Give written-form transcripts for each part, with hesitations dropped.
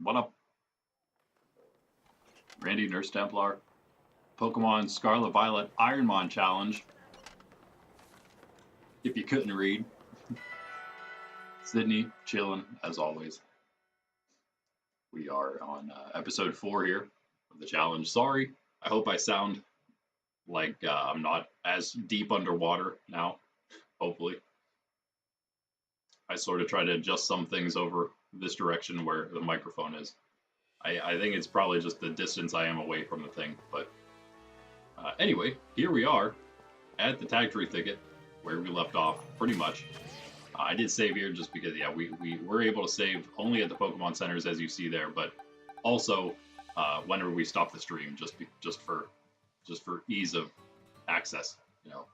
What up? Randy, Nurse Templar, Pokemon Scarlet Violet IronMon Challenge. If you couldn't read. Sydney, chilling as always. We are on episode 4 here of the challenge. Sorry, I hope I sound like I'm not as deep underwater now, hopefully. I sort of try to adjust some things over this direction where the microphone is. I think it's probably just the distance I am away from the thing, but anyway, here we are at the Tag Tree Thicket where we left off, pretty much. I did save here just because, yeah, we were able to save only at the Pokemon Centers, as you see there, but also whenever we stop the stream, just for ease of access, you know.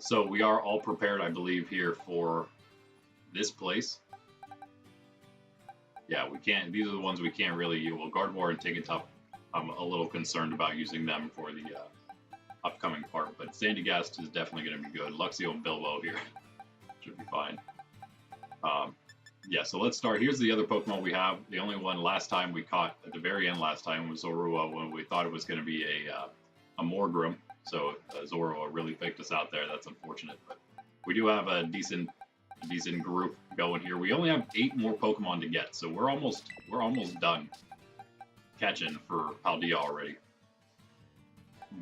So we are all prepared, I believe, here for this place. Yeah, we can't. These are the ones we can't really use. Well, Gardevoir and Tinkatuff, I'm a little concerned about using them for the upcoming part, but Sandygast is definitely going to be good. Luxio and Bilbo here should be fine. Yeah, so let's start. Here's the other Pokemon we have. The only one last time we caught at the very end last time was Zorua when we thought it was going to be a Morgrem. So Zorua really picked us out there. That's unfortunate, but we do have a decent group going here. We only have 8 more Pokemon to get, so we're almost done catching for Paldea already.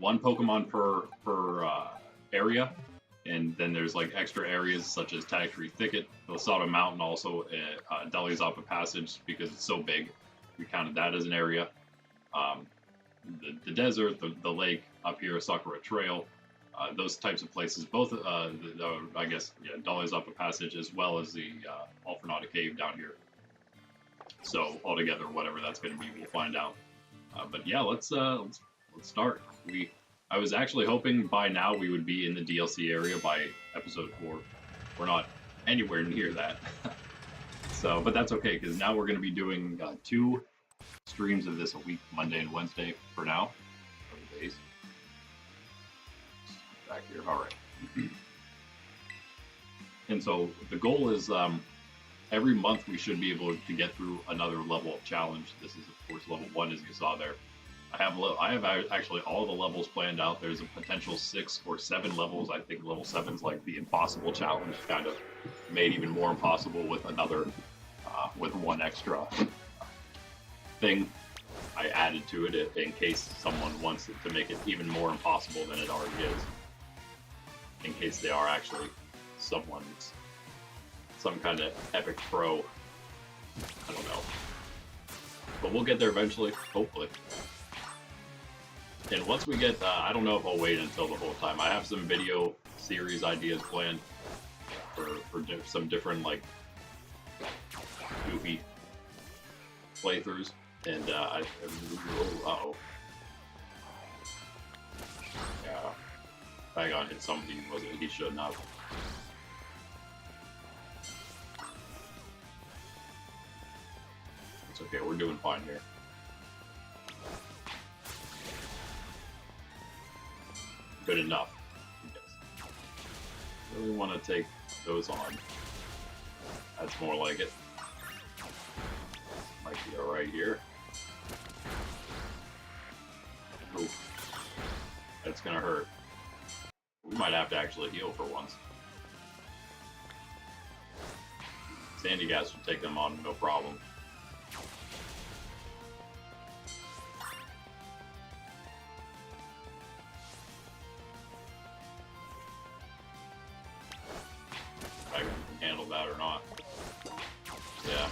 1 Pokemon per area, and then there's like extra areas such as Tag Tree Thicket, Losada Mountain, also Delizapa Passage, because it's so big. We counted that as an area. The desert, the lake up here, Sakura Trail, those types of places, both, I guess, yeah, Delizapa Passage as well as the Alfrenata Cave down here. So altogether, whatever that's going to be, we'll find out. But yeah, let's start. I was actually hoping by now we would be in the DLC area by episode 4. We're not anywhere near that. So, but that's okay, because now we're going to be doing 2 streams of this a week, Monday and Wednesday for now. Days. Back here, all right. And so the goal is every month we should be able to get through another level of challenge. This is, of course, level 1, as you saw there. I have actually all the levels planned out. There's a potential 6 or 7 levels. I think level 7's like the impossible challenge, kind of made even more impossible with another, with 1 extra thing I added to it in case someone wants it to make it even more impossible than it already is. In case they are actually some kind of epic pro. I don't know. But we'll get there eventually, hopefully. And once we get, I don't know if I'll wait until the whole time. I have some video series ideas planned for some different, like, goofy playthroughs. And, uh-oh. Yeah. Pagon hit somebody he should not. It's okay, we're doing fine here. Good enough. Yes. Really want to take those on. That's more like it. Might be alright here. Oof. That's gonna hurt. We might have to actually heal for once. Sandygast will take them on, no problem. If I can handle that or not. Yeah.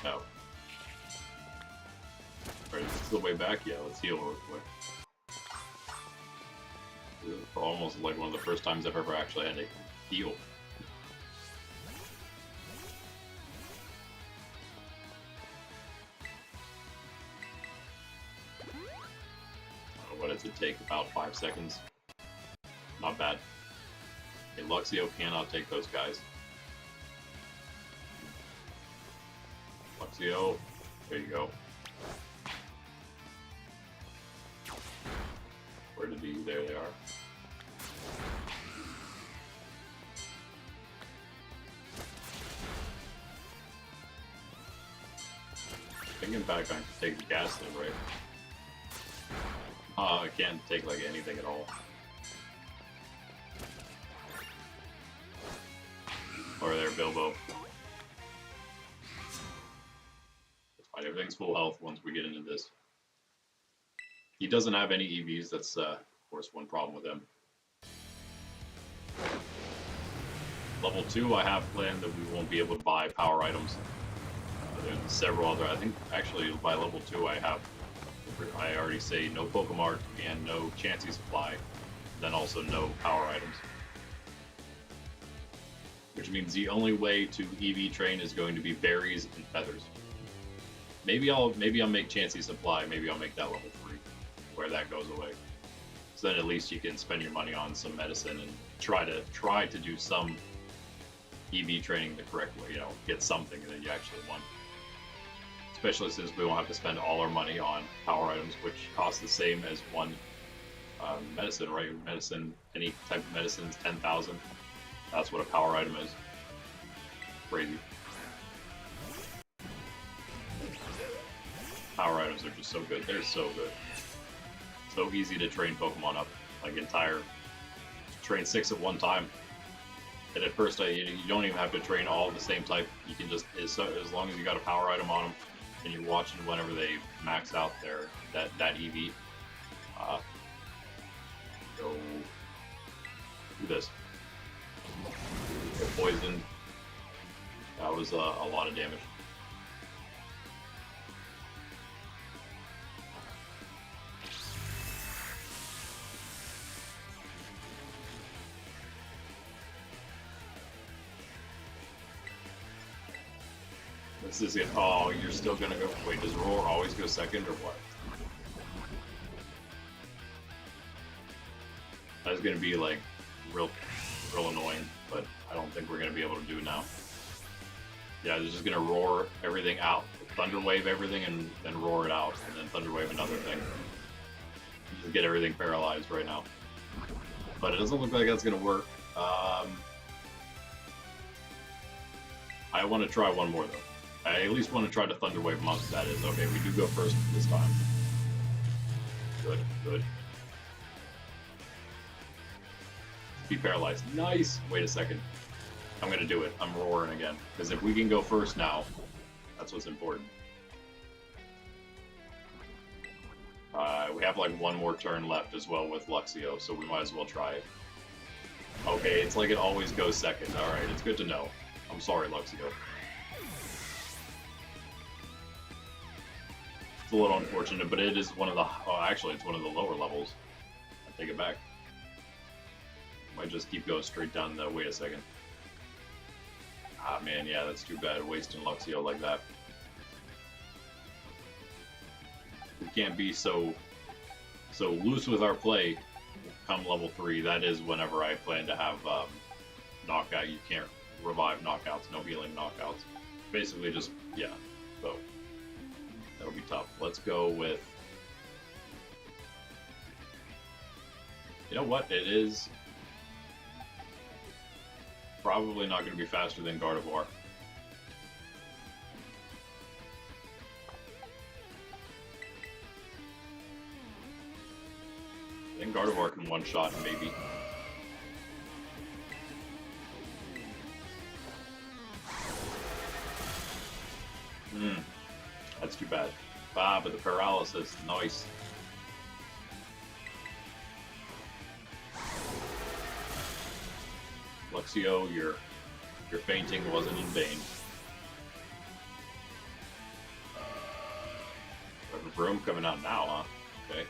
No. Alright, is this the way back? Yeah, let's heal real quick. Almost like one of the first times I've ever actually had to heal. What does it take? About 5 seconds. Not bad. Okay, Luxio cannot take those guys. Luxio, there you go. Where did he? There they are. Thinking back, I can take the gas thing, right? I can't take like anything at all. Or there, Bilbo. It's fine, everything's full health once we get into this. He doesn't have any EVs, that's of course one problem with him. Level 2, I have planned that we won't be able to buy power items. There's several other, I think actually by level 2 I already say no Pokemon and no Chansey supply, then also no power items. Which means the only way to EV train is going to be berries and feathers. Maybe I'll make Chansey supply, maybe I'll make that level 3, where that goes away. So then at least you can spend your money on some medicine and try to do some EV training the correct way, you know, get something that you actually want. Especially since we won't have to spend all our money on power items, which cost the same as one medicine, right? Medicine, any type of medicine is 10,000. That's what a power item is. Crazy. Power items are just so good. They're so good. So easy to train Pokemon up. Like train 6 at one time. And at first, you don't even have to train all the same type. You can just, as long as you got a power item on them, and you're watching whenever they max out that EV. Go do this. Get poisoned. That was a lot of damage. This is it. Oh, you're still gonna go. Wait, does Roar always go second or what? That's gonna be like real annoying, but I don't think we're gonna be able to do it now. Yeah, they're just gonna roar everything out, thunder wave everything, and then roar it out, and then thunder wave another thing. Just get everything paralyzed right now. But it doesn't look like that's gonna work. I want to try one more though. I at least want to try to Thunder Wave him up. That is okay. We do go first this time. Good, good. Be paralyzed. Nice. Wait a second. I'm gonna do it. I'm roaring again because if we can go first now, that's what's important. We have like one more turn left as well with Luxio, so we might as well try it. Okay, it's like it always goes second. All right, it's good to know. I'm sorry, Luxio. It's a little unfortunate, but it is one of the... Oh, actually, it's one of the lower levels. I take it back. Might just keep going straight down the... Wait a second. Ah, man, yeah, that's too bad. Wasting Luxio like that. We can't be so loose with our play come level 3. That is whenever I plan to have knockout. You can't revive knockouts, no healing knockouts. Basically just, yeah, so that'll be tough. Let's go with, you know what, it is probably not going to be faster than Gardevoir. I think Gardevoir can one-shot maybe. That's too bad. Ah, but the paralysis, nice. Luxio, your fainting wasn't in vain. Revavroom coming out now, huh? Okay.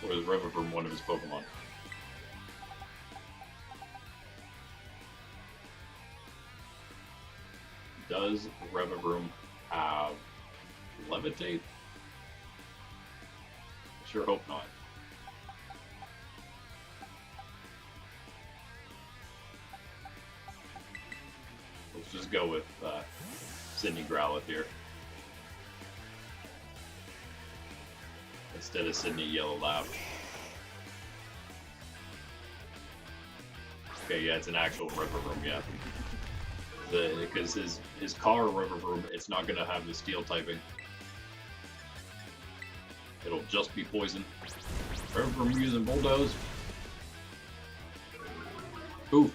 Or is Revavroom one of his Pokemon? Does Revavroom have Levitate? I sure hope not. Let's just go with Sydney Growlithe here. Instead of Sydney Yellow Lab. Okay, yeah, it's an actual Revavroom, yeah. Because his car Riverboom, it's not gonna have the steel typing. It'll just be poison. Riverboom using bulldoze. Oof.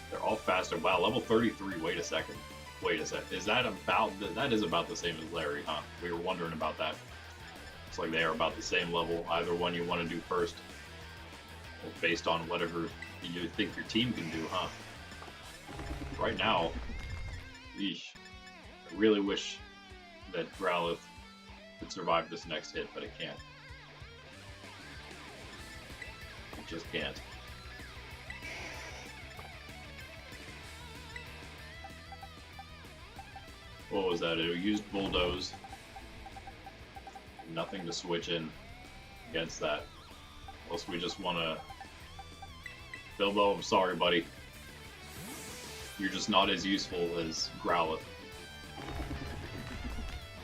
They're all faster. Wow, level 33. Wait a second. Wait a sec. Is that about... That is about the same as Larry, huh? We were wondering about that. Looks like they are about the same level. Either one you want to do first. Well, based on whatever you think your team can do, huh? Right now, yeesh. I really wish that Growlithe could survive this next hit, but it can't. It just can't. What was that? It used Bulldoze. Nothing to switch in against that. Unless we just want to... Bilbo, I'm sorry, buddy. You're just not as useful as Growlithe.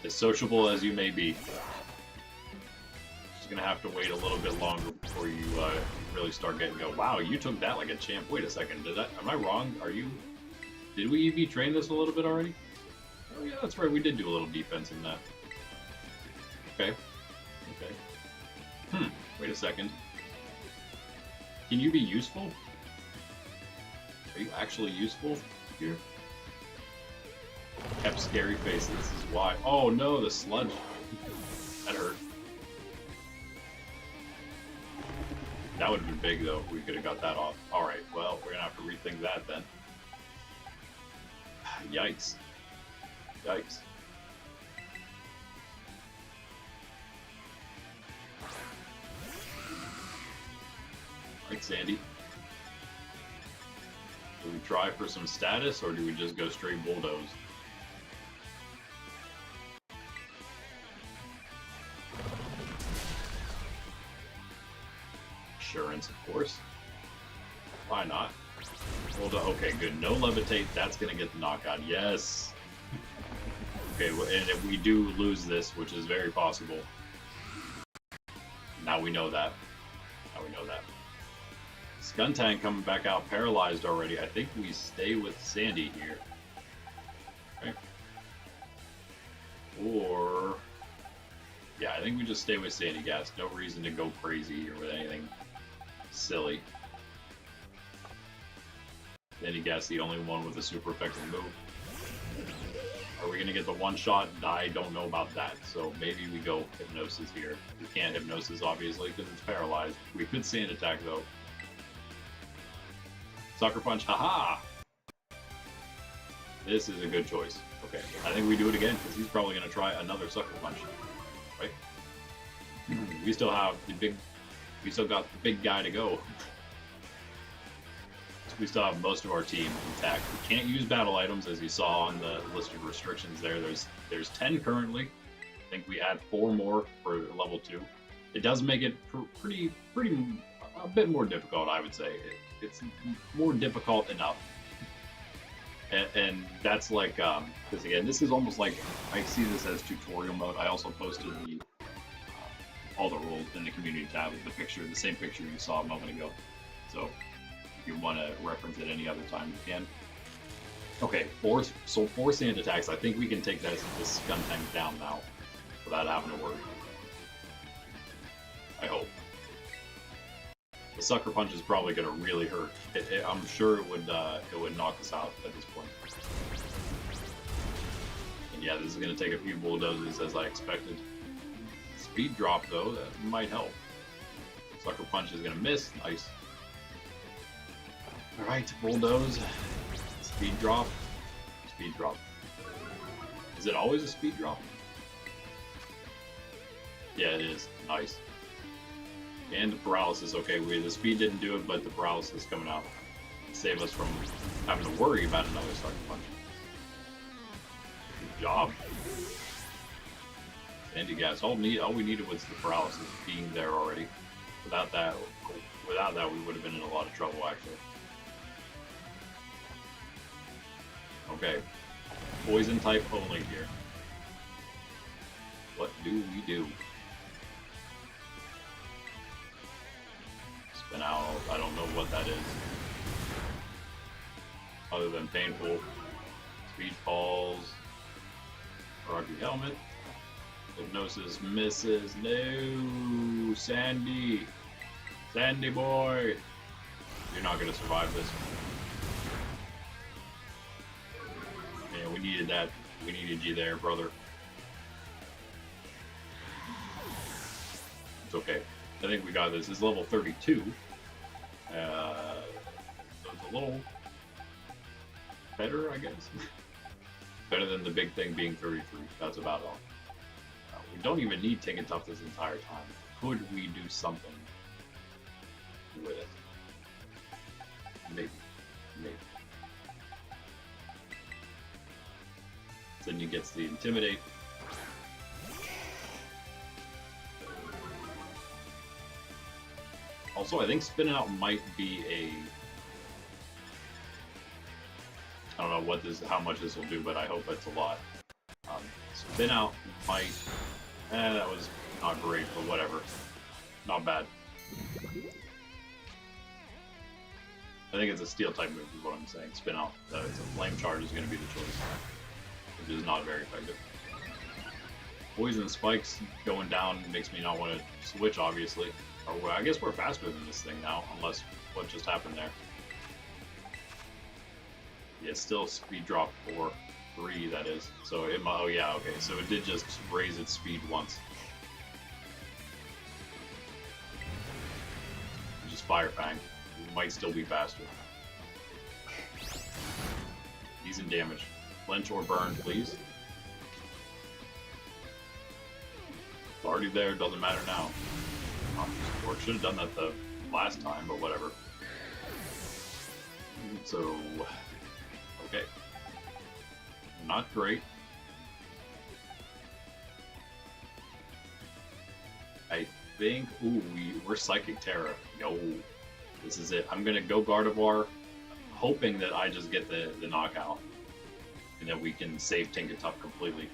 As sociable as you may be. Just gonna have to wait a little bit longer before you really start getting go. Wow, you took that like a champ. Wait a second, am I wrong? Did we EV train this a little bit already? Oh yeah, that's right, we did do a little defense in that. Okay. Okay. Wait a second. Can you be useful? Are you actually useful here? Kept scary faces, this is why. Oh no, the sludge. That hurt. That would have been big though if we could have got that off. Alright, well, we're gonna have to rethink that then. Yikes. Yikes. Alright, Sandy. Do we try for some status, or do we just go straight Bulldoze? Assurance, of course. Why not? Okay, good. No Levitate, that's gonna get the knockout. Yes! Okay, and if we do lose this, which is very possible, now we know that. Now we know that. Skuntank coming back out paralyzed already. I think we stay with Sandy here. Okay. Or... yeah, I think we just stay with Sandy Gas. No reason to go crazy here with anything silly. Sandy Gas, the only one with a super effective move. Are we going to get the one shot? I don't know about that. So maybe we go Hypnosis here. We can't Hypnosis, obviously, because it's paralyzed. We could Sand Attack, though. Sucker Punch, haha! This is a good choice. Okay, I think we do it again, because he's probably going to try another Sucker Punch. Right? We still have the big... we still got the big guy to go. We still have most of our team intact. We can't use battle items, as you saw on the list of restrictions there. There's 10 currently. I think we add 4 more for level 2. It does make it pretty a bit more difficult, I would say. It's more difficult enough. And that's like, because again, this is almost like, I see this as tutorial mode. I also posted the all the rules in the community tab with the same picture you saw a moment ago. So if you want to reference it any other time, you can. Okay, 4 sand attacks. I think we can take this Skuntank down now without having to worry. I hope. The Sucker Punch is probably going to really hurt. I'm sure it would knock us out at this point. And yeah, this is going to take a few bulldozers as I expected. Speed drop though, that might help. Sucker Punch is going to miss. Nice. Alright, bulldoze. Speed drop. Speed drop. Is it always a speed drop? Yeah, it is. Nice. And the paralysis. Okay, the speed didn't do it, but the paralysis coming out. Save us from having to worry about another Sucker Punch. Good job. Sandy Gas. All we needed was the paralysis being there already. Without that, we would have been in a lot of trouble, actually. Okay. Poison type only here. What do we do? I don't know what that is. Other than painful. Speed falls. Rocky helmet. Hypnosis misses. No! Sandy! Sandy boy! You're not gonna survive this. Man, we needed that. We needed you there, brother. It's okay. I think we got this. This is level 32. So it's a little better, I guess. Better than the big thing being 33. That's about all. We don't even need Tinker Tough this entire time. Could we do something with it? Maybe. Maybe. Then he gets the Intimidate. Also, I think Spinning Out might be a... I don't know what this, how much this will do, but I hope it's a lot. Spin Out might... that was not great, but whatever. Not bad. I think it's a Steel type move is what I'm saying. Spin Out. It's a Flame Charge is going to be the choice. Which is not very effective. Poison Spikes going down makes me not want to switch, obviously. Or I guess we're faster than this thing now, unless what just happened there. Yeah, still speed drop for 3, that is. So it might, oh yeah, okay. So it did just raise its speed once. Just Fire Fang. It might still be faster. He's in damage. Flinch or burn, please. It's already there, doesn't matter now. Or should have done that the last time, but whatever. So, okay. Not great. I think, ooh, we're Psychic Tera. Yo, this is it. I'm gonna go Gardevoir, hoping that I just get the knockout. And that we can save Tinker Tough completely.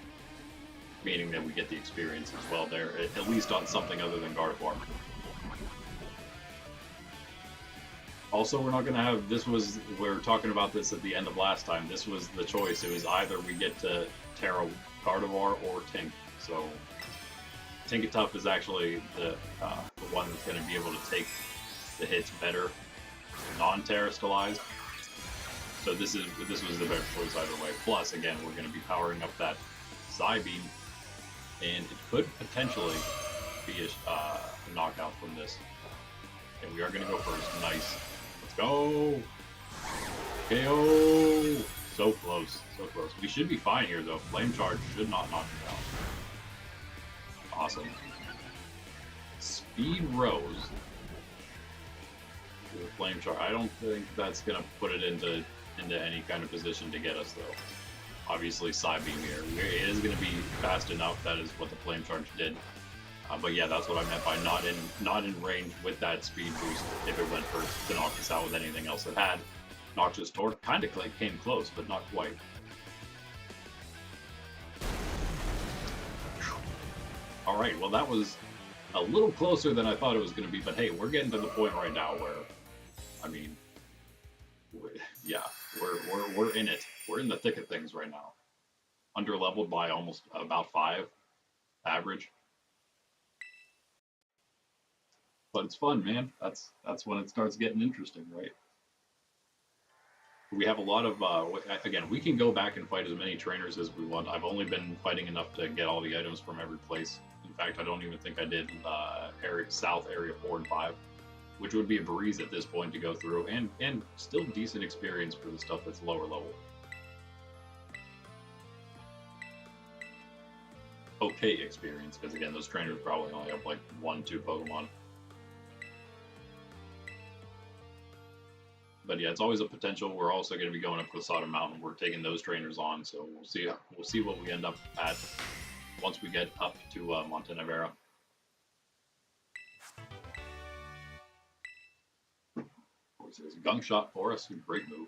Meaning that we get the experience as well there, at least on something other than Gardevoir. Also, we're not going to have, we were talking about this at the end of last time, this was the choice. It was either we get to Tera Gardevoir or Tink. So, Tinker Tough is actually the one that's going to be able to take the hits better, non-Tera stylized. So this was the better choice either way. Plus, again, we're going to be powering up that Psybeam, and it could potentially be a knockout from this. And we are going to go first. Nice. Let's go. KO. So close. So close. We should be fine here, though. Flame Charge should not knock him down. Awesome. Speed Rose. Flame Charge. I don't think that's going to put it into any kind of position to get us, though. Obviously, Psybeam here. It is going to be fast enough. That is what the Flame Charge did. But yeah, that's what I meant by not in range with that speed boost if it went first to knock us out with anything else it had. Noxious Torque kind of came close, but not quite. Alright, well that was a little closer than I thought it was going to be, but hey, we're getting to the point right now where, I mean, yeah, we're in it. We're in the thick of things right now. Under-leveled by almost about 5 average. But it's fun, man. That's when it starts getting interesting, right? We have a lot of, again, we can go back and fight as many trainers as we want. I've only been fighting enough to get all the items from every place. In fact, I don't even think I did South Area 4 and 5, which would be a breeze at this point to go through, and still decent experience for the stuff that's lower level. Okay experience, because again, those trainers probably only have like 1-2 Pokemon. But yeah, it's always a potential. We're also going to be going up Quasada Mountain. We're taking those trainers on, so we'll see what we end up at once we get up to Montenevera. There's a Gunk Shot for us. Great move.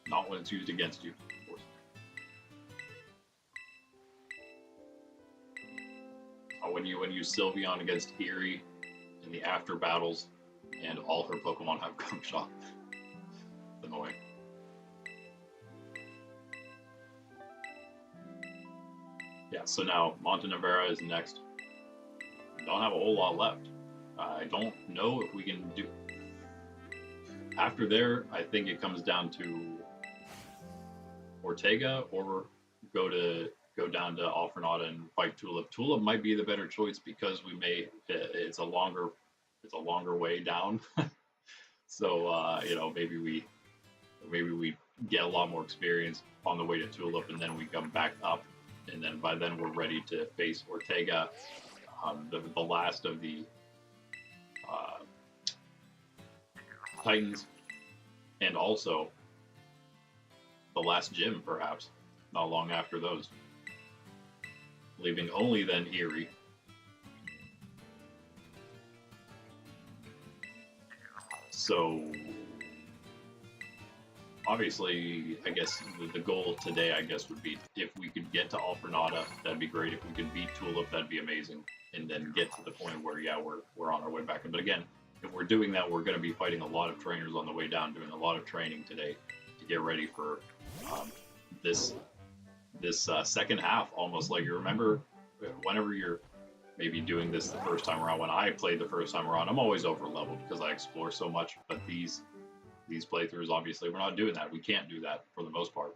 Not when it's used against you, of course. when you use Sylveon against Erie in the after battles, and all her Pokemon have Gunk Shot. It's annoying. Yeah, so now Montenevera is next. Don't have a whole lot left. I don't know if we can do... After there, I think it comes down to Ortega or go down to Alfrenada and fight Tulip. Tulip might be the better choice because we may... It's a longer way down. So, you know, maybe we get a lot more experience on the way to Tulip, and then we come back up. And then by then we're ready to face Ortega, the last of the Titans, and also the last gym, perhaps, not long after those. Leaving only then Erie. So, obviously, I guess the goal today, I guess, would be if we could get to Alfrenada, that'd be great. If we could beat Tulip, that'd be amazing. And then get to the point where, yeah, we're on our way back. But again, if we're doing that, we're going to be fighting a lot of trainers on the way down, doing a lot of training today to get ready for this second half. Almost like, you remember, whenever you're maybe doing this the first time around, when I played the first time around, I'm always over leveled because I explore so much. But these playthroughs, obviously, we're not doing that. We can't do that for the most part.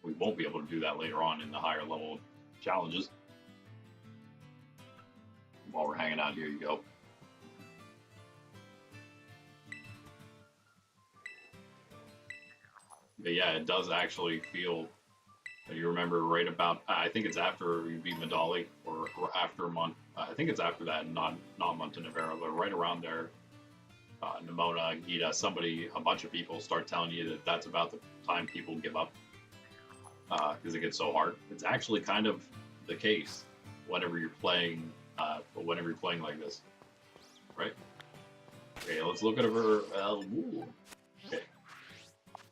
We won't be able to do that later on in the higher level challenges. While we're hanging out, here you go. But yeah, it does actually feel, you remember right about, I think it's after you beat Medali, or after I think it's after that, not Montenevera, but right around there, Nimona, Gita, a bunch of people start telling you that that's about the time people give up, because it gets so hard. It's actually kind of the case whenever you're playing like this, right? Okay, let's look at her. Okay,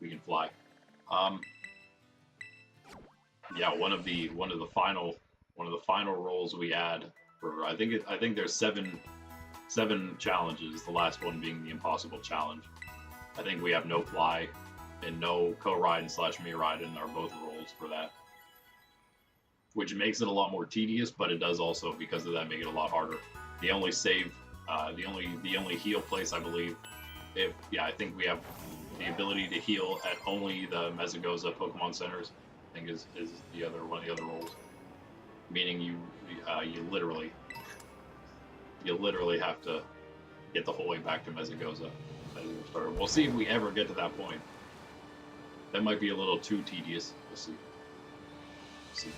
we can fly. Yeah, one of the final roles we add for, I think there's seven challenges, the last one being the impossible challenge. I think we have no fly and no co-ride and / me ride in our both roles for that, which makes it a lot more tedious, but it does also, because of that, make it a lot harder. The only save, the only heal place, I believe, I think we have the ability to heal at only the Mesagoza Pokemon Centers, I think is one of the other roles. Meaning you literally have to get the whole way back to Mesagoza. We'll see if we ever get to that point. That might be a little too tedious. We'll see.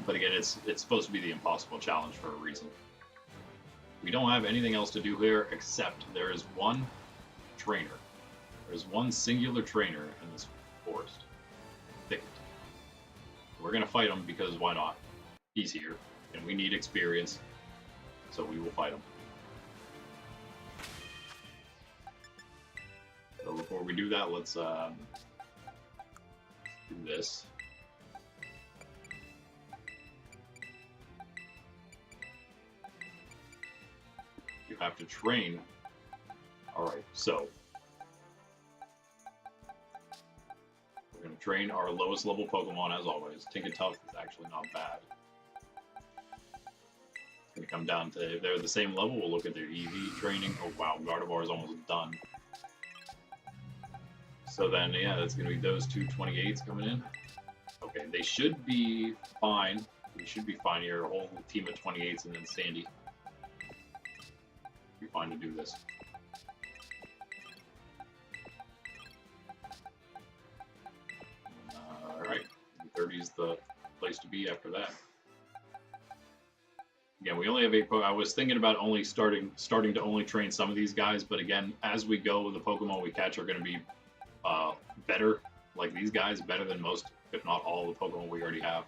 But again, it's supposed to be the impossible challenge for a reason. We don't have anything else to do here except there is one trainer. There's one singular trainer in this forest thicket. We're going to fight him because why not? He's here, and we need experience, so we will fight him. So before we do that, let's do this. You have to train. Alright, so we're going to train our lowest level Pokemon as always. Tinkaton is actually not bad. It's going to come down to, if they're the same level, we'll look at their EV training. Oh wow, Gardevoir is almost done. So then, yeah, that's going to be those two 28s coming in. Okay, they should be fine. We should be fine here. A whole team of 28s and then Sandy. Be fine to do this. Alright, 30 is the place to be after that. Again, we only have 8 Pokemon. I was thinking about only starting to only train some of these guys, but again, as we go, the Pokemon we catch are going to be better, like these guys, better than most, if not all, the Pokemon we already have.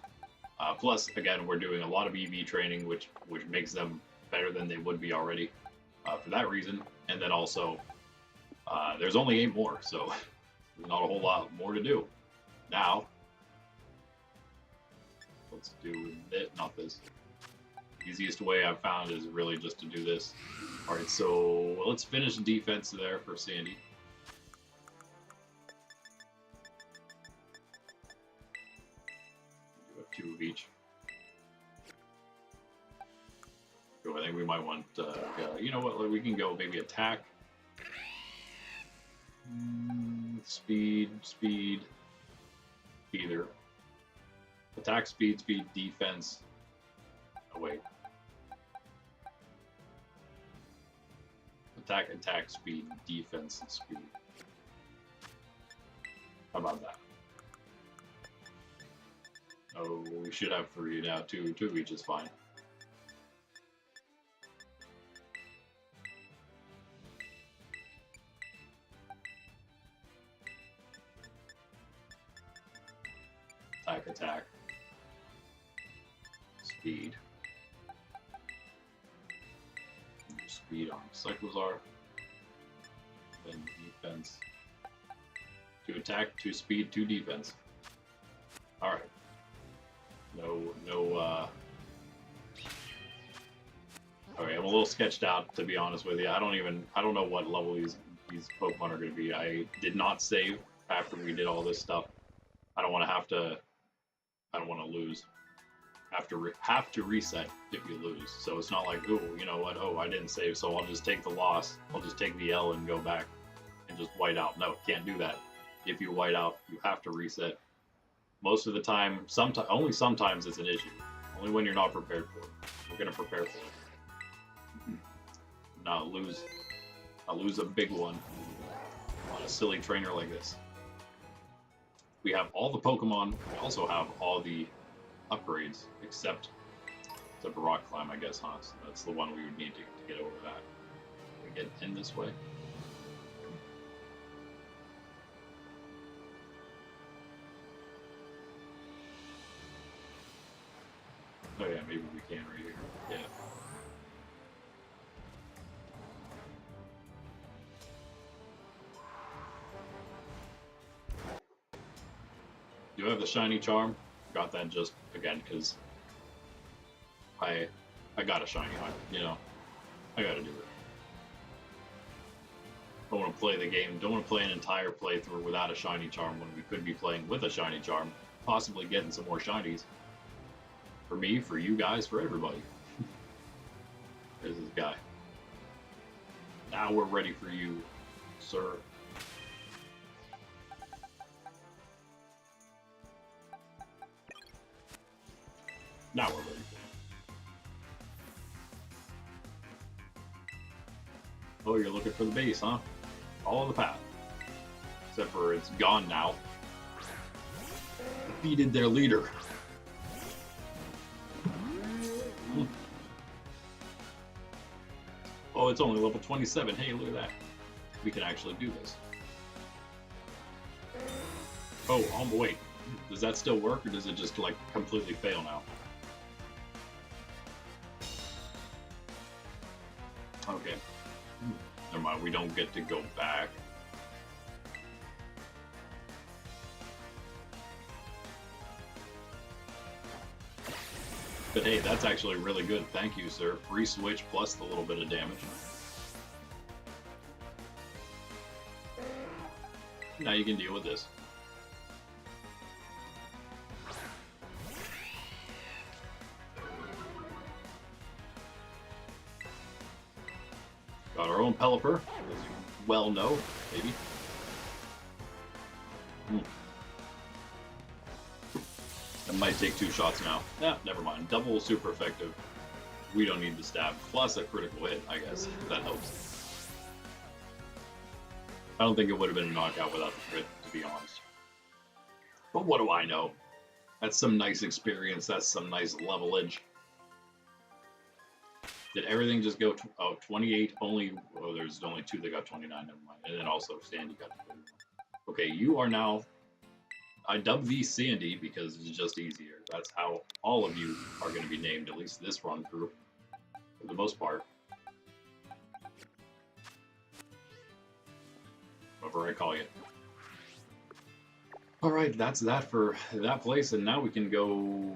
Plus, again, we're doing a lot of EV training, which makes them better than they would be already. For that reason, and then also there's only 8 more, so there's not a whole lot more to do. Now Let's do it, not this. Easiest way I've found is really just to do this. Alright, so let's finish defense there for Sandy. Do a 2 of each. So I think we might want, you know what, we can go maybe attack. Speed, either. Attack, speed, defense. Oh, wait. Attack, speed, defense, and speed. How about that? Oh, we should have 3 now. 2 of each is fine. Attack. Speed. Speed on Cyclozar. Then defense. 2 attack, 2 speed, 2 defense. Alright. Alright, I'm a little sketched out, to be honest with you. I don't know what level these Pokemon are going to be. I did not save after we did all this stuff. I don't want to lose. Have to reset if you lose. So it's not like, oh, you know what? Oh, I didn't save, so I'll just take the loss. I'll just take the L and go back and just white out. No, can't do that. If you white out, you have to reset. Most of the time, only sometimes it's an issue. Only when you're not prepared for it. We're gonna prepare for it. Not lose a big one on a silly trainer like this. We have all the Pokemon. We also have all the upgrades, except the Rock Climb, I guess, huh? So that's the one we would need to get over that. We get in this way. Oh yeah, maybe we can right here. Yeah. Do I have the shiny charm? Got that just again because I got a shiny hunt, you know. I gotta do it. Don't want to play the game. Don't want to play an entire playthrough without a shiny charm when we could be playing with a shiny charm, possibly getting some more shinies. For me, for you guys, for everybody. There's this guy. Now we're ready for you, sir. Now we're ready for you. Oh, you're looking for the base, huh? Follow the path. Except for it's gone now. Defeated their leader. Oh, it's only level 27. Hey, look at that. We can actually do this. Oh, wait. Does that still work, or does it just, like, completely fail now? Okay. Never mind, we don't get to go back. But hey, that's actually really good. Thank you, sir. Free switch plus the little bit of damage. Now you can deal with this. Got our own Pelipper, as you well know, maybe. That might take 2 shots now. Yeah, never mind. Double super effective. We don't need the stab. Plus a critical hit, I guess. That helps. I don't think it would have been a knockout without the crit, to be honest. But what do I know? That's some nice experience. That's some nice levelage. Did everything just go 28? Only, oh, there's only 2 that got 29, never mind. And then also Sandy got 21. Okay, you are now, I dubbed these Sandy because it's just easier. That's how all of you are going to be named, at least this run through, for the most part. Whatever I call you. Alright, that's that for that place, and now we can go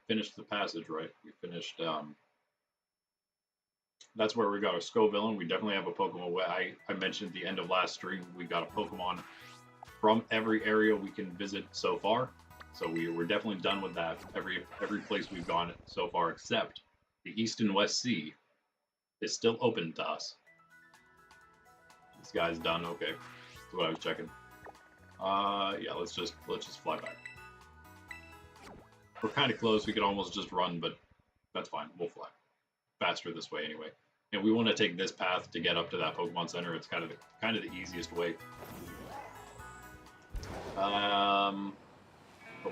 finished the passage, right? We finished. That's where we got a Scoville. We definitely have a Pokemon. I mentioned at the end of last stream, we got a Pokemon from every area we can visit so far. So we're definitely done with that. Every place we've gone so far, except the East and West Sea, is still open to us. This guy's done. Okay, that's what I was checking. Yeah, let's just fly back. We're kind of close. We could almost just run, but that's fine. We'll fly faster this way anyway. And we want to take this path to get up to that Pokemon Center. It's kind of the easiest way. But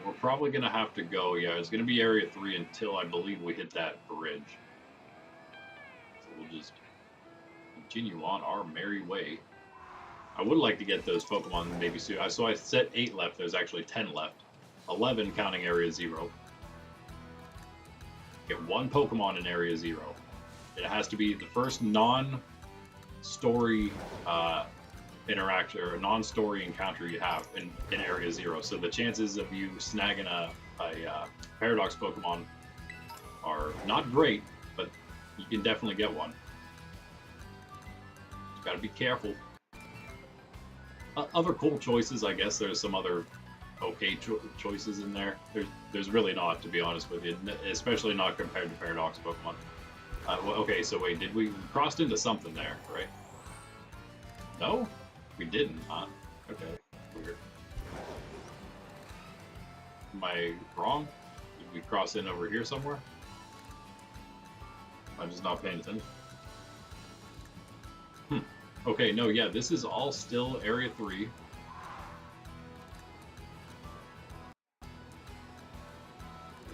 we're probably gonna have to go. Yeah, it's gonna be Area 3 until I believe we hit that bridge. So we'll just continue on our merry way. I would like to get those Pokemon maybe soon. So I set 8 left. There's actually 10 left. 11 counting Area 0. Get 1 Pokemon in Area 0. It has to be the first non-story interaction or non-story encounter you have in Area 0. So the chances of you snagging a Paradox Pokemon are not great, but you can definitely get one. Just gotta be careful. Other cool choices, I guess there's some other okay choices in there. There's really not, to be honest with you, especially not compared to Paradox Pokemon. Well, okay, so wait, we crossed into something there, right? No? We didn't, huh? Okay, weird. Am I wrong? Did we cross in over here somewhere? I'm just not paying attention. Okay, no, yeah, this is all still Area 3.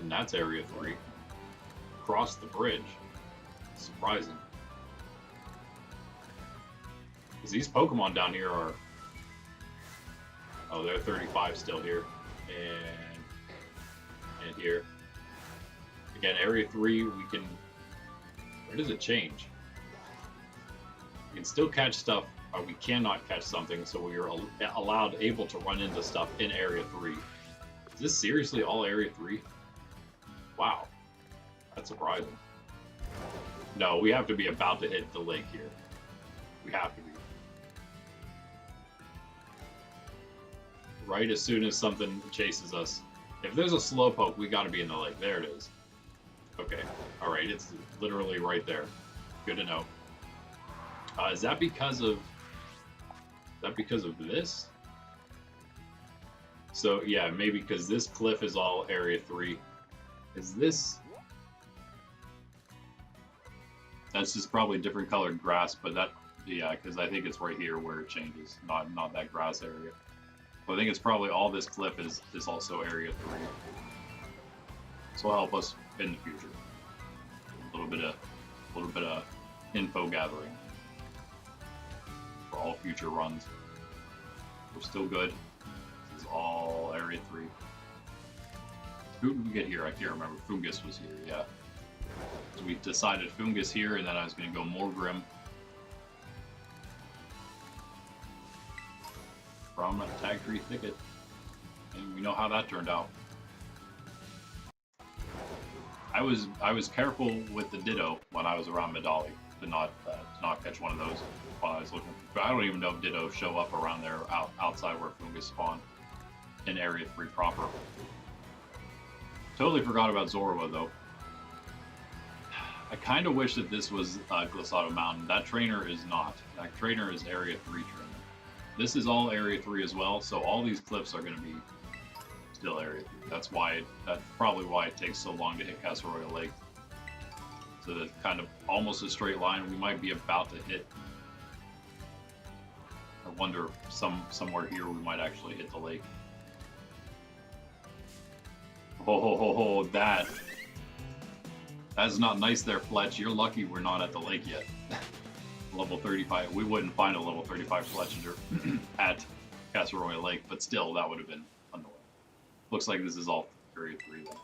And that's Area 3. Cross the bridge. Surprising. Because these Pokemon down here are... Oh, they're 35 still here. And here. Again, Area 3, we can... Where does it change? We can still catch stuff, or we cannot catch something, so we are able to run into stuff in Area 3. Is this seriously all Area 3? Wow. That's surprising. No, we have to be about to hit the lake here. We have to be. Right as soon as something chases us. If there's a Slowpoke, we gotta be in the lake. There it is. Okay. Alright, it's literally right there. Good to know. Is that because of... this? So, yeah, maybe because this cliff is all Area 3. Is this... That's just probably different colored grass, but that... Yeah, because I think it's right here where it changes, not that grass area. So I think it's probably all this cliff is also Area 3. This will help us in the future. A little bit of info gathering for all future runs. We're still good. This is all Area 3. Who did we get here? I can't remember. Fungus was here, yeah. So we decided Fungus here, and then I was going to go Morgrim. From a Tag Tree Thicket. And we know how that turned out. I was careful with the Ditto when I was around Medali to not catch one of those while I was looking. But I don't even know if Ditto show up around there outside where Fungus spawned in Area 3 proper. Totally forgot about Zorua though. I kind of wish that this was Glissado Mountain. That trainer is not. That trainer is Area 3 trainer. This is all Area 3 as well, so all these cliffs are going to be still Area 3. That's probably why it takes so long to hit Casseroya Lake. So that's kind of almost a straight line. We might be about to hit. I wonder if somewhere here we might actually hit the lake. Oh, that's not nice there, Fletch. You're lucky we're not at the lake yet. Level 35. We wouldn't find a level 35 Fletchinger at Casseroya Lake, but still, that would have been annoying. Looks like this is all Area 3 then.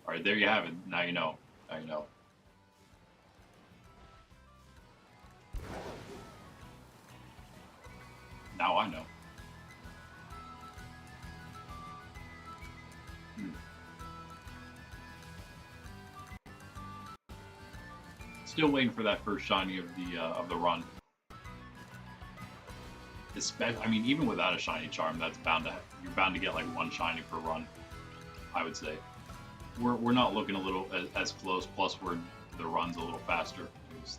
Alright, there you have it. Now you know. Now you know. Now I know. Still waiting for that first shiny of the run. I mean, even without a shiny charm, that's you're bound to get like one shiny per run. I would say we're not looking a little as close. Plus, the run's a little faster.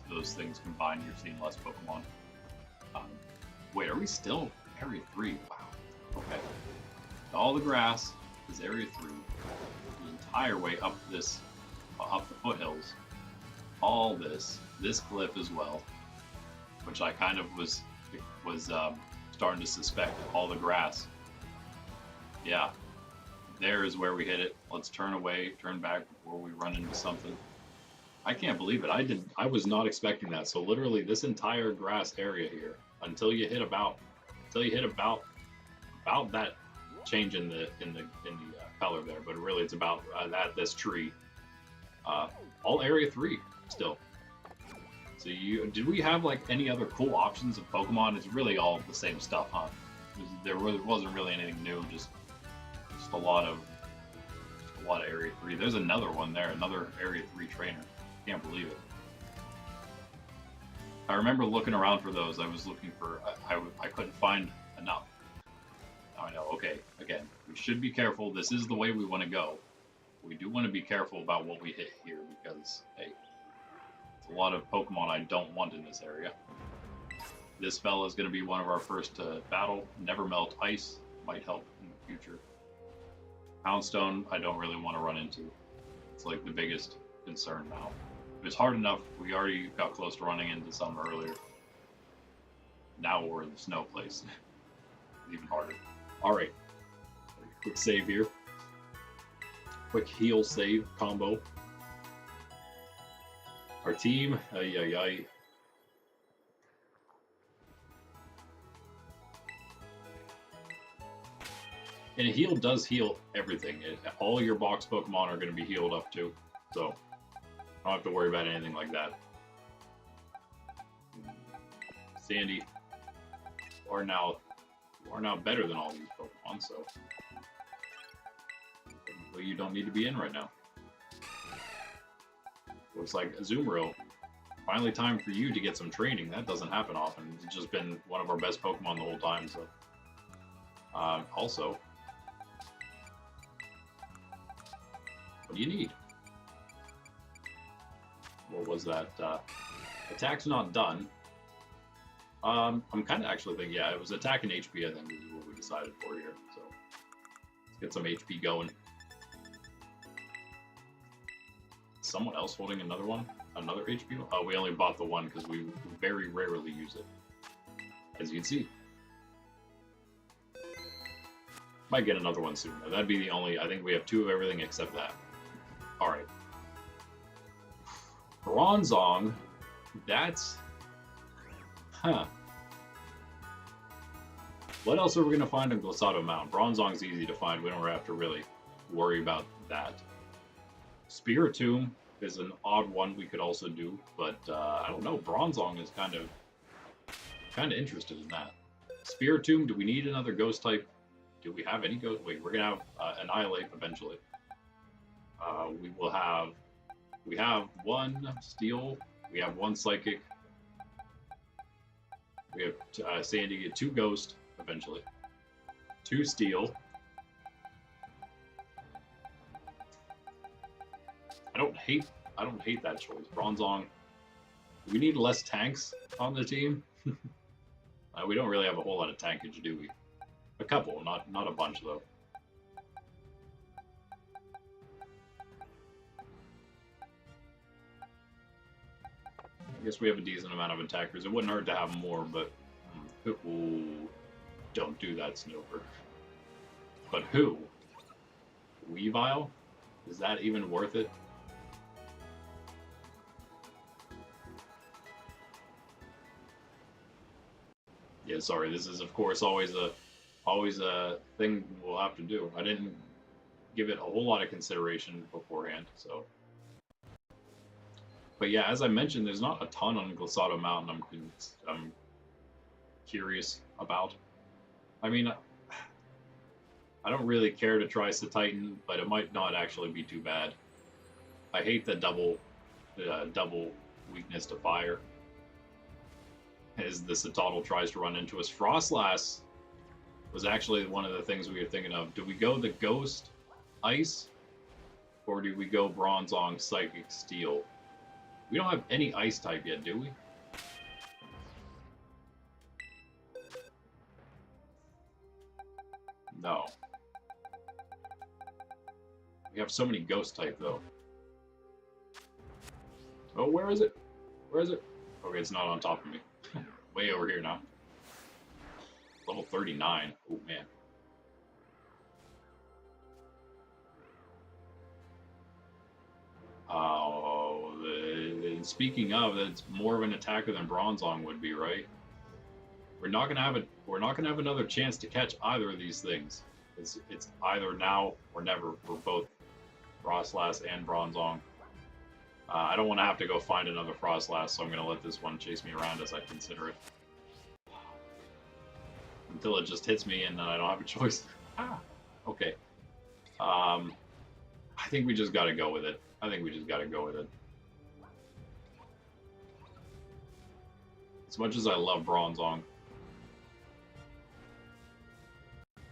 Those things combined, you're seeing less Pokemon. Wait, are we still Area 3? Wow. Okay. All the grass is Area 3. The entire way up the foothills. All this cliff as well, which I kind of was starting to suspect. All the grass. Yeah. There is where we hit it. Let's turn back before we run into something. I can't believe it. I was not expecting that. So literally this entire grass area here, until you hit about that change in the color there, but really it's about this tree. All Area 3 still. So did we have like any other cool options of Pokemon? It's really all the same stuff, huh? There wasn't really anything new. Just a lot of Area 3. There's another one there, another Area 3 trainer. Can't believe it. I remember looking around for those. I was looking for. I couldn't find enough. Now I know. Okay, again, we should be careful. This is the way we want to go. We do want to be careful about what we hit here because, hey, it's a lot of Pokemon I don't want in this area. This fella is going to be one of our first to battle. Never Melt Ice might help in the future. Poundstone, I don't really want to run into. It's like the biggest concern now. It was hard enough. We already got close to running into some earlier. Now we're in the snow place. Even harder. All right. Quick save here. Quick heal save combo. Our team, and a heal does heal everything. All your box Pokemon are going to be healed up too, so I don't have to worry about anything like that. Sandy, you are now better than all these Pokemon, so you don't need to be in right now. Looks like Azumarill. Finally time for you to get some training. That doesn't happen often. It's just been one of our best Pokemon the whole time, so. Also, what do you need? What was that? Attack's not done. I'm kind of actually thinking, yeah, it was attack and HP, I think, is what we decided for here. So, let's get some HP going. Someone else holding another one? Another HP? Oh, we only bought the one because we very rarely use it. As you can see. Might get another one soon, though. That'd be the only... I think we have 2 of everything except that. Alright. Bronzong. That's... Huh. What else are we going to find on Glosado Mountain? Bronzong's easy to find. We don't have to really worry about that. Spiritomb is an odd one we could also do, but I don't know. Bronzong is kind of interested in that. Spiritomb, do we need another ghost type? Do we have any ghost? Wait, we're gonna have Annihilate eventually. We have 1 Steel. We have 1 Psychic. We have Sandy get 2 Ghost eventually. 2 Steel. I don't hate that choice. Bronzong. We need less tanks on the team. We don't really have a whole lot of tankage, do we? A couple, not a bunch though. I guess we have a decent amount of attackers. It wouldn't hurt to have more, but ooh, don't do that, Snoper. But who? Weavile? Is that even worth it? Yeah, sorry. This is, of course, always a thing we'll have to do. I didn't give it a whole lot of consideration beforehand, so. But yeah, as I mentioned, there's not a ton on Glosado Mountain I'm curious about. I mean, I don't really care to try Titan, but it might not actually be too bad. I hate the double weakness to fire. As the Citadel tries to run into us. Frostlass was actually one of the things we were thinking of. Do we go the Ghost Ice? Or do we go Bronzong Psychic Steel? We don't have any Ice type yet, do we? No. We have so many Ghost type, though. Oh, where is it? Where is it? Okay, it's not on top of me. Way over here now. Level 39. Oh, man. Oh, speaking of, it's more of an attacker than Bronzong would be, right? We're not gonna have another chance to catch either of these things. It's either now or never for both Frostlass and Bronzong. I don't want to have to go find another Frostlass, so I'm gonna let this one chase me around as I consider it. Until it just hits me and then I don't have a choice. Okay. I think we just gotta go with it. As much as I love Bronzong,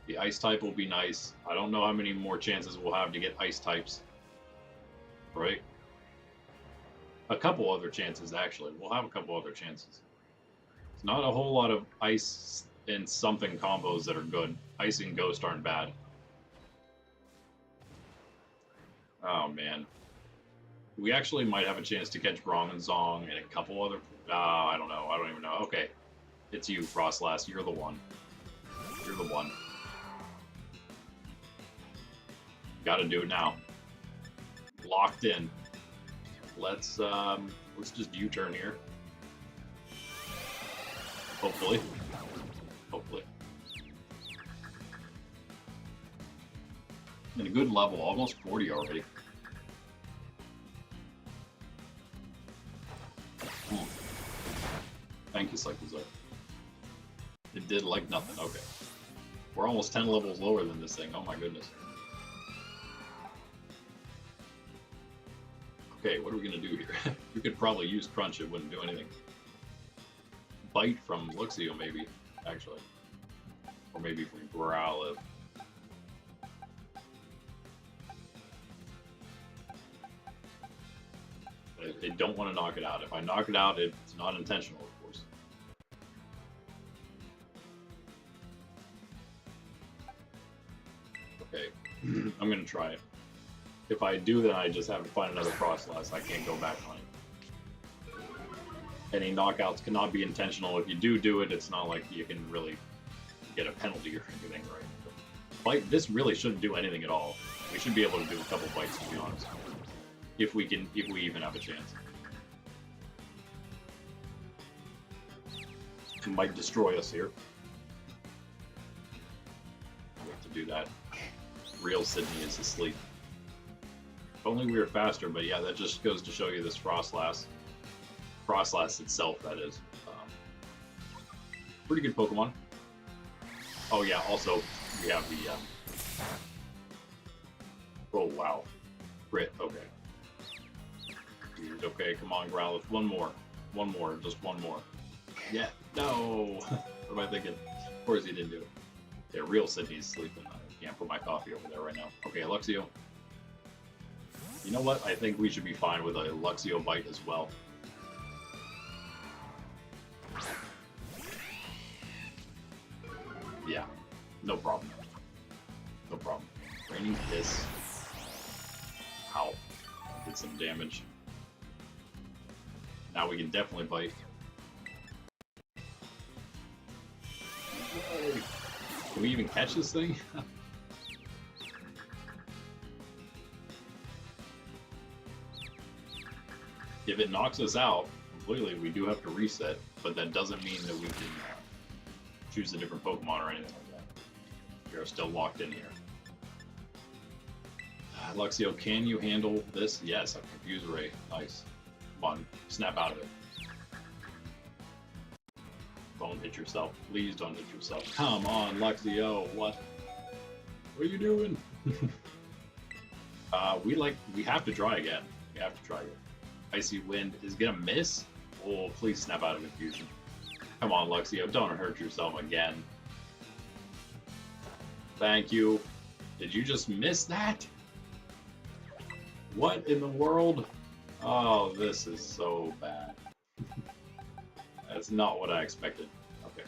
the Ice type will be nice. I don't know how many more chances we'll have to get Ice types. Right? A couple other chances, actually. We'll have a couple other chances. It's not a whole lot of Ice and something combos that are good. Ice and Ghost aren't bad. Oh, man. We actually might have a chance to catch Bronzong and a couple other... I don't know. I don't even know. Okay. It's you, Frostlass. You're the one. You're the one. Gotta do it now. Locked in. Let's just U-turn here. Hopefully. Hopefully. And a good level, almost 40 already. Thank you, Cyclozoid. It did like nothing. Okay. We're almost 10 levels lower than this thing. Oh my goodness. Okay, what are we going to do here? We could probably use Crunch. It wouldn't do anything. Bite from Luxio, maybe, actually. Or maybe from Growlithe. I don't want to knock it out. If I knock it out, it's not intentional, of course. Okay, I'm going to try it. If I do, then I just have to find another Frostlass. I can't go back on it. Any knockouts cannot be intentional. If you do it, it's not like you can really get a penalty or anything, right? Bite, this really shouldn't do anything at all. We should be able to do a couple bites, to be honest. If we even have a chance. It might destroy us here. We have to do that. Real Sydney is asleep. If only we were faster, but yeah, that just goes to show you this Frostlass. Frostlass itself, that is. Pretty good Pokemon. Oh yeah, also, we have the... Oh wow. Crit, okay. Dude, okay, come on, Growlithe. One more, just one more. Yeah, no! What am I thinking? Of course he didn't do it. Yeah, real Sydney's sleeping. I can't put my coffee over there right now. Okay, Luxio. You know what? I think we should be fine with a Luxio bite as well. Yeah, no problem. No problem. Raining Kiss. Ow. Did some damage. Now we can definitely bite. Can we even catch this thing? If it knocks us out completely, we do have to reset, but that doesn't mean that we can choose a different Pokemon or anything like that. We are still locked in here. Luxio, can you handle this? Yes, a Confuse Ray. Nice. Come on, snap out of it. Don't hit yourself. Please don't hit yourself. Come on, Luxio. What? What are you doing? We have to try again. We have to try again. Icy Wind is gonna miss. Oh, please snap out of confusion. Come on, Luxio, don't hurt yourself again. Thank you. Did you just miss that? What in the world? Oh, this is so bad. That's not what I expected. Okay.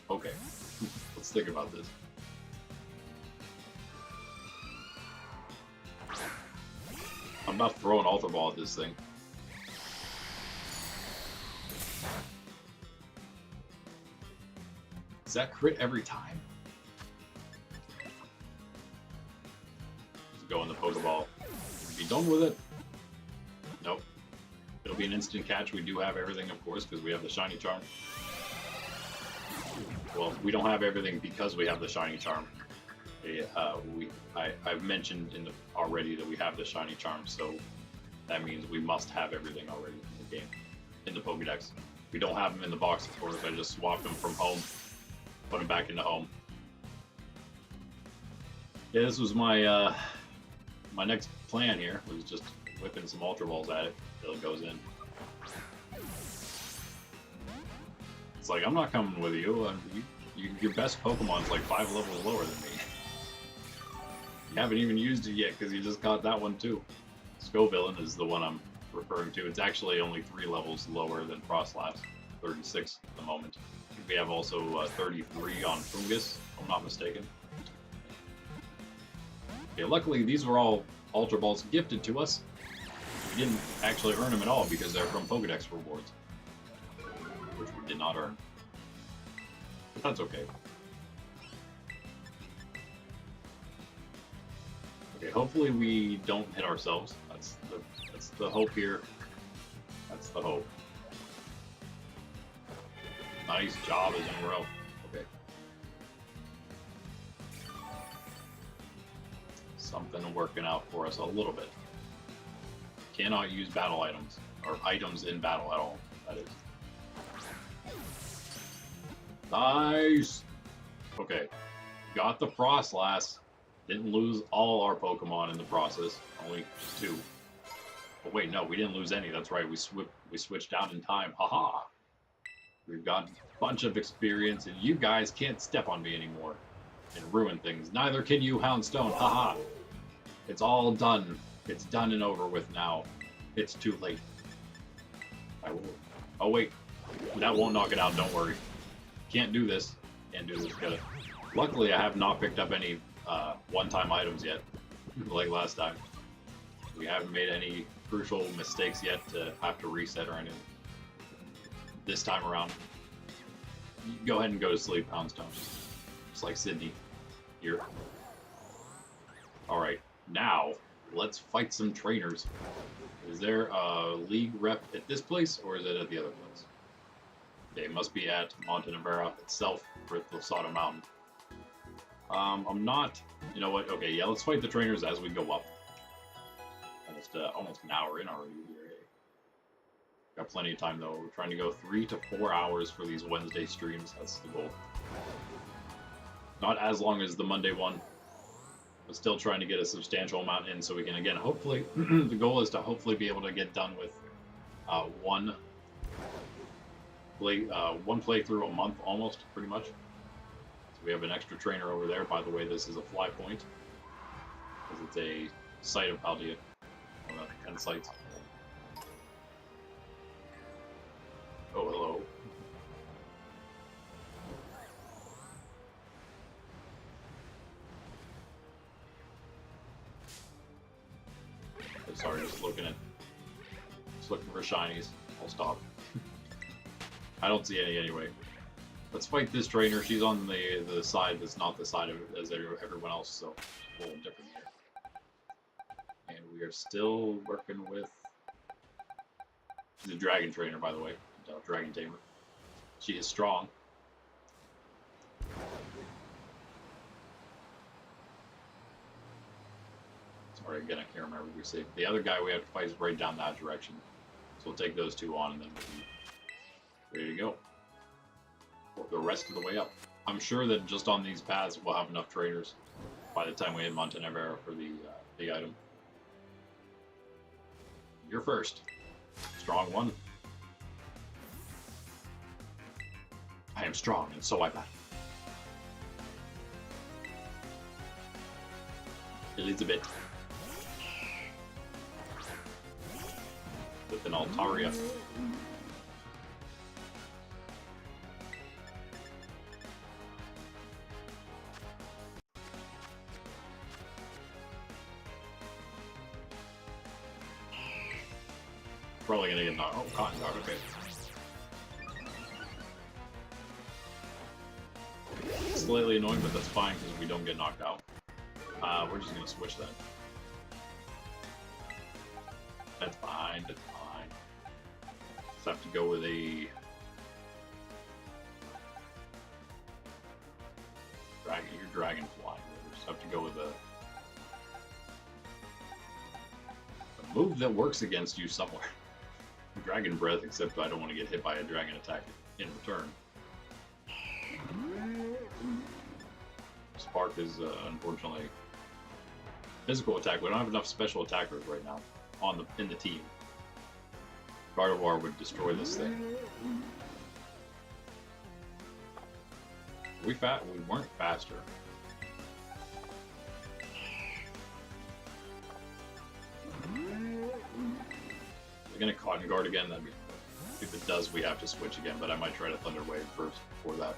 Okay. Let's think about this. I'm not throwing Ultra Ball at this thing. Does that crit every time? Just go in the Pokeball. Be done with it. Nope. It'll be an instant catch. We do have everything, of course, because we have the Shiny Charm. Well, we don't have everything because we have the Shiny Charm. I've mentioned already that we have the Shiny Charm, so that means we must have everything already in the game, in the Pokédex. We don't have them in the box, of course. I just swapped them from home, put them back into home. Yeah, this was my my next plan here, was just whipping some Ultra Balls at it until it goes in. It's like, I'm not coming with you. Your best Pokemon's like 5 levels lower than me. You haven't even used it yet because you just got that one too. Scovillain is the one I'm referring to. It's actually only 3 levels lower than Frostlass, 36 at the moment. We have also 33 on Fungus, if I'm not mistaken. Okay, luckily these were all Ultra Balls gifted to us. We didn't actually earn them at all because they're from Pokedex rewards, which we did not earn. But that's okay. Okay, hopefully we don't hit ourselves. That's the hope here. That's the hope. Nice job as in a row. Okay. Something working out for us a little bit. Cannot use battle items, or items in battle at all, that is. Nice! Okay. Got the Frostlass. Didn't lose all our Pokemon in the process. Only 2. Oh wait, no, we didn't lose any. That's right, we switched out in time. Haha! We've got a bunch of experience, and you guys can't step on me anymore and ruin things. Neither can you, Houndstone. Haha! It's all done. It's done and over with now. It's too late. I will... Oh wait, that won't knock it out, don't worry. Can't do this. Can't do this. Gotta... Luckily, I have not picked up any one-time items yet, like last time. We haven't made any crucial mistakes yet to have to reset or anything. This time around, you go ahead and go to sleep, Houndstone. Just like Sydney here. Alright, now let's fight some trainers. Is there a league rep at this place, or is it at the other place? Okay, it must be at Montenevera itself, with Losada Mountain. I'm not... You know what? Okay, yeah, let's fight the trainers as we go up. Almost an hour in already here. Got plenty of time, though. We're trying to go 3 to 4 hours for these Wednesday streams. That's the goal. Not as long as the Monday one, but still trying to get a substantial amount in so we can, again, hopefully... the goal is to hopefully be able to get done with one playthrough a month, almost, pretty much. We have an extra trainer over there. By the way, this is a fly point, because it's a site of Paldea. 10 sites. Oh, hello. I'm sorry, just looking for shinies. I'll stop. I don't see any anyway. Let's fight this trainer. She's on the side that's not the side of as everyone else, so a little different here. And we are still working with... She's a dragon trainer, by the way. Dragon tamer. She is strong. Sorry, again, I can't remember what we said. The other guy we have to fight is right down that direction. So we'll take those 2 on, and then we'll be ready to go. The rest of the way up. I'm sure that just on these paths we'll have enough traders by the time we hit Montenegro for the item. You're first. Strong one. I am strong, and so I battle. Elizabeth. With an Altaria. Probably gonna get knocked. Oh, Cotton Dog, okay. Slightly annoying, but that's fine because we don't get knocked out. We're just gonna switch that. That's fine, that's fine. Just have to go with a... You're dragon flying. We just have to go with a move that works against you somewhere. Dragon Breath, except I don't want to get hit by a dragon attack in return. Spark is unfortunately physical attack. We don't have enough special attackers right now in the team. Gardevoir would destroy this thing. We weren't faster. We're gonna Cotton Guard again. That'd be, if it does, we have to switch again. But I might try to Thunder Wave first before that.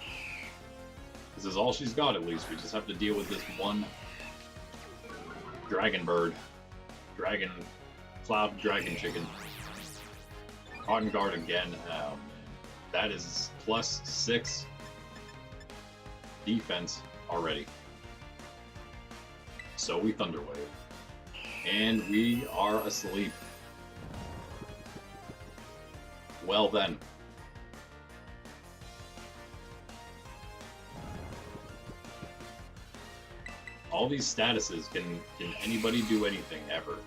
This is all she's got, at least. We just have to deal with this one Dragon Bird. Cloud Dragon Chicken. Cotton Guard again. That is +6 defense already. So we Thunder Wave. And we are asleep. Well then. All these statuses, can anybody do anything ever?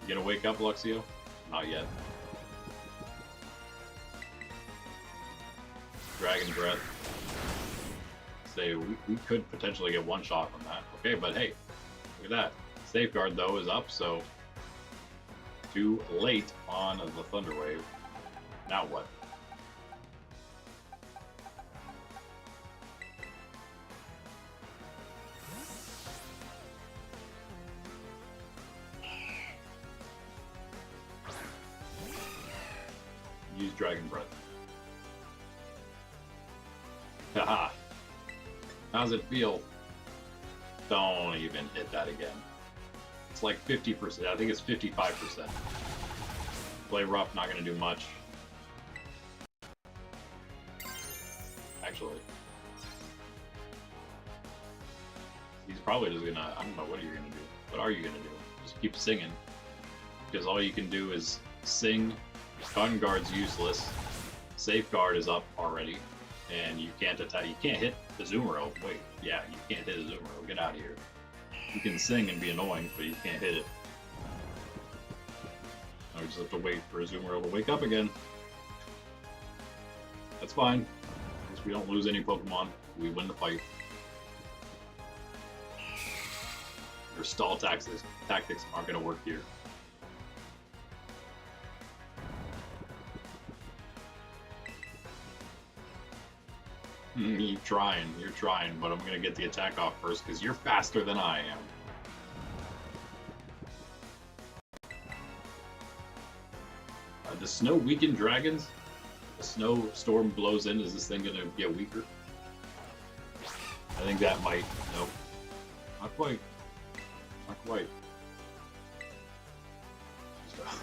You gonna wake up, Luxio? Not yet. Dragon Breath. Say we could potentially get one shot from that. Okay, but hey, look at that. Safeguard though is up, so too late on the Thunder Wave. Now what? Use Dragon Breath. Haha. How's it feel? Don't even hit that again. It's like 50%. I think it's 55%. Play rough, not going to do much. Actually. He's probably just going to... I don't know what you're going to do. What are you going to do? Just keep singing. Because all you can do is sing. Cotton Guard's useless. Safeguard is up already. And you can't attack. You can't hit Azumarill. Wait, yeah, you can't hit Azumarill. Get out of here. You can sing and be annoying, but you can't hit it. Now we just have to wait for Azumarill to wake up again. That's fine. At least we don't lose any Pokemon. We win the fight. Your stall tactics aren't going to work here. You're trying, but I'm gonna get the attack off first because you're faster than I am. Does snow weaken dragons? The snow storm blows in, is this thing gonna get weaker? I think that might. Nope. Not quite. Not quite.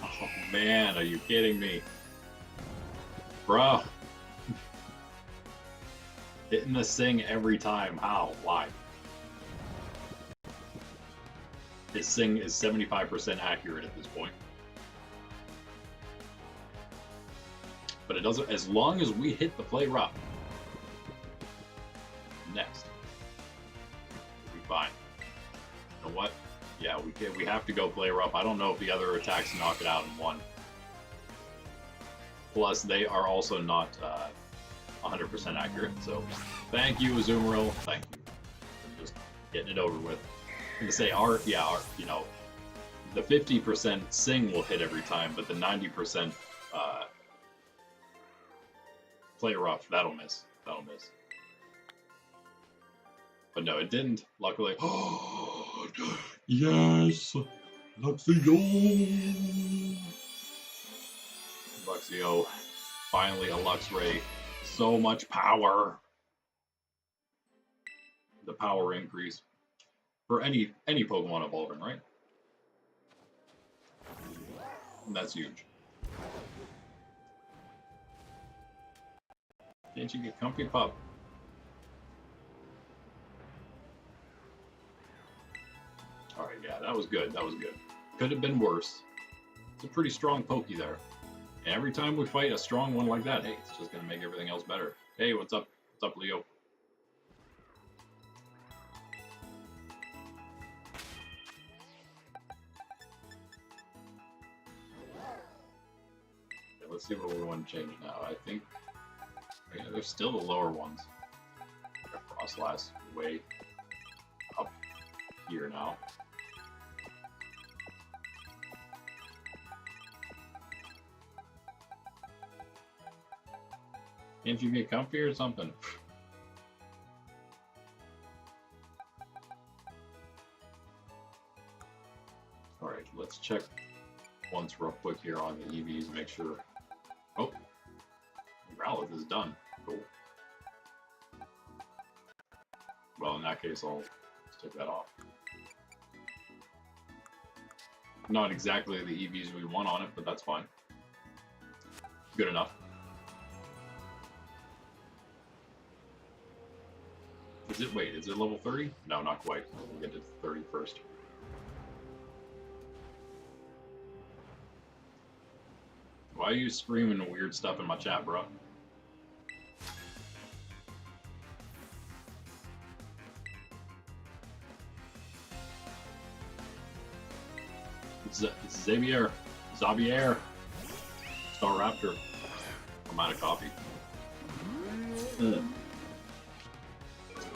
Oh man, are you kidding me? Bruh. Hitting the sing every time. How? Why? His sing is 75% accurate at this point. But it doesn't, as long as we hit the play rough. Next. We'll be fine. You know what? Yeah, we have to go play rough. I don't know if the other attacks knock it out in one. Plus, they are also not 100% accurate. So thank you, Azumarill. Thank you for just getting it over with. I'm gonna say you know, the 50% sing will hit every time, but the 90% play rough, that'll miss. That'll miss. But no, it didn't. Luckily. Yes! Luxio! Luxio. Finally a Luxray. So much power. The power increase. For any Pokemon evolving, right? And that's huge. Can't you get comfy, pup? Alright, yeah, that was good. That was good. Could have been worse. It's a pretty strong Pokey there. And every time we fight a strong one like that, hey, it's just going to make everything else better. Hey, what's up? What's up, Leo? Okay, let's see what we want to change now. I think yeah, there's still the lower ones. Frostlass way up here now. Can't you get comfy or something? Alright, let's check once real quick here on the EVs, make sure. Oh, Growlithe is done. Cool. Well, in that case, I'll take that off. Not exactly the EVs we want on it, but that's fine. Good enough. Wait, is it level 30? No, not quite. We'll get to 30 first. Why are you screaming weird stuff in my chat, bro? It's Xavier. Xavier. Star Raptor. I'm out of coffee.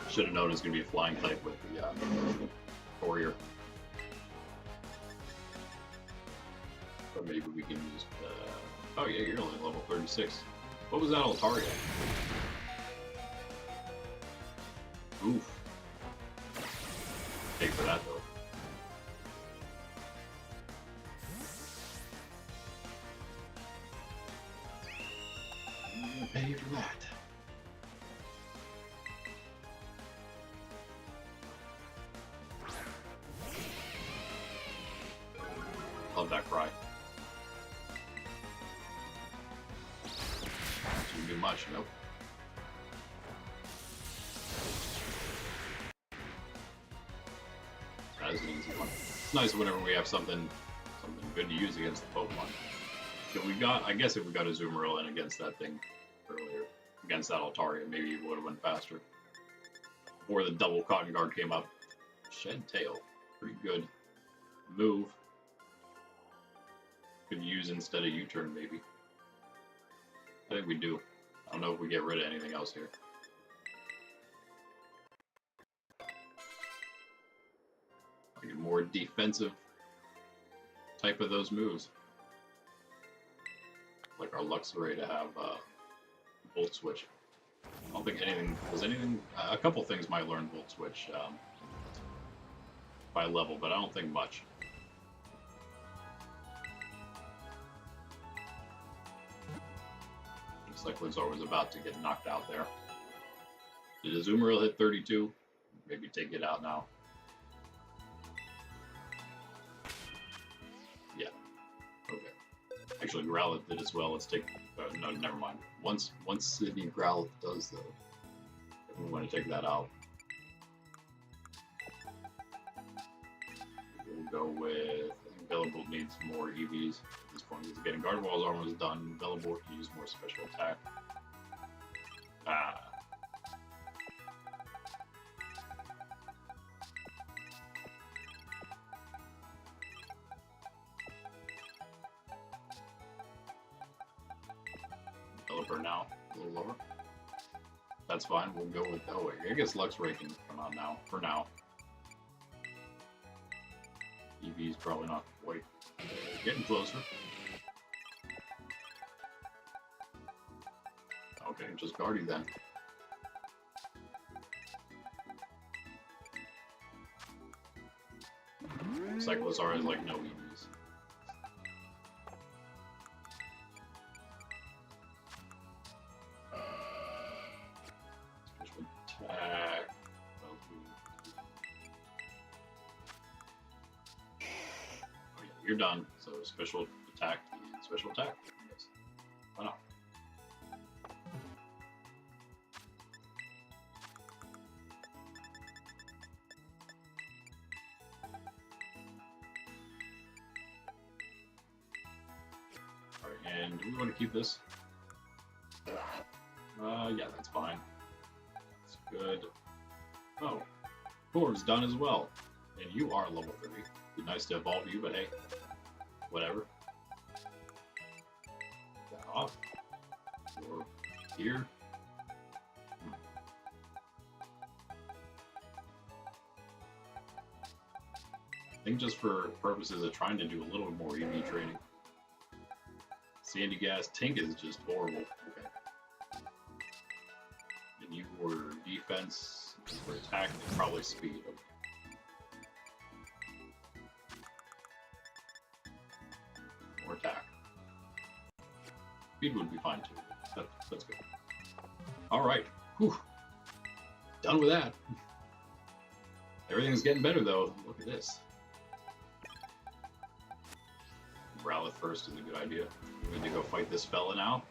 Should have known it was going to be a flying type with the Courier. Or maybe we can use... oh yeah, you're only level 36. What was that Altaria? Oof. Pay for that though. Pay for that. Love that cry. Too do much, nope. That is an easy one. It's nice whenever we have something good to use against the Pokemon. So we got, I guess if we got a Azumarill in against that thing earlier, against that Altaria, maybe it would have went faster. Before the double Cotton Guard came up. Shed Tail, pretty good move. Could use instead of U-turn, maybe. I think we do. I don't know if we get rid of anything else here. Like a more defensive type of those moves. Like our Luxray to have Volt Switch. I don't think anything, was anything, a couple things might learn Volt Switch by level, but I don't think much. Looks like Lizard was about to get knocked out there. Did Azumarill hit 32? Maybe take it out now. Yeah. Okay. Actually, Growlithe did as well. Let's take... no, never mind. Once Sydney Growlithe does, though, we want to take that out. We'll go with... I think Bellebolt needs more EVs. At this point, he's getting Gardevoir's armor is done. Bellebolt can use more special attack. Ah. Developer now, a little lower. That's fine. We'll go with. Oh, I guess Luxray can come on now. For now. EV's probably not quite getting closer. Okay, just Guardy then. Cyclozar is like no EVs. Special attack. Oh yeah, you're done. So special attack and special attack. Yes. Why not? And do we want to keep this? Yeah, that's fine. That's good. Oh, Corv's done as well. And you are level 30. Be nice to evolve you, but hey, whatever. That off. Or here. I think just for purposes of trying to do a little more EV training. Sandy Gas Tink is just horrible. Okay. And you were defense for attack and probably speed. Okay. Or attack. Speed would be fine too. That's good. Alright. Whew. Done with that. Everything's getting better though. Look at this. Growlithe first is a good idea. We need to go fight this fella now.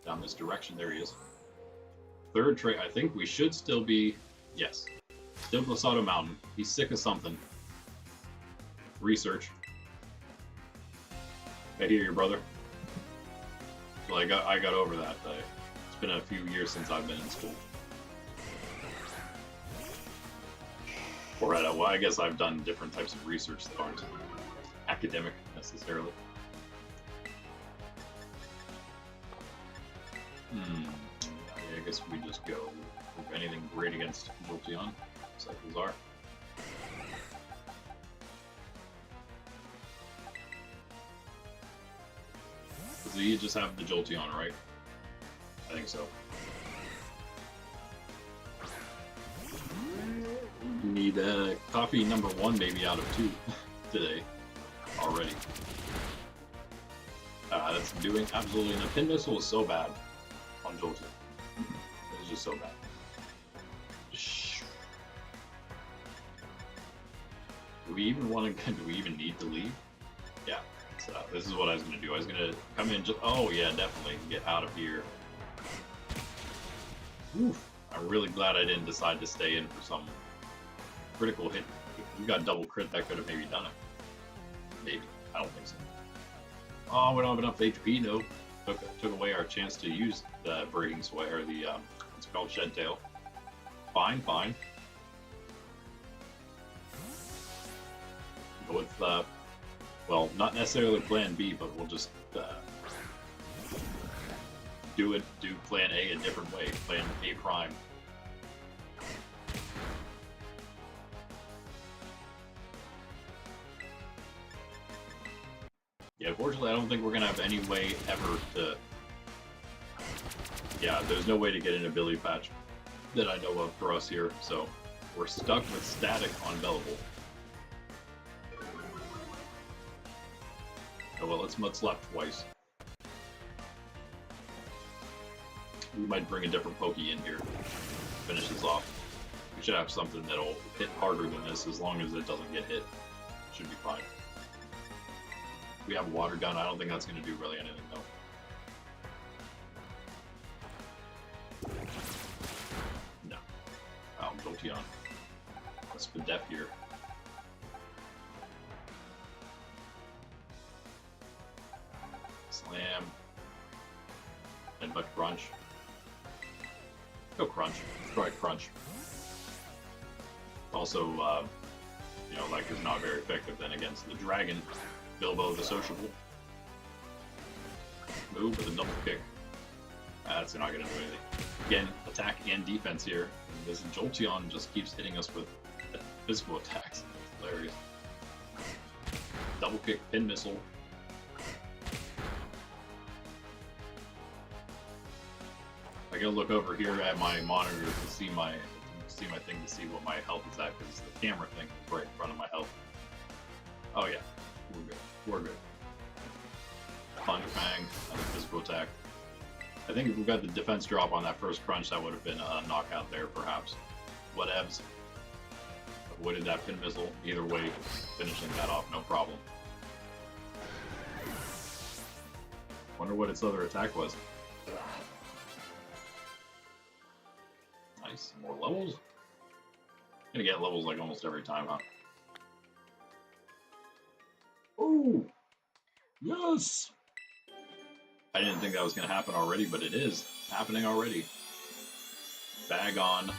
Down this direction, there he is. Third trait, I think we should still be, yes. Still Glisado Mountain. He's sick of something. Research. I hear you, brother. So I got over that. It's been a few years since I've been in school. Or well, I guess I've done different types of research that aren't academic necessarily. I guess we just go if anything great against Jolteon. Cyclozar. So you just have the Jolteon, right? I think so. You need coffee number 1 maybe out of 2 today. Already. That's doing absolutely nothing. Pin Missile is so bad on Jolteon. It's just so bad. Do we even want to? Do we even need to leave? Yeah. So this is what I was gonna do. I was gonna come in. Oh yeah, definitely get out of here. Oof. I'm really glad I didn't decide to stay in for some critical hit. If we got double crit, that could have maybe done it. Maybe. I don't think so. Oh, we don't have enough HP, no. Took away our chance to use the Breaking Sway, or the, it's called Shed Tail. Fine, fine. Go with, well, not necessarily plan B, but we'll just, do plan A a different way. Plan A prime. Yeah, unfortunately, I don't think we're going to have any way ever to... Yeah, there's no way to get an ability patch that I know of for us here, so we're stuck with static on Bellable. Oh well, let's left twice. We might bring a different Poke in here. Finish this off. We should have something that'll hit harder than this as long as it doesn't get hit. Should be fine. We have a water gun. I don't think that's going to do really anything though. No. Oh, Jolteon. Let's be deaf here. Slam. Headbutt Crunch. Go Crunch. Try Crunch. Also, you know, like is not very effective then against the Dragon. Bilbo the Sociable. Move with a double kick. That's not going to do anything. Again, attack and defense here. This Jolteon just keeps hitting us with physical attacks. It's hilarious. Double kick, pin missile. I gotta look over here at my monitor to see my thing to see what my health is at, because the camera thing is right in front of my health. Oh yeah, we're good. We're good. Thunder Fang, another physical attack. I think if we got the defense drop on that first crunch, that would have been a knockout there, perhaps. Whatevs. Avoided that pin missile. Either way, finishing that off, no problem. Wonder what its other attack was. Nice. More levels? Gonna get levels like almost every time, huh? Oh! Yes! I didn't think that was going to happen already, but it is happening already. Bag on.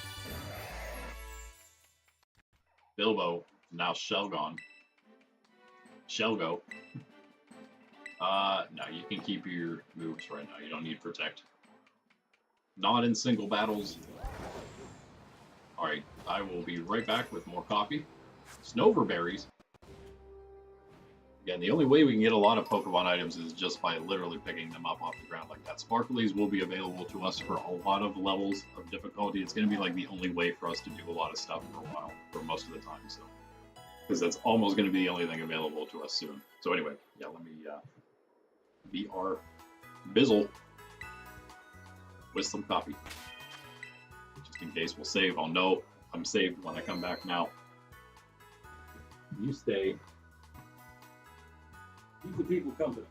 Bilbo, now Shelgon. Shelgo. No, you can keep your moves right now. You don't need Protect. Not in single battles. Alright, I will be right back with more coffee. Snoverberries. Again, the only way we can get a lot of Pokemon items is just by literally picking them up off the ground like that. Sparklies will be available to us for a lot of levels of difficulty. It's going to be like the only way for us to do a lot of stuff for a while, for most of the time. So, because that's almost going to be the only thing available to us soon. So anyway, yeah, let me beat our Bizzle with some coffee. Just in case we'll save. I'll know I'm saved when I come back now. You stay. Keep the people company.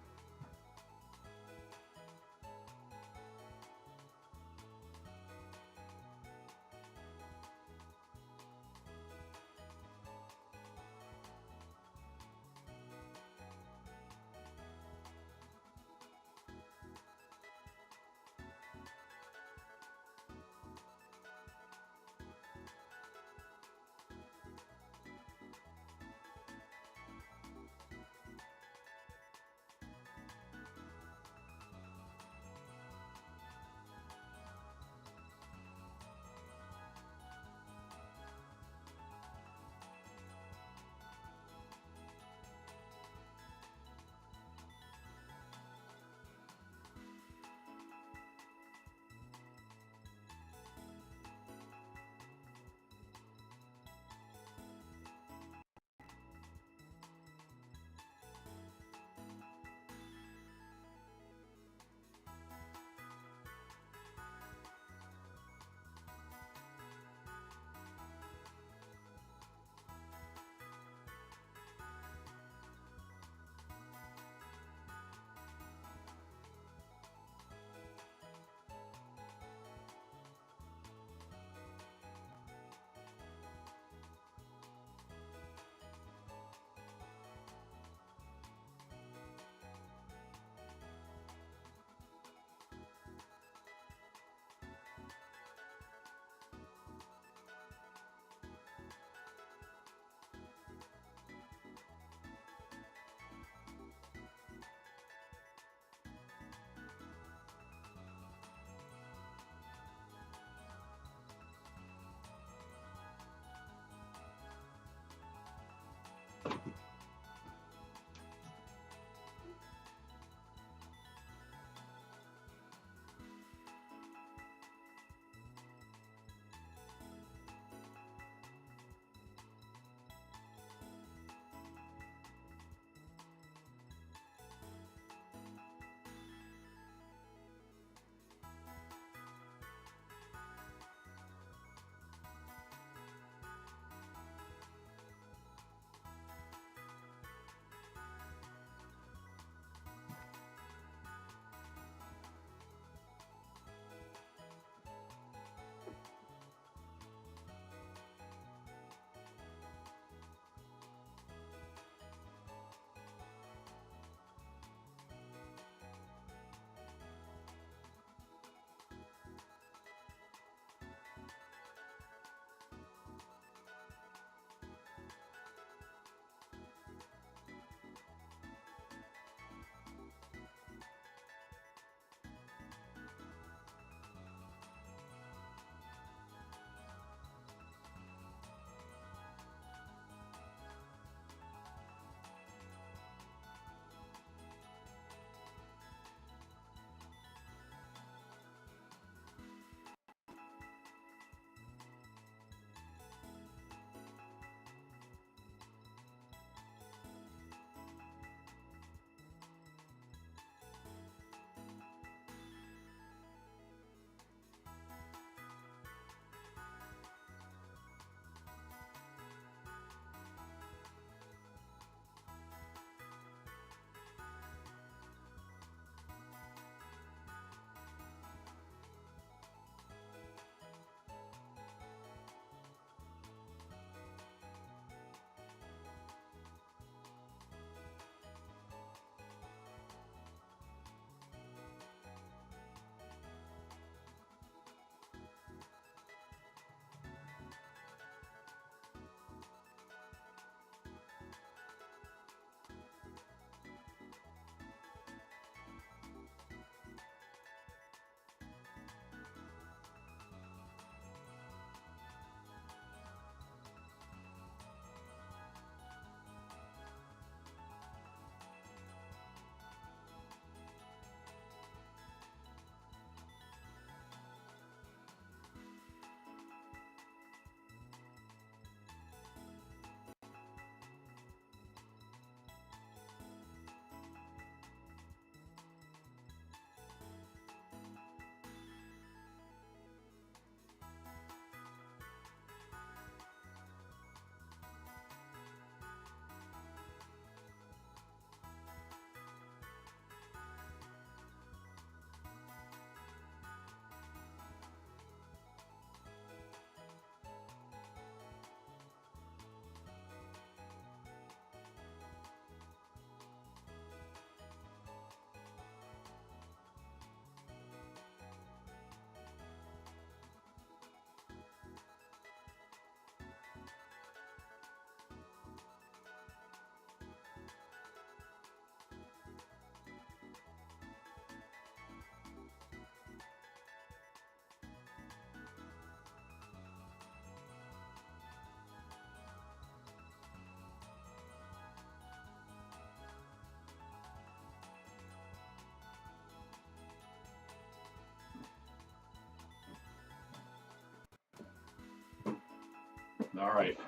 All right.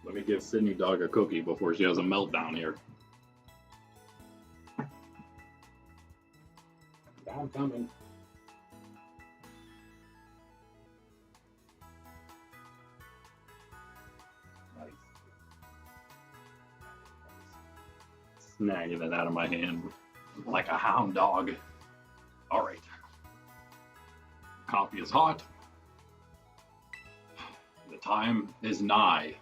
Let me give Sydney Dog a cookie before she has a meltdown here. I'm coming. Nice. Snagging it out of my hand like a hound dog. All right. Coffee is hot. The time is nigh.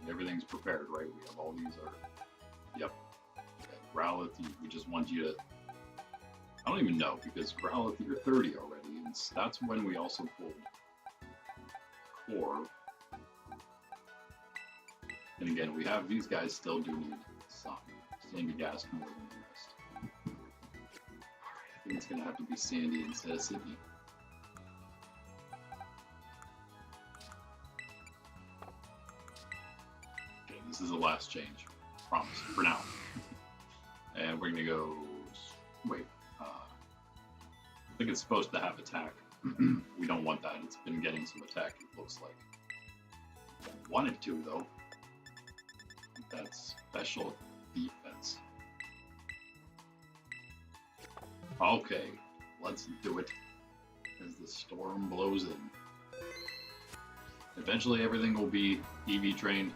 Everything's prepared, right? We have all these are. Yep. Okay. Growlithe, we just want you to. I don't even know because Growlithe, you're 30 already, and that's when we also pulled Core. And again, we have these guys still do need some Sandy Gas more than the rest. Alright, I think it's gonna have to be Sandy instead of Sydney. Okay, this is the last change. Promise, for now. And we're gonna go. Wait, I think it's supposed to have attack. We don't want that. It's been getting some attack, it looks like. Don't want it to, though. That's special defense. Okay, let's do it as the storm blows in. Eventually everything will be EV trained,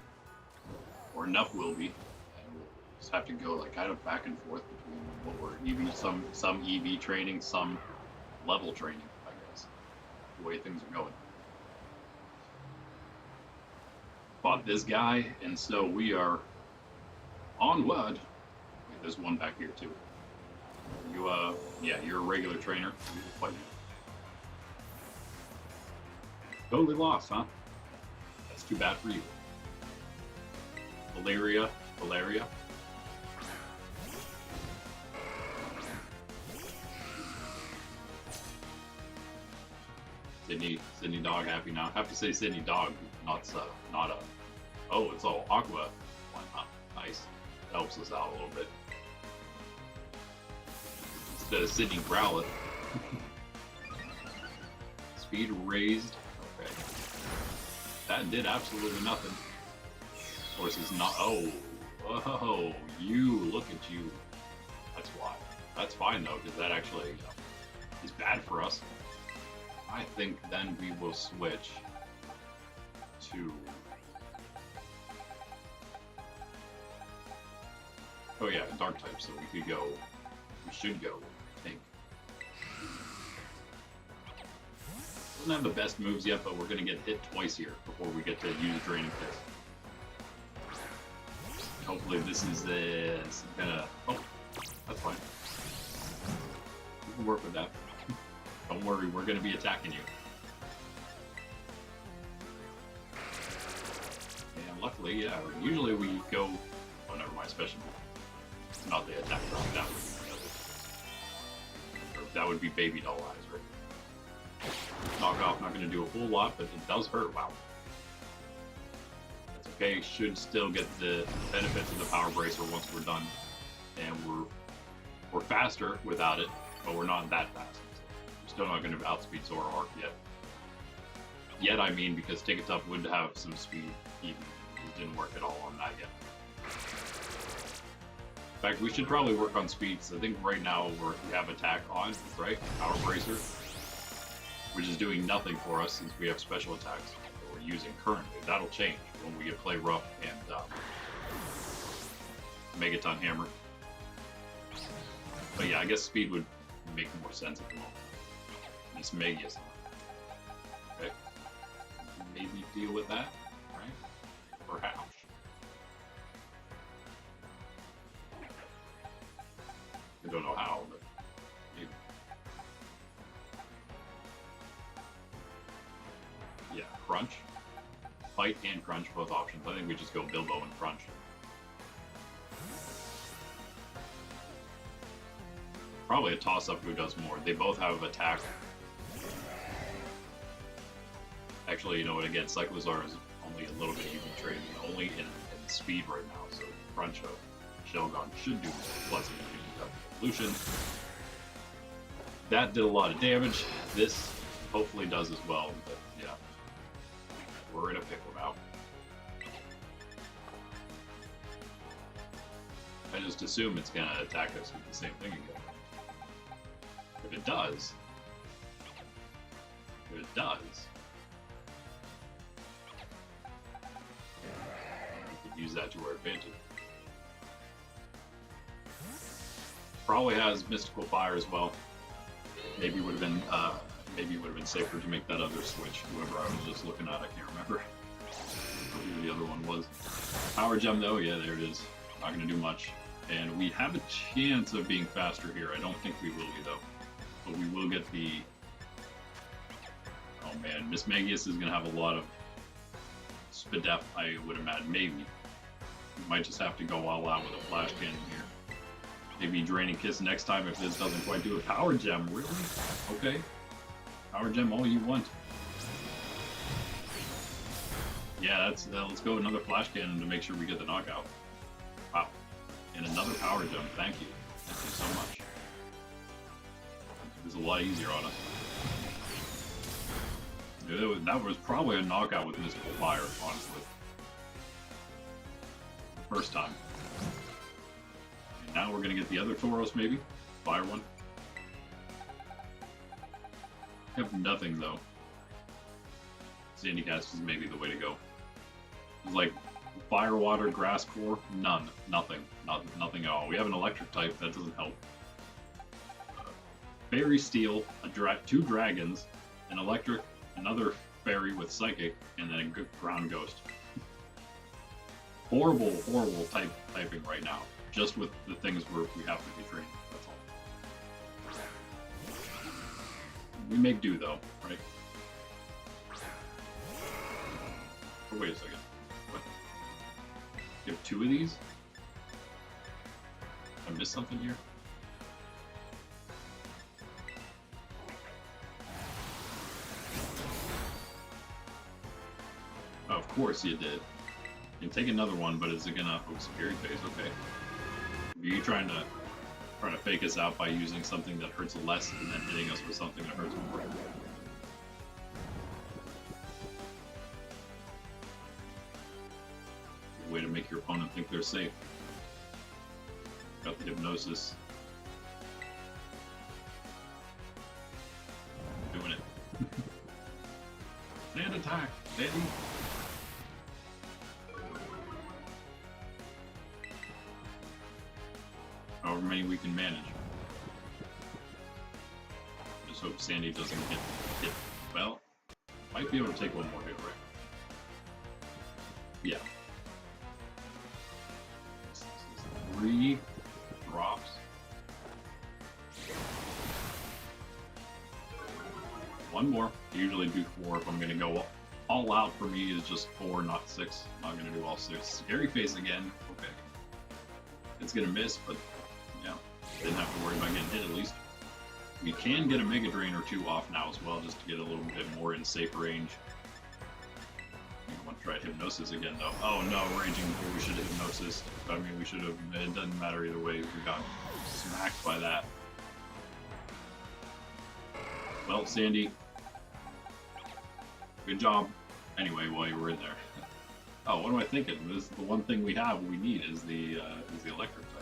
or enough will be, and we'll just have to go like kind of back and forth between what we're EV, some EV training, some level training, I guess, the way things are going. Fought this guy, and so we are onward. Wait, there's one back here too. You, yeah, you're a regular trainer. Totally lost, huh? That's too bad for you. Valeria. Sydney Dog happy now. I have to say Sydney Dog, not a. Oh, it's all Aqua. Why not? Nice. Helps us out a little bit. Instead of Sydney Growlithe. Speed raised. Okay. That did absolutely nothing. Of course, it's not. Oh, you look at you. That's why. That's fine though, because that actually is bad for us. I think then we will switch to. Oh yeah, dark type. So we could go. We should go. I think. Doesn't have the best moves yet, but we're gonna get hit twice here before we get to use Draining Fist. Hopefully this is gonna. Oh, that's fine. We can work with that. Don't worry, we're gonna be attacking you. And luckily, yeah. Usually we go. Oh, never mind. Special move. Not the attack drop. That would be the other. That would be Baby Doll Eyes, right? Knockoff, not going to do a whole lot, but it does hurt. Wow. That's okay. Should still get the benefits of the Power Bracer once we're done. And we're faster without it, but we're not that fast. We're still not going to outspeed Zora Arc yet. Yet, I mean, because Ticketough would have some speed, even it didn't work at all on that yet. In fact, we should probably work on speeds. I think right now we have attack on, right? Power Bracer, which is doing nothing for us since we have special attacks that we're using currently. That'll change when we get Play Rough and Megaton Hammer. But yeah, I guess speed would make more sense at the moment. Miss Megius. Okay. Maybe deal with that, right? Perhaps. I don't know how, but maybe. Yeah, Crunch. Fight and Crunch, both options. I think we just go Bilbo and Crunch. Probably a toss-up who does more. They both have attack. Actually, you know what, again, Cyclozar is only a little bit even trading, only in speed right now, so Crunch of Shelgon should do Blessing Evolution. That did a lot of damage. This hopefully does as well, but yeah. We're in a pickle now. I just assume it's gonna attack us with the same thing again. If it does, we could use that to our advantage. Probably has Mystical Fire as well. Maybe would have been safer to make that other switch. Whoever I was just looking at, I can't remember who the other one was. Power Gem though, yeah, there it is. Not gonna do much. And we have a chance of being faster here. I don't think we will be though. But we will get the... Oh man, Miss Magius is gonna have a lot of Spadef, I would imagine. Maybe. We might just have to go all out with a Flash Cannon here. Maybe Draining Kiss next time if this doesn't quite do it. Power Gem, really? Okay. Power Gem all you want. Yeah, that's let's go another Flash Cannon to make sure we get the knockout. Wow. And another Power Gem, thank you. Thank you so much. It was a lot easier on us. That was probably a knockout with Mystical Fire, honestly. The first time. And now we're gonna get the other Tauros, maybe? Fire one. I have nothing, though. Sandy Cast is maybe the way to go. It's like Fire, Water, Grass Core, none. Nothing. Nothing at all. We have an Electric type, that doesn't help. Fairy Steel, two Dragons, an Electric, another Fairy with Psychic, and then a Ground Ghost. Horrible typing right now. Just with the things where we have to be trained. That's all. We make do though, right? Oh, wait a second. What? You have two of these? I missed something here? Oh, of course you did. You can take another one, but is it gonna... Oh, Scary Face, okay. Are you trying to fake us out by using something that hurts less and then hitting us with something that hurts more? Good way to make your opponent think they're safe. Got the Hypnosis. Doing it. Sand attack, Sandy. However many we can manage. Just hope Sandy doesn't get hit. Well, might be able to take one more hit, right? Yeah. This is 3 drops. One more. I usually do 4 if I'm going to go all out. For me is just 4, not 6. I'm not going to do all 6. Scary Face again. Okay. It's going to miss, but yeah, didn't have to worry about getting hit at least. We can get a Mega Drain or 2 off now as well, just to get a little bit more in safe range. I want to try Hypnosis again though. Oh no, Raging here, we should have Hypnosis. I mean, we should have, it doesn't matter either way, we got smacked by that. Well, Sandy, good job. Anyway, while you were in there. Oh, what am I thinking? This is the one thing we have, we need is the Electric type.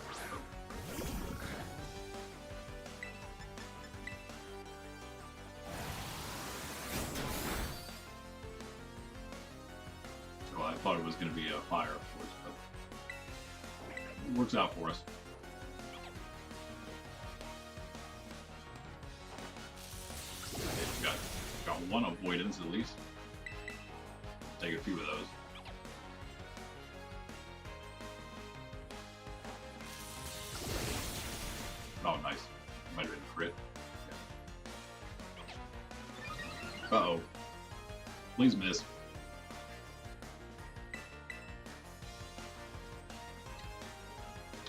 I thought it was going to be a fire, of course, but it works out for us. Okay, got one avoidance at least. Take a few of those. Oh, nice. Might have been crit. Yeah. Uh-oh. Please miss.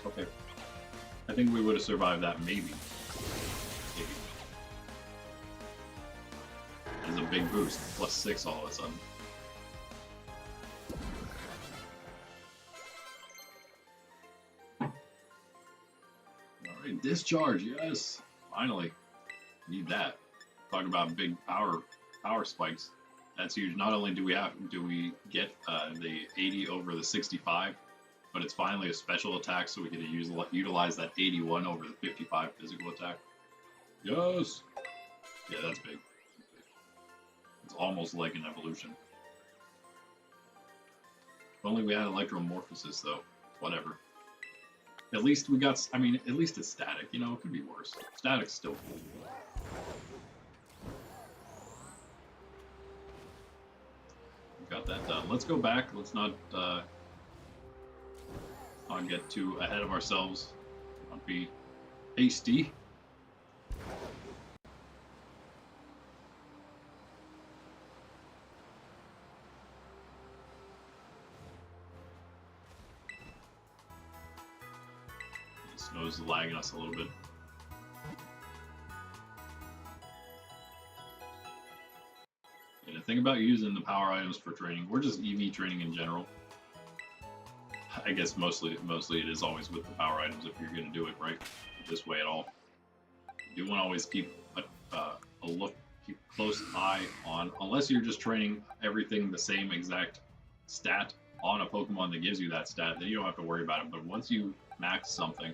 Okay. I think we would have survived that, maybe. Maybe. It's a big boost. +6 all of a sudden. Alright, discharge, yes! Finally. Need that. Talk about big power spikes. That's huge. Not only do we get the 80 over the 65, but it's finally a special attack, so we get to utilize that 81 over the 55 physical attack. Yes. Yeah, that's big. It's almost like an evolution. If only we had electromorphosis, though. Whatever. At least we got. I mean, at least it's static. You know, it could be worse. Static's still cool. Got that done. Let's go back. Let's not get too ahead of ourselves. Not be hasty. The snow's lagging us a little bit. And the thing about using the power items for training, we're just EV training in general. I guess mostly it is always with the power items if you're going to do it right this way at all. You want to always keep keep close eye on, unless you're just training everything the same exact stat on a Pokemon that gives you that stat, then you don't have to worry about it. But once you max something,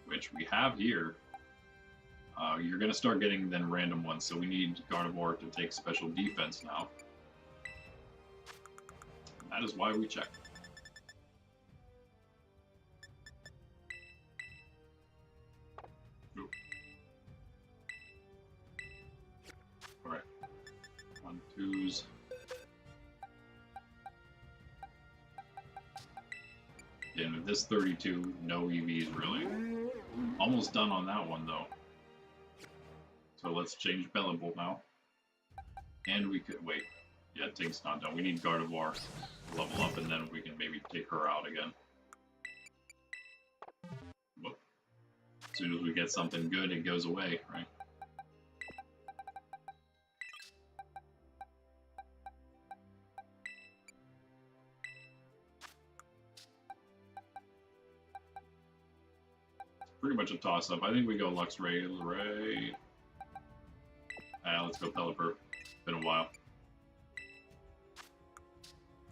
which we have here, you're going to start getting then random ones. So we need Gardevoir to take special defense now. That is why we check. Alright. 1, 2s. And with this 32, no EVs really. Almost done on that one though. So let's change Bellebolt now. And we could wait. Yeah, Tig's not done. We need Gardevoir to level up, and then we can maybe take her out again. Whoop. As soon as we get something good, it goes away, right? Pretty much a toss-up. I think we go Luxray. Let's go Pelipper. Been a while.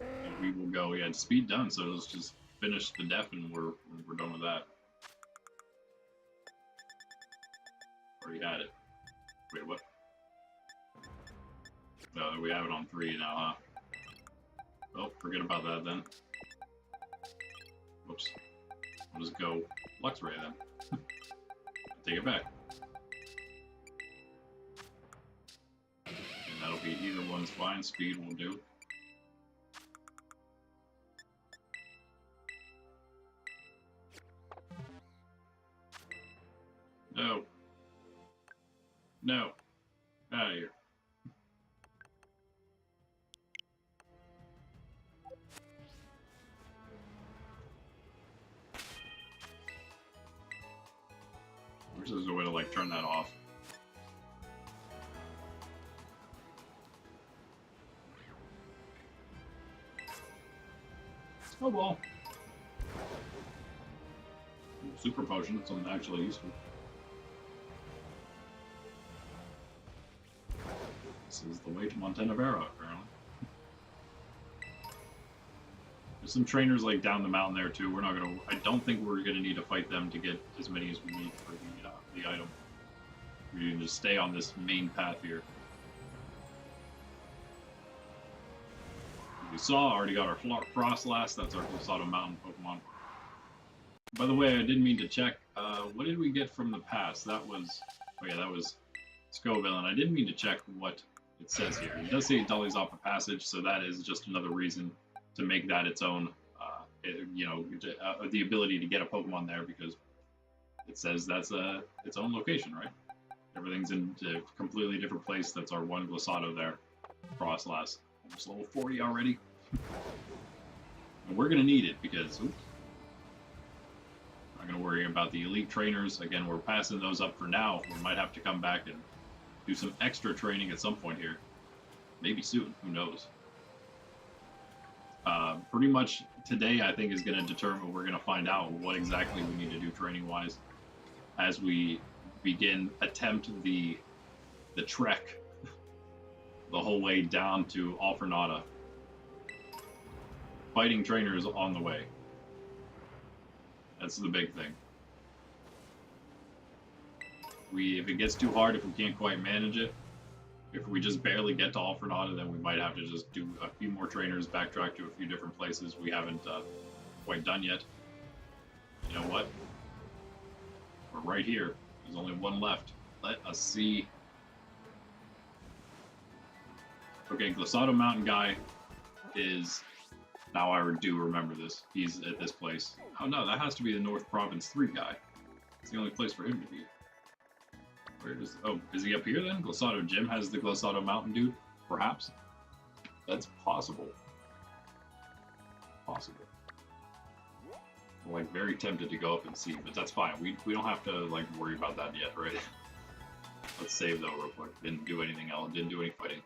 And we will go, yeah, speed done, so let's just finish the def and we're done with that. Already had it. Wait, what? No, we have it on 3 now, huh? Well, forget about that then. Whoops. We'll just go Luxray then. Take it back. And that'll be either one's fine. Speed will do. No. No. Out of here. I wish there was a way to like turn that off. Oh well. Super potion, it's something actually useful. This is the way to Montenevera, apparently. There's some trainers like down the mountain there too. I don't think we're gonna need to fight them to get as many as we need for the item. We can just stay on this main path here. We saw, already got our Frostlass. That's our Glissato Mountain Pokemon. By the way, I didn't mean to check. What did we get from the past? That was, oh yeah, that was Scoville, and I didn't mean to check what it says here. It does say it dollies off a passage, so that is just another reason to make that its own, the ability to get a Pokemon there, because it says that's its own location, right? Everything's in a completely different place. That's our one Glissato there, Frostlass. Almost level 40 already. And we're going to need it because, oops, not going to worry about the elite trainers. Again, we're passing those up for now. We might have to come back and do some extra training at some point here. Maybe soon, who knows. Pretty much today, I think, is going to determine, we're going to find out what exactly we need to do training-wise as we attempt the the trek the whole way down to Alfornata. Fighting trainers on the way. That's the big thing. If it gets too hard, if we can't quite manage it, if we just barely get to Alfornata, then we might have to just do a few more trainers, backtrack to a few different places we haven't quite done yet. You know what? We're right here. There's only one left. Let us see. Okay, Glosado Mountain guy is... Now I do remember this. He's at this place. Oh no, that has to be the North Province 3 guy. It's the only place for him to be. Where is... Oh, is he up here then? Glosado Jim has the Glosado Mountain dude? Perhaps? That's possible. Possible. I'm like very tempted to go up and see, but that's fine. We don't have to like worry about that yet, right? Let's save though real quick. Didn't do anything else. Didn't do any fighting.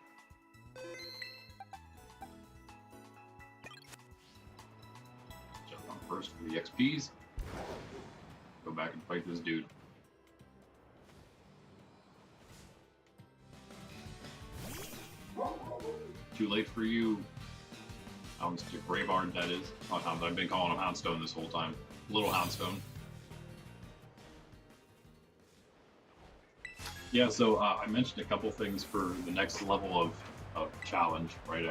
Jump on first for the XPs. Go back and fight this dude. Too late for you. Graveyard, that is. I've been calling him Houndstone this whole time. Little Houndstone. Yeah, so I mentioned a couple things for the next level of challenge, right?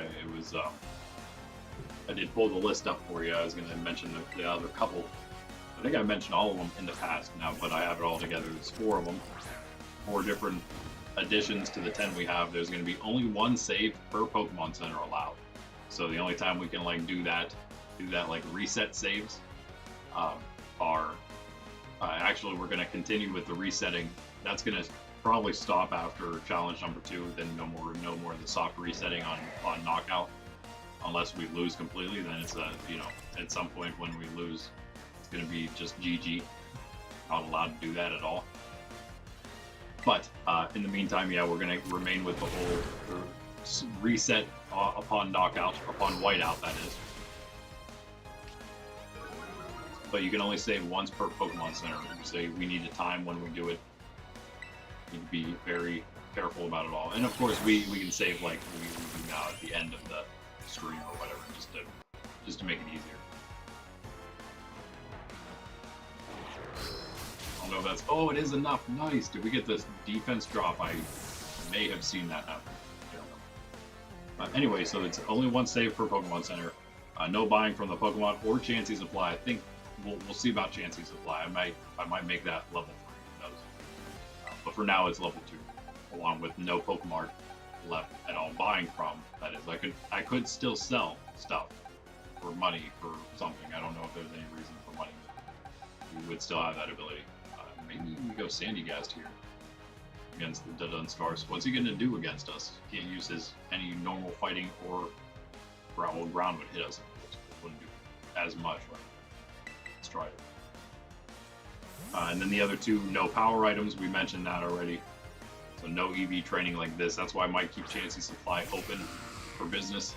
I did pull the list up for you. I was going to mention the other couple. I think I mentioned all of them in the past now, but I have it all together. There's 4 of them. 4 different additions to the 10 we have. There's going to be only 1 save per Pokemon Center allowed. So the only time we can like do that like reset saves are actually we're going to continue with the resetting. That's going to probably stop after challenge number 2. Then no more of the soft resetting on knockout, unless we lose completely. Then it's at some point when we lose, it's going to be just GG. Not allowed to do that at all. But in the meantime, yeah, we're going to remain with the whole reset upon knockout, upon whiteout, that is. But you can only save once per Pokemon Center. So we need a time when we do it. We need to be very careful about it all. And of course, we can save like we do now at the end of the stream or whatever, just to make it easier. I don't know if that's... Oh, it is enough. Nice. Did we get this defense drop? I may have seen that happen. Anyway, so it's only 1 save per Pokemon Center. No buying from the Pokemon or Chansey Supply. I think we'll see about Chansey Supply. I might make that level 3. Who knows? But for now, it's level 2, along with no Pokemon left at all buying from. That is, I could still sell stuff for money for something. I don't know if there's any reason for money. We would still have that ability. Maybe we go Sandygast here against the Dunsparce. What's he going to do against us? Can't use any normal fighting or ground would hit us. It wouldn't do as much, right? Let's try it. And then the other 2, no power items. We mentioned that already. So no EV training like this. That's why I might keep Chansey Supply open for business.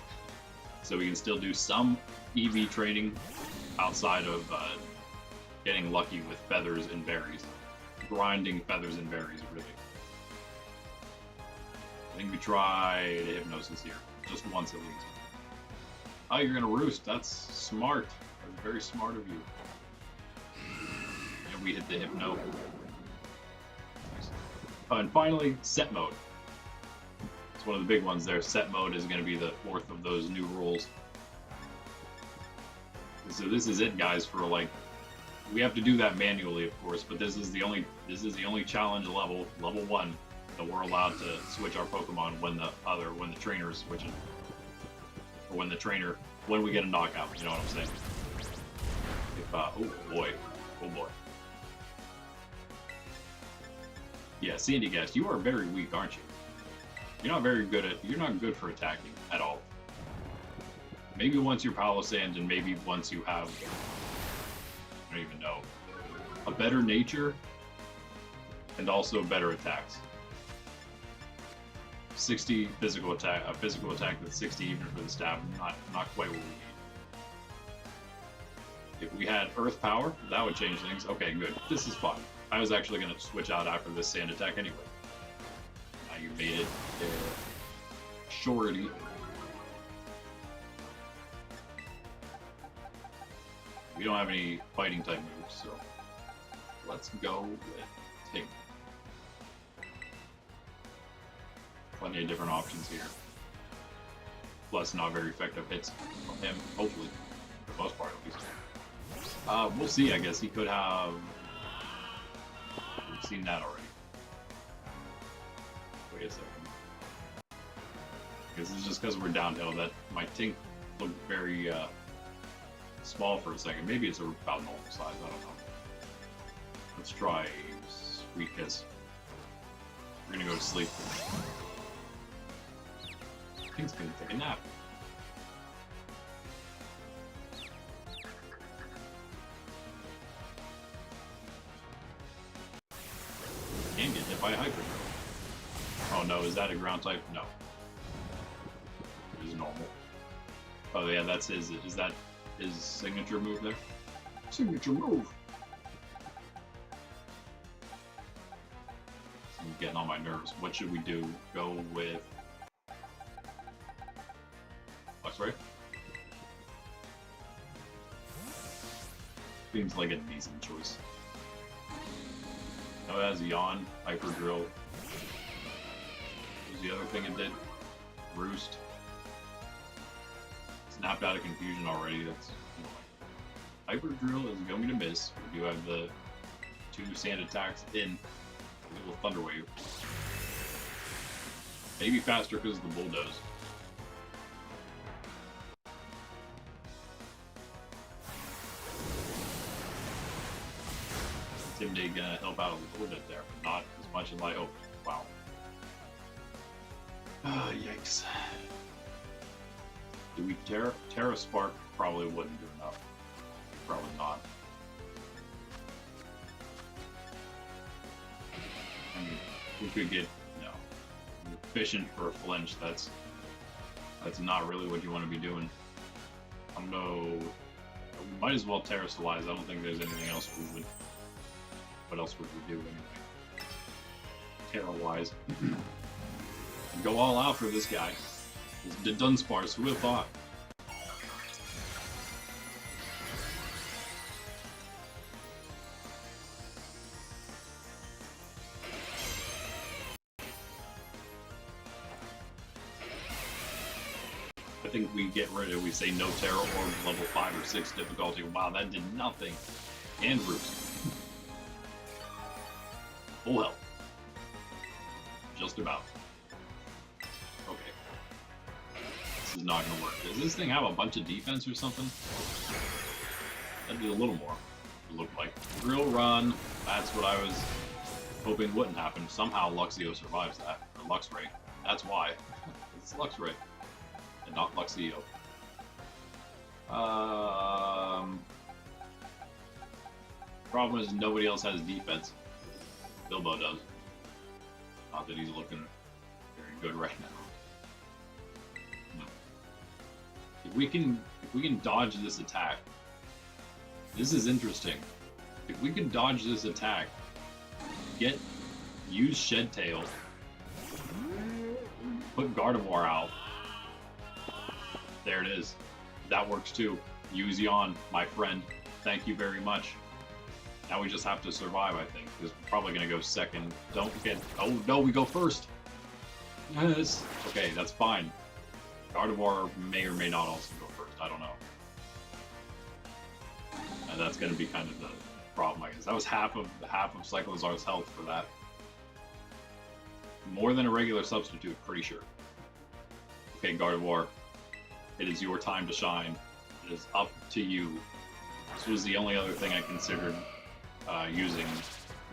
So we can still do some EV training outside of getting lucky with feathers and berries. Grinding feathers and berries, really. I think we tried Hypnosis here. Just once at least. Oh, you're gonna roost. That's smart. That's very smart of you. And we hit the Hypno. Nice. And finally, set mode. It's one of the big ones there. Set mode is gonna be the 4th of those new rules. So this is it, guys, for like... We have to do that manually, of course, but this is the only challenge level 1. That we're allowed to switch our Pokemon when the trainer is switching. Or when we get a knockout, you know what I'm saying? Oh boy. Yeah, Sandygast, you are very weak, aren't you? You're not good for attacking at all. Maybe once you're Palo Sands and maybe once you have, I don't even know, a better nature and also better attacks. 60 physical attack, a physical attack with 60 even for the stab, not quite what we need. If we had Earth Power, that would change things. Okay, good. This is fun. I was actually going to switch out after this Sand attack anyway. Now you made it shorty. We don't have any fighting type moves, so let's go with Tig. Plenty of different options here. Plus, not very effective hits from him, hopefully, for the most part at least. We'll see, I guess. He could have... We've seen that already. Wait a second. I guess it's just because we're downhill that my Tink looked very small for a second. Maybe it's about normal size, I don't know. Let's try Sweet Kiss. We're gonna go to sleep. Tink's gonna take a nap. Can get hit by a Hyper Drill. Oh no, is that a ground type? No. It is normal. Oh yeah, that's his. Is that his signature move there? Signature move! I'm getting on my nerves. What should we do? Go with... Luxray? Seems like a decent choice. Now it has Yawn, Hyper Drill. What was the other thing it did? Roost. Snapped out of confusion already. That's Hyper Drill is going to miss. We do have the 2 sand attacks in. A little Thunder Wave. Maybe faster because of the Bulldoze. Intimidate gonna help out a little bit there, but not as much as I hoped. Wow. Yikes. Do we Tera Spark? Probably wouldn't do enough. Probably not. I mean, we could get, efficient for a flinch. That's not really what you want to be doing. I don't know. We might as well Terrastallize. I don't think there's anything else we would. What else would we do anyway? Terra-wise. Go all out for this guy. The Dunsparce, who would have thought? I think we get rid of, we say no Terra or level 5 or 6 difficulty. Wow, that did nothing. And Roost. Full health. Just about. Okay. This is not gonna work. Does this thing have a bunch of defense or something? That'd be a little more, it looked like. Drill Run. That's what I was hoping wouldn't happen. Somehow Luxio survives that. Or Luxray. That's why. It's Luxray. And not Luxio. Problem is nobody else has defense. Bilbo does. Not that he's looking very good right now. If we can dodge this attack, this is interesting. If we can dodge this attack, use Shed Tail, put Gardevoir out. There it is. That works too. Use Yawn, my friend. Thank you very much. Now we just have to survive, I think, because we're probably going to go second. Don't get... Oh, no, we go first! Yes! Okay, that's fine. Gardevoir may or may not also go first. I don't know. And that's going to be kind of the problem, I guess. That was half of Cyclozar's health for that. More than a regular substitute, pretty sure. Okay, Gardevoir. It is your time to shine. It is up to you. This was the only other thing I considered using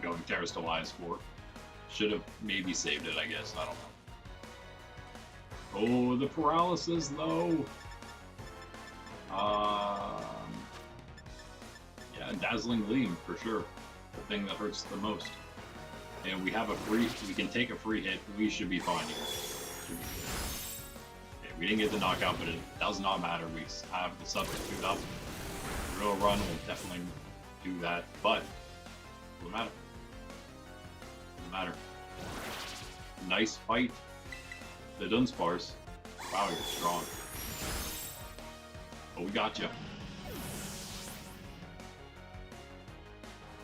going Terrastallize for. Should have maybe saved it, I guess. I don't know. Oh, the paralysis, though. Yeah, Dazzling Gleam, for sure. The thing that hurts the most. And we have we can take a free hit. We should be fine here. Okay, we didn't get the knockout, but it does not matter. We have the substitute up. Drill Run will definitely do that, but it doesn't matter. Doesn't matter. Nice fight. The Dunsparce. Wow, you're strong. But we got you.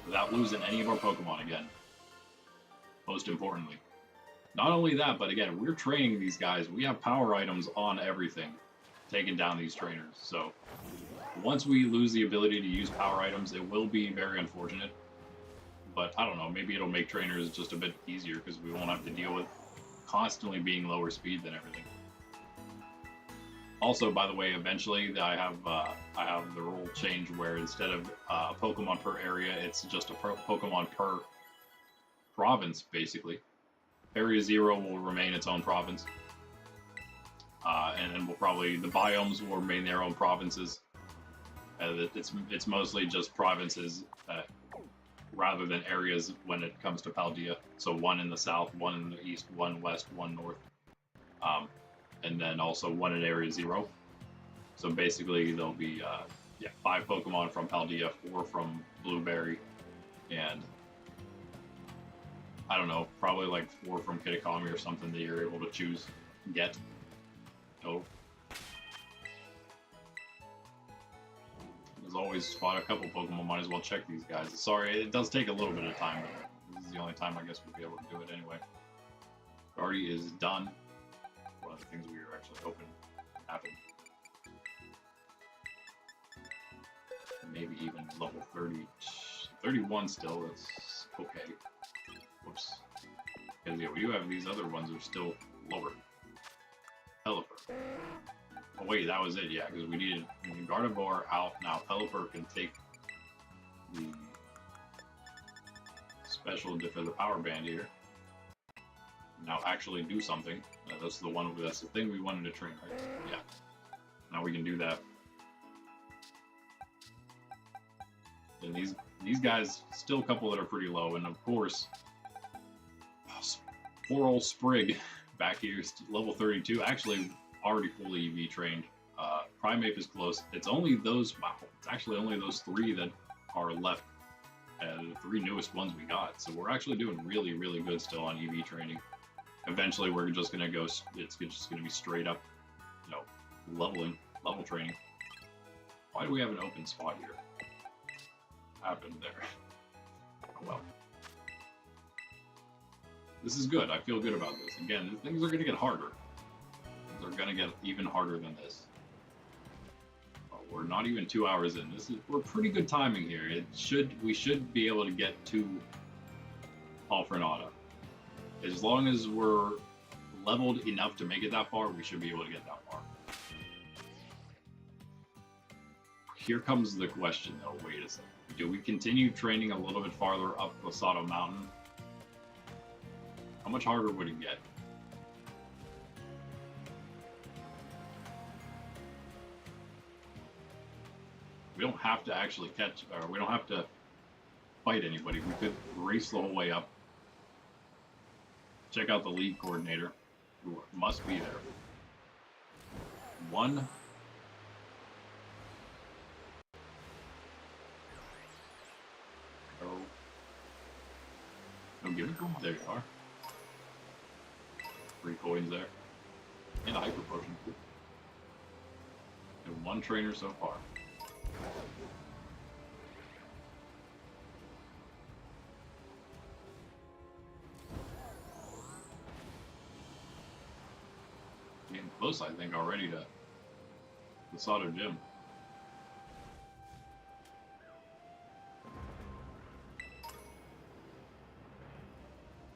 Without losing any of our Pokemon again. Most importantly. Not only that, but again, we're training these guys. We have power items on everything. Taking down these trainers. So, once we lose the ability to use power items, it will be very unfortunate. But, I don't know, maybe it'll make trainers just a bit easier because we won't have to deal with constantly being lower speed than everything. Also, by the way, eventually I have the rule change where instead of Pokemon per area, it's just a Pokemon per province, basically. Area 0 will remain its own province. And then the biomes will remain their own provinces. It's mostly just provinces rather than areas when it comes to Paldea. So one in the south, one in the east, one west, one north. And then also one in Area 0. So basically there'll be 5 Pokemon from Paldea, 4 from Blueberry, and I don't know, probably like 4 from Pkmn or something that you're able to get. So, as always, spot a couple Pokemon, might as well check these guys. Sorry, it does take a little bit of time, but this is the only time I guess we'll be able to do it anyway. Guardy is done. One of the things we were actually hoping happened. Maybe even level 30, 31 still, that's okay. Whoops. Because yeah, we do have these other ones that are still lower. Pelipper. Oh wait, that was it, yeah, because we needed Gardevoir out. Now Pelipper can take the special for the power band here. Now actually do something. That's the thing we wanted to train, right? Yeah. Now we can do that. And these guys, still a couple that are pretty low, and of course, poor old Sprig back here, level 32, actually already fully EV trained. Primeape is close. It's actually only those 3 that are left, the 3 newest ones we got. So we're actually doing really, really good still on EV training. Eventually, we're just gonna go. It's just gonna be straight up, level training. Why do we have an open spot here? What happened there? Oh well. This is good. I feel good about this. Again, things are gonna get harder. Things are gonna get even harder than this. Oh, we're not even 2 hours in. We're pretty good timing here. We should be able to get to Alfrenata. As long as we're leveled enough to make it that far, we should be able to get that far. Here comes the question, though. Wait a second. Do we continue training a little bit farther up Losado Mountain? How much harder would it get? We don't have to actually we don't have to fight anybody. We could race the whole way up. Check out the league coordinator, who must be there. 1. Oh. No, give it. There you are. 3 coins there. And a hyper potion. And 1 trainer so far. Getting close, I think, already to the Solder Gym.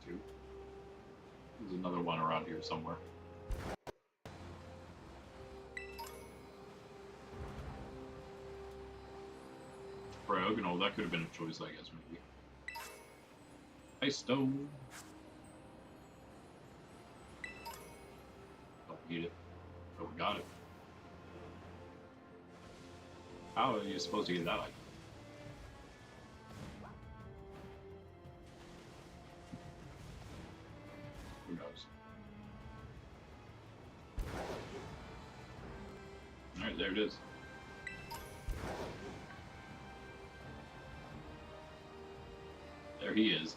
Two. There's another one around here somewhere. Priogonal, that could have been a choice, I guess, maybe. Ice Stone. Don't need it. But we got it. How are you supposed to get that item? Who knows? Alright, there it is. There he is.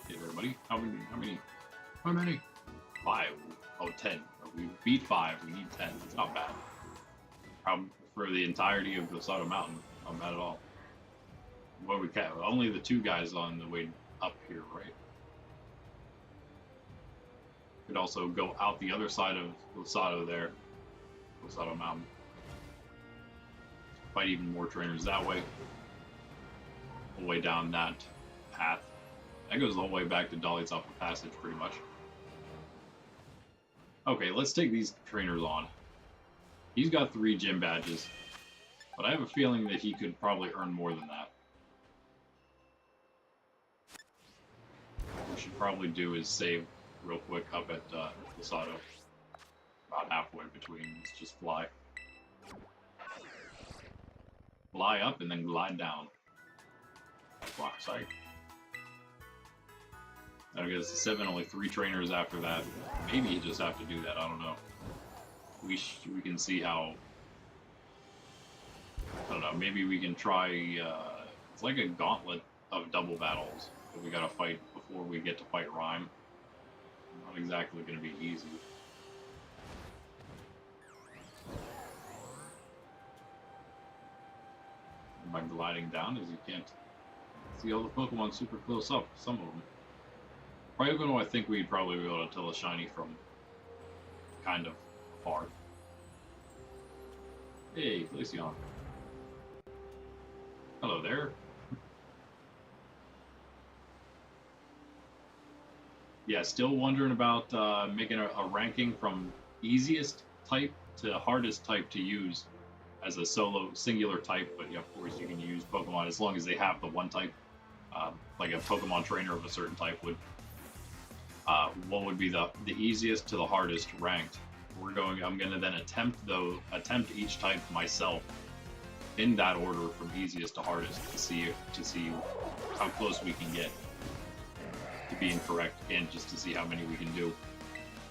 Get rid of buddy. How many? How many? How many? 5. Oh, 10. We beat 5. We need 10. That's not bad. For the entirety of the Sato Mountain, not bad at all. What we got? Only the 2 guys on the way up here, right? Could also go out the other side of Sato there, Sato Mountain. Fight even more trainers that way. All the way down that path. That goes the whole way back to Dolly's Upper Passage, pretty much. Okay, let's take these trainers on. He's got 3 gym badges, but I have a feeling that he could probably earn more than that. What we should probably do is save real quick up at Sato. About halfway between. Let's just fly. Fly up and then glide down. Wow, sorry. I guess 7, only 3 trainers after that. Maybe you just have to do that, I don't know. We can see how... I don't know, maybe we can try... it's like a gauntlet of double battles that we gotta fight before we get to fight Rhyme. Not exactly gonna be easy. By gliding down, as you can't see all the Pokemon super close up, some of them. Probably going to, I think we'd probably be able to tell a shiny from kind of far. Hey, Glaceon. Hello there. Yeah, still wondering about making a ranking from easiest type to hardest type to use as a solo singular type, but yeah, of course you can use Pokemon as long as they have the one type. Like a Pokemon trainer of a certain type would. What would be the easiest to the hardest ranked? I'm gonna then attempt each type myself in that order from easiest to hardest to see how close we can get to being correct and just to see how many we can do.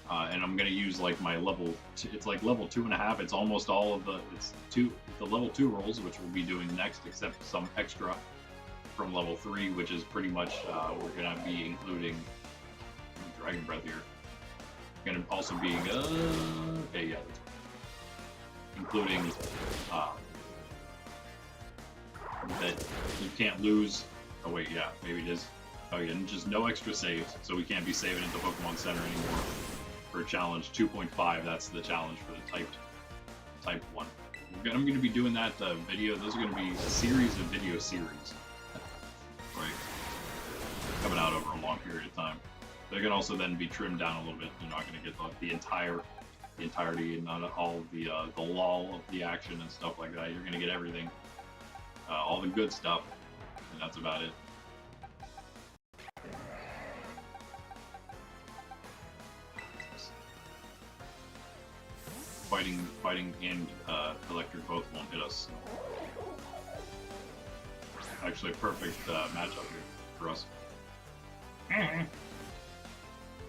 And I'm gonna use like my level. It's like level 2.5. It's almost all of the level 2 rolls, which we'll be doing next, except some extra from level 3, which is pretty much we're gonna be including Dragon Breath here. Gonna also be okay, yeah, including that you can't lose. Oh wait, yeah, maybe it is. Oh yeah, and just no extra saves, so we can't be saving into Pokemon Center anymore. For challenge 2.5, that's the challenge for the type 1. I'm going to be doing that video. Those are going to be a series of video series, right? Coming out over a long period of time. They're going to also then be trimmed down a little bit. You're not going to get the entirety and not all of the lull of the action and stuff like that. You're going to get everything, all the good stuff, and that's about it. Fighting and electric both won't hit us. Actually, a perfect matchup here for us.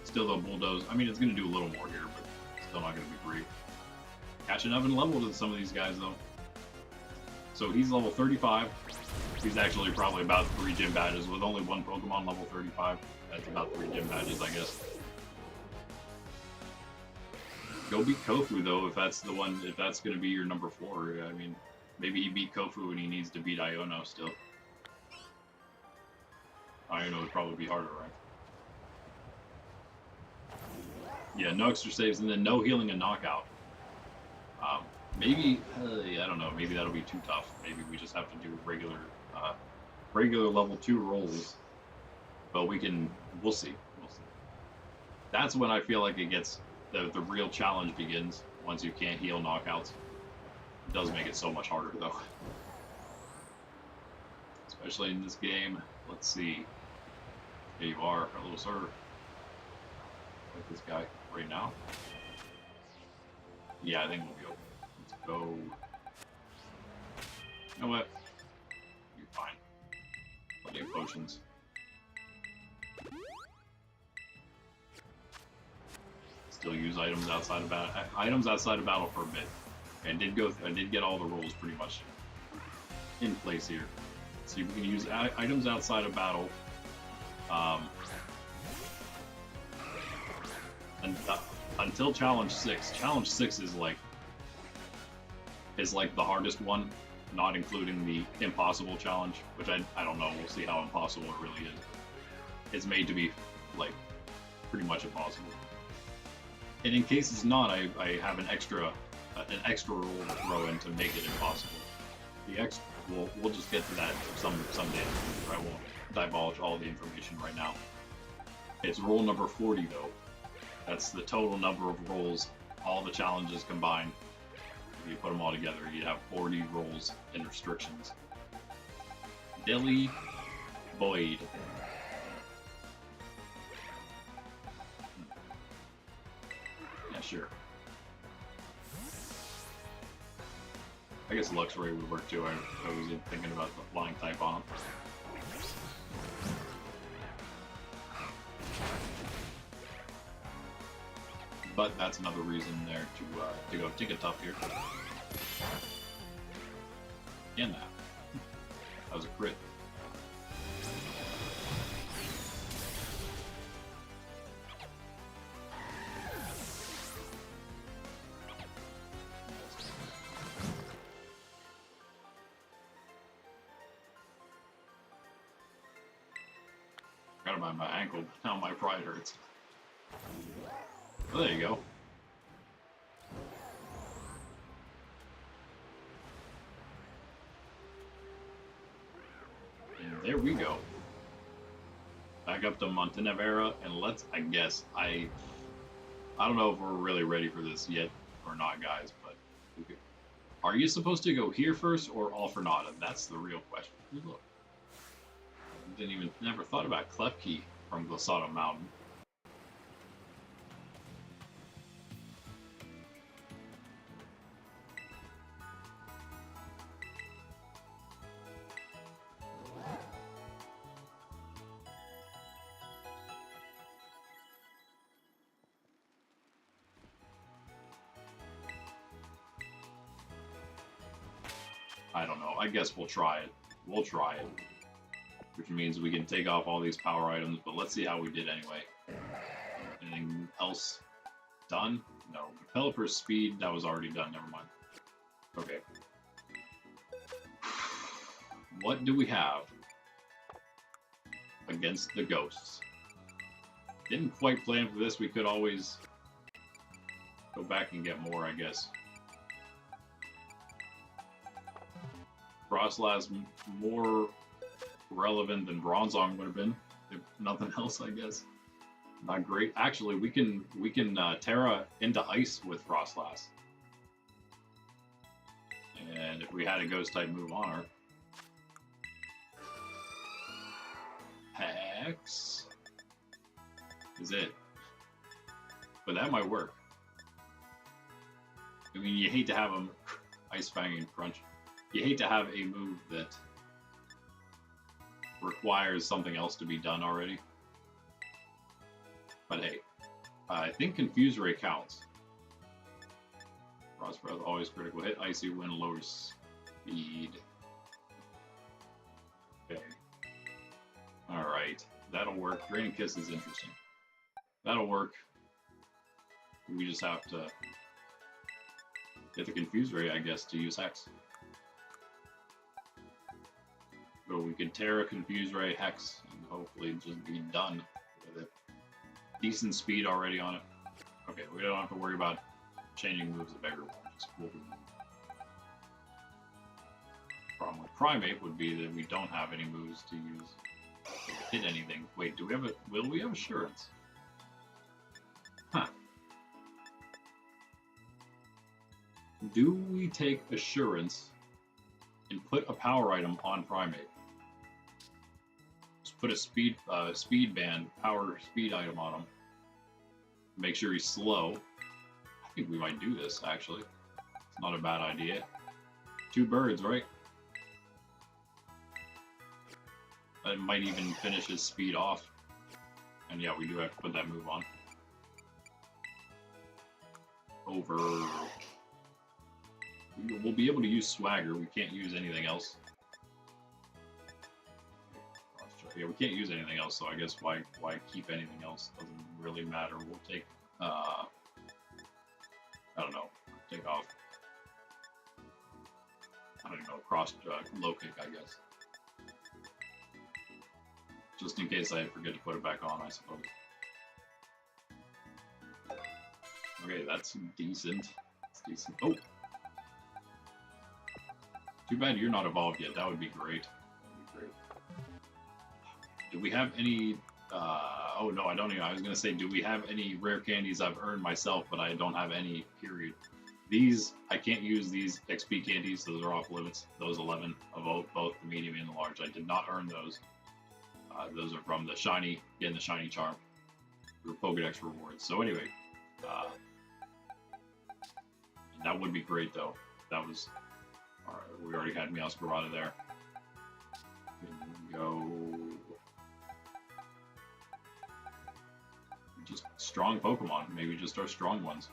Still, though, Bulldoze. I mean, it's going to do a little more here, but still not going to be great. Catching up in level to some of these guys, though. So he's level 35. He's actually probably about 3 gym badges with only 1 Pokemon level 35. That's about 3 gym badges, I guess. Go beat Kofu, though, if that's the one, if that's going to be your number 4. I mean, maybe he beat Kofu and he needs to beat Iono still. Iono would probably be harder, right? Yeah, no extra saves, and then no healing and knockout. Maybe, I don't know, maybe that'll be too tough. Maybe we just have to do regular level 2 rolls. But we'll see. We'll see. That's when I feel like it gets... The real challenge begins once you can't heal knockouts. It does make it so much harder, though. Especially in this game. Let's see. Here you are, hello sir. Like this guy right now. Yeah, I think we'll be okay. Let's go. You know what? You're fine. Plenty of potions. Still use items outside of battle for a bit. I did get all the rolls pretty much in place here. So you can use items outside of battle And until Challenge 6. Challenge 6 is like the hardest one, not including the impossible challenge, which I don't know. We'll see how impossible it really is. It's made to be like pretty much impossible. And in case it's not, I have an extra rule to throw in to make it impossible. The extra, we'll just get to that someday. I won't divulge all the information right now. It's rule number 40 though. That's the total number of roles, all the challenges combined. If you put them all together, you'd have 40 roles and restrictions. Dilly Boyd. Yeah, sure. I guess Luxray would work too. I was thinking about the flying type on him. But that's another reason there to go Ticket Tough here. Again, that was a crit. Forgot about my ankle, but now my pride hurts. Well, there you go. And there we go. Back up to Montenevera, and let's, I guess, I don't know if we're really ready for this yet or not, guys, but okay. Are you supposed to go here first or all for naught? That's the real question. Look. Never thought about Klefki from Glosado Mountain. I don't know. I guess we'll try it. We'll try it. Which means we can take off all these power items, but let's see how we did anyway. Anything else done? No. Developer speed, that was already done. Never mind. Okay. What do we have against the ghosts? Didn't quite plan for this. We could always go back and get more, I guess. Frostlass more relevant than Bronzong would have been, if nothing else, I guess. Not great. Actually, we can Tera into ice with Frostlass. And if we had a ghost type move on her. Hex is it. But that might work. I mean, you hate to have him Ice Fang and Crunch. You hate to have a move that requires something else to be done already. But hey, I think Confuse Ray counts. Frost Breath always critical hit. Icy Wind lowers speed. Okay. Alright, that'll work. Draining Kiss is interesting. That'll work. We just have to get the Confuse Ray, I guess, to use Hex. So we can Tera, Confuse Ray, Hex, and hopefully just be done with it. Decent speed already on it. Okay, we don't have to worry about changing moves of everyone. Just cool. Problem with Primate would be that we don't have any moves to use to hit anything. Wait, do we have will we have Assurance? Huh. Do we take Assurance and put a power item on Primate? Just put a speed band, power speed item on him. Make sure he's slow. I think we might do this, actually. It's not a bad idea. 2 birds, right? It might even finish his speed off. And yeah, we do have to put that move on. Over. We'll be able to use Swagger. We can't use anything else. Yeah, we can't use anything else, so I guess why keep anything else? Doesn't really matter. We'll take I don't know, take off. I don't know, cross low kick, I guess. Just in case I forget to put it back on, I suppose. Okay, that's decent. That's decent. Oh! Too bad you're not evolved yet. That would be great. That would be great. Do we have any... oh, no, I don't even... I was going to say, do we have any rare candies I've earned myself, but I don't have any, period. These, I can't use these XP candies. Those are off limits. Those 11 of both the medium and the large. I did not earn those. Those are from the shiny, getting the shiny charm. For Pokedex rewards. So anyway, that would be great though. That was, alright, we already had Meowscarada there. Go. Just strong Pokemon, maybe just our strong ones.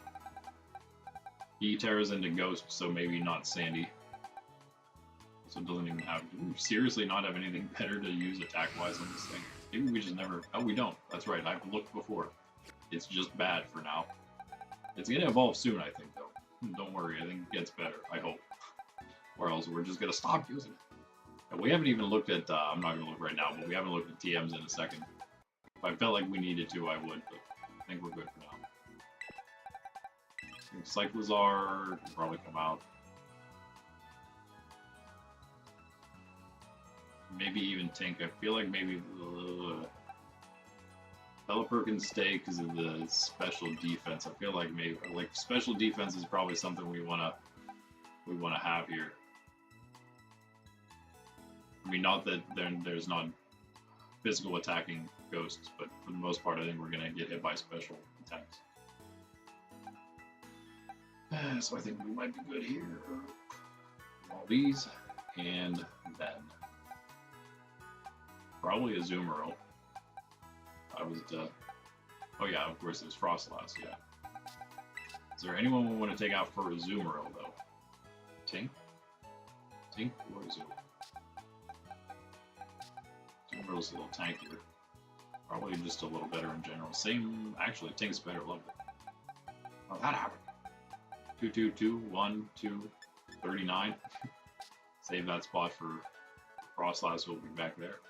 He tears into Ghost, so maybe not Sandy. So it doesn't even have, do we seriously not have anything better to use attack-wise on this thing? Maybe we just never, oh we don't, that's right, I've looked before. It's just bad for now. It's gonna evolve soon, I think, though. Don't worry, I think it gets better, I hope. Or else we're just gonna stop using it. And we haven't even looked at, I'm not gonna look right now, but we haven't looked at TMs in a second. If I felt like we needed to, I would, but I think we're good for now. I think Cyclizar can probably come out. Maybe even Tink. I feel like maybe Pelipper can stay because of the special defense. I feel like maybe like special defense is probably something we wanna have here. I mean, not that there's not physical attacking ghosts, but for the most part, I think we're gonna get hit by special attacks. So I think we might be good here. All these, and then probably a Zoomerl. I was oh yeah, of course there's Frostlass, yeah. Is there anyone we want to take out for a Zoomerl though? Tink? Tink or Zoom? Zoomerl's a little tankier. Probably just a little better in general. Same, actually Tink's better, love it. Oh, that happened. 2, 2, 2, 1, 2, 39. Save that spot for Frostlass, will be back there.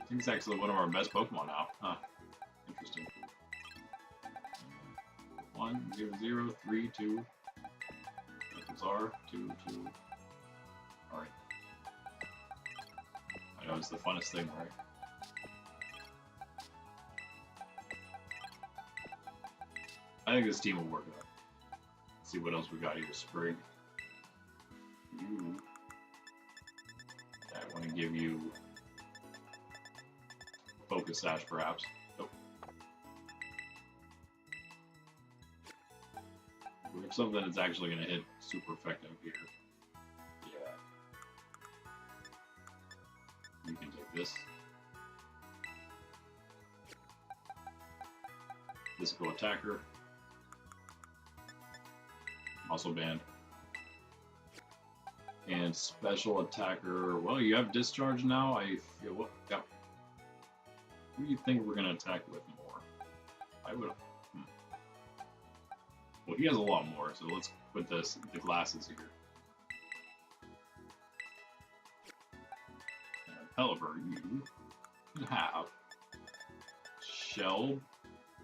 I think it's actually one of our best Pokemon now. Huh. Interesting. 1, 0, 0, 3, 2. Bizarre. 2, 2. Alright. I know it's the funnest thing, right? I think this team will work out. Let's see what else we got here. Sprig. You. I want to give you Focus Sash, perhaps. Nope. We have something that's actually going to hit super effective here. Yeah. You can take this. Physical attacker. Muscle band. And special attacker. Well, you have discharge now. I feel what? Yeah. Who do you think we're gonna attack with more? I would. Well, he has a lot more, so let's put the glasses here. And Pelipper, you can have Shell.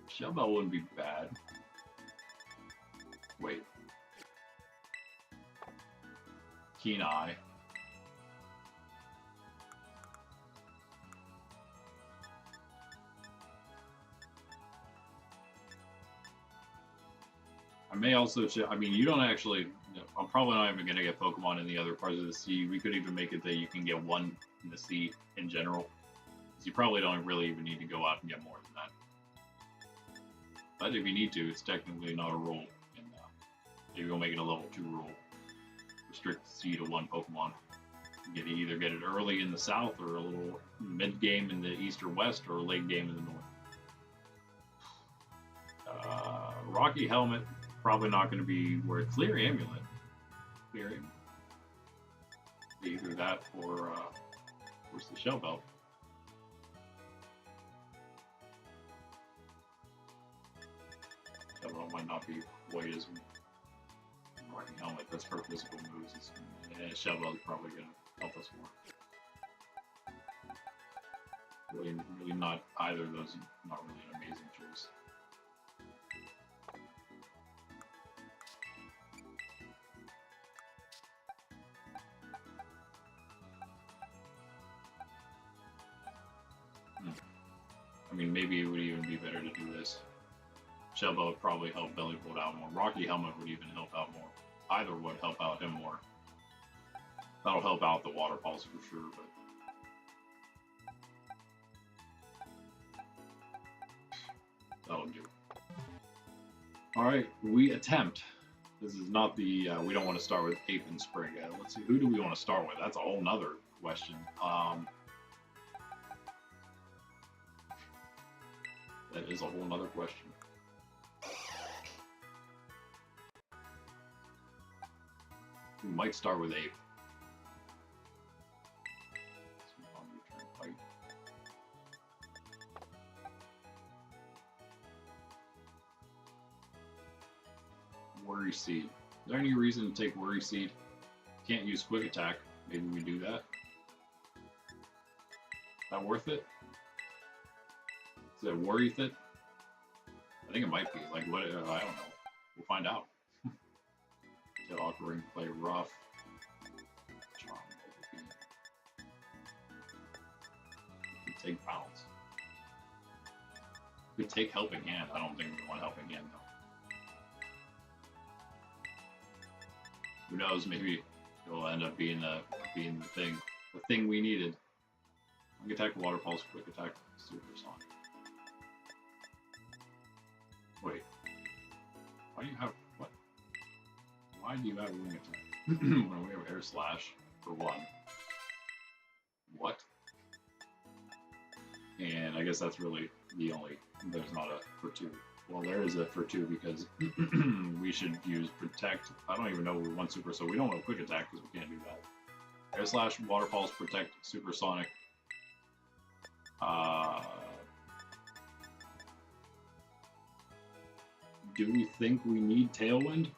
Shellbell wouldn't be bad. Wait. Keen Eye. I may also, I mean, you don't actually, I'm probably not even going to get Pokemon in the other parts of the sea. We could even make it that you can get one in the sea in general. Because you probably don't really even need to go out and get more than that. But if you need to, it's technically not a rule. And maybe we'll make it a level 2 rule. Restrict the sea to one Pokemon. You can either get it early in the south, or a little mid-game in the east or west, or a late game in the north. Rocky Helmet. Probably not going to be where Clear Amulet. Clear Amulet. Either that or where's the Shell Belt? Well, it might not be quite as Rocky Helmet. That's for physical moves. Shovel is probably going to help us more. Really not either of those. Not really an amazing choice. I mean, maybe it would even be better to do this. Shovel would probably help Bellybolt out more. Rocky Helmet would even help out more. Either would help out him more. That'll help out the Water Pulse for sure, but... that'll do. Alright, we attempt. This is not the... we don't want to start with Ape and Sprig. Let's see, who do we want to start with? That's a whole nother question. That is a whole nother question. We might start with Ape. Worry Seed. Is there any reason to take Worry Seed? Can't use Quick Attack. Maybe we do that. Is that worth it? Is it worth it? I think it might be. Like, what? I don't know. We'll find out. Tail Offering, play rough. Charm, we can take Bounce. We could take Helping Hand. I don't think we want Helping Hand, though. Who knows? Maybe it'll end up being the thing we needed. Quick Attack, Water Pulse, Quick Attack, Supersonic. Wait. Why do you have what? Why do you have Wing Attack when we have Air Slash for 1? What? And I guess that's really the only. There's not a for 2. Well, there is a for 2 because we should use Protect. I don't even know we want Super, so we don't want Quick Attack because we can't do that. Air Slash, Water Pulse, Protect, Supersonic. Do we think we need Tailwind?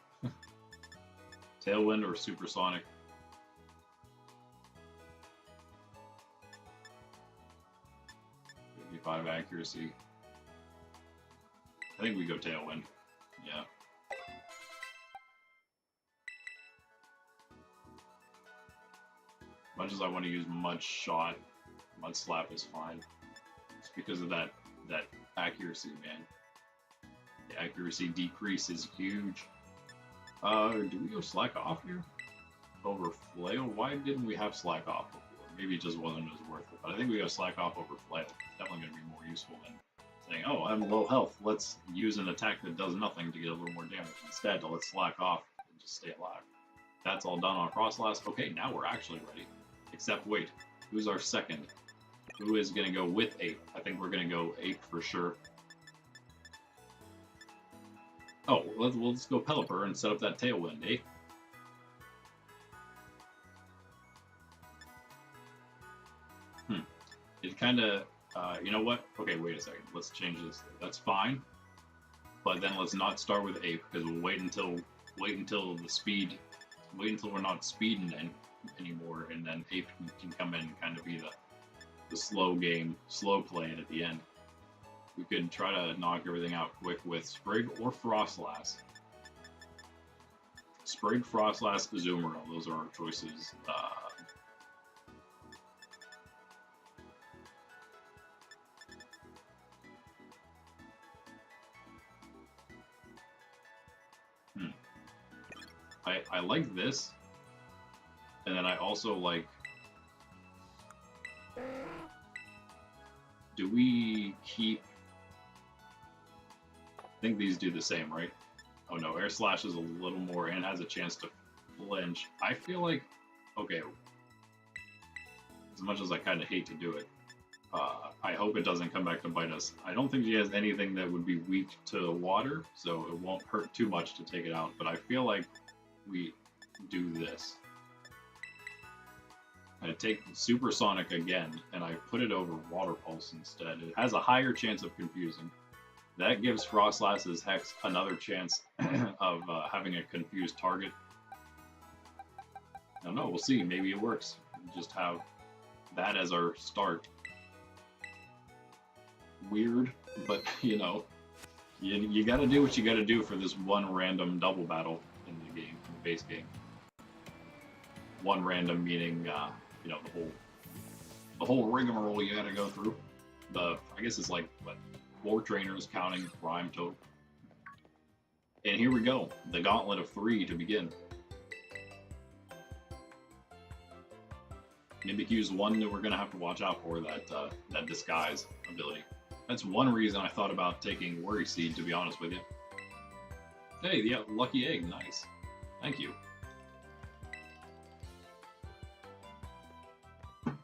Tailwind or Supersonic? '55 accuracy. I think we go Tailwind. Yeah. Much as I want to use Mud Shot, Mud Slap is fine. It's because of that accuracy, man. The accuracy decrease is huge. Do we go Slack Off here? Over Flail? Why didn't we have Slack Off before? Maybe it just wasn't as worth it. But I think we go Slack Off over Flail. It's definitely going to be more useful than saying, oh, I'm low health. Let's use an attack that does nothing to get a little more damage. Instead, let's Slack Off and just stay alive. That's all done on Frostlass. Okay, now we're actually ready. Except, wait, who's our second? Who is going to go with Ape? I think we're going to go Ape for sure. Oh, let's go Pelipper and set up that Tailwind, eh? It kind of, you know what? Okay, wait a second. Let's change this. That's fine. But then let's not start with Ape because we'll wait until the speed, wait until we're not speeding anymore, and then Ape can come in and kind of be the slow game, slow playing at the end. We could try to knock everything out quick with Sprig or Frostlass. Sprig, Frostlass, Azumarill. Those are our choices. I like this, and then I also like. Do we keep? I think these do the same, right? Oh no, Air Slash is a little more and has a chance to flinch. I feel like, okay, as much as I kind of hate to do it, I hope it doesn't come back to bite us. I don't think he has anything that would be weak to water, so it won't hurt too much to take it out, but I feel like we do this. I take Supersonic again, and I put it over Water Pulse instead. It has a higher chance of confusing That gives Frostlass's Hex another chance of having a confused target. I don't know, we'll see. Maybe it works. Just have that as our start. Weird, but you know, you gotta do what you gotta do for this one random double battle in the game, in the base game. One random meaning, you know, the whole rigmarole you gotta go through. I guess it's like, what, 4 trainers counting rhyme total. And here we go, the gauntlet of 3 to begin. Mimikyu's one that we're gonna have to watch out for, that disguise ability. That's one reason I thought about taking Worry Seed, to be honest with you. Hey, yeah, lucky egg, nice. Thank you.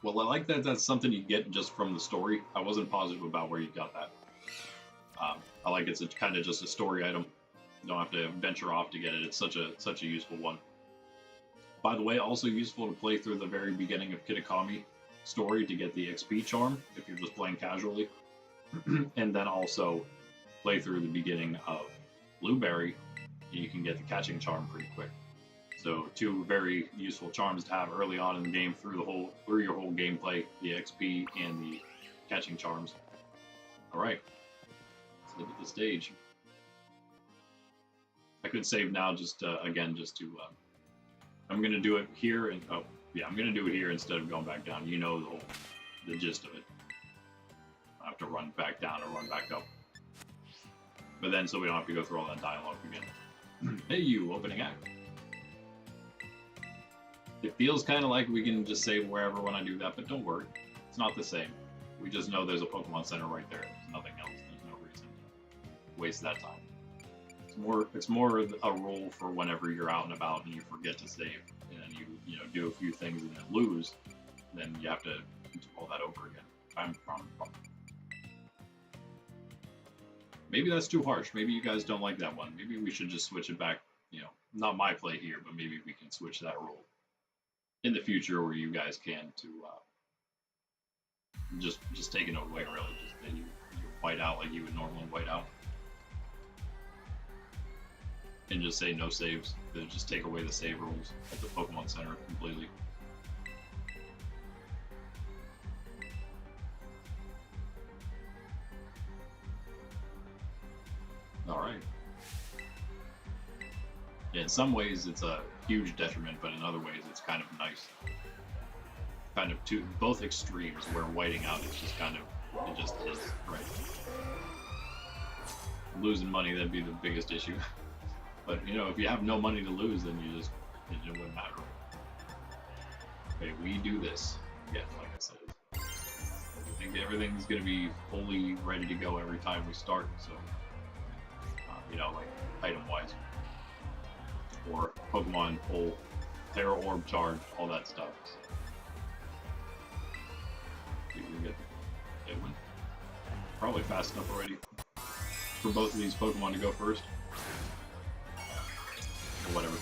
Well, I like that that's something you get just from the story. I wasn't positive about where you got that. I like it's kind of just a story item. You don't have to venture off to get it. It's such a useful one. By the way, also useful to play through the very beginning of Kitakami story to get the XP charm if you're just playing casually. And then also play through the beginning of Blueberry and you can get the catching charm pretty quick. So 2 very useful charms to have early on in the game through your whole gameplay, the XP and the catching charms. Alright, let's look at the stage. I could save now just again just to I'm gonna do it here and I'm gonna do it here instead of going back down. You know the gist of it. I have to run back down or run back up. But then so we don't have to go through all that dialogue again. Hey you, opening act. It feels kind of like we can just save wherever when I do that, but don't worry. It's not the same. We just know there's a Pokemon Center right there. There's nothing else. There's no reason to waste that time. It's more a role for whenever you're out and about and you forget to save, and then you know do a few things and then lose, then you have to do all that over again. I'm wrong. Maybe that's too harsh. Maybe you guys don't like that one. Maybe we should just switch it back. You know, not my play here, but maybe we can switch that role in the future where you guys can to just take it away, really. Just then you white out like you would normally white out. And just say no saves. Then just take away the save rules at the Pokemon Center completely. Alright. Yeah, in some ways it's a huge detriment, but in other ways it's kind of nice. Kind of both extremes where whiting out is just kind of, it just is, right? Losing money, that'd be the biggest issue. But, you know, if you have no money to lose, then it wouldn't matter. Okay, we do this. Yeah, like I said. I think everything's going to be fully ready to go every time we start, so, you know, like, item-wise. Or Pokemon pull, Tera Orb charge, all that stuff. See if we can get it one. Probably fast enough already for both of these Pokemon to go first. Or whatever.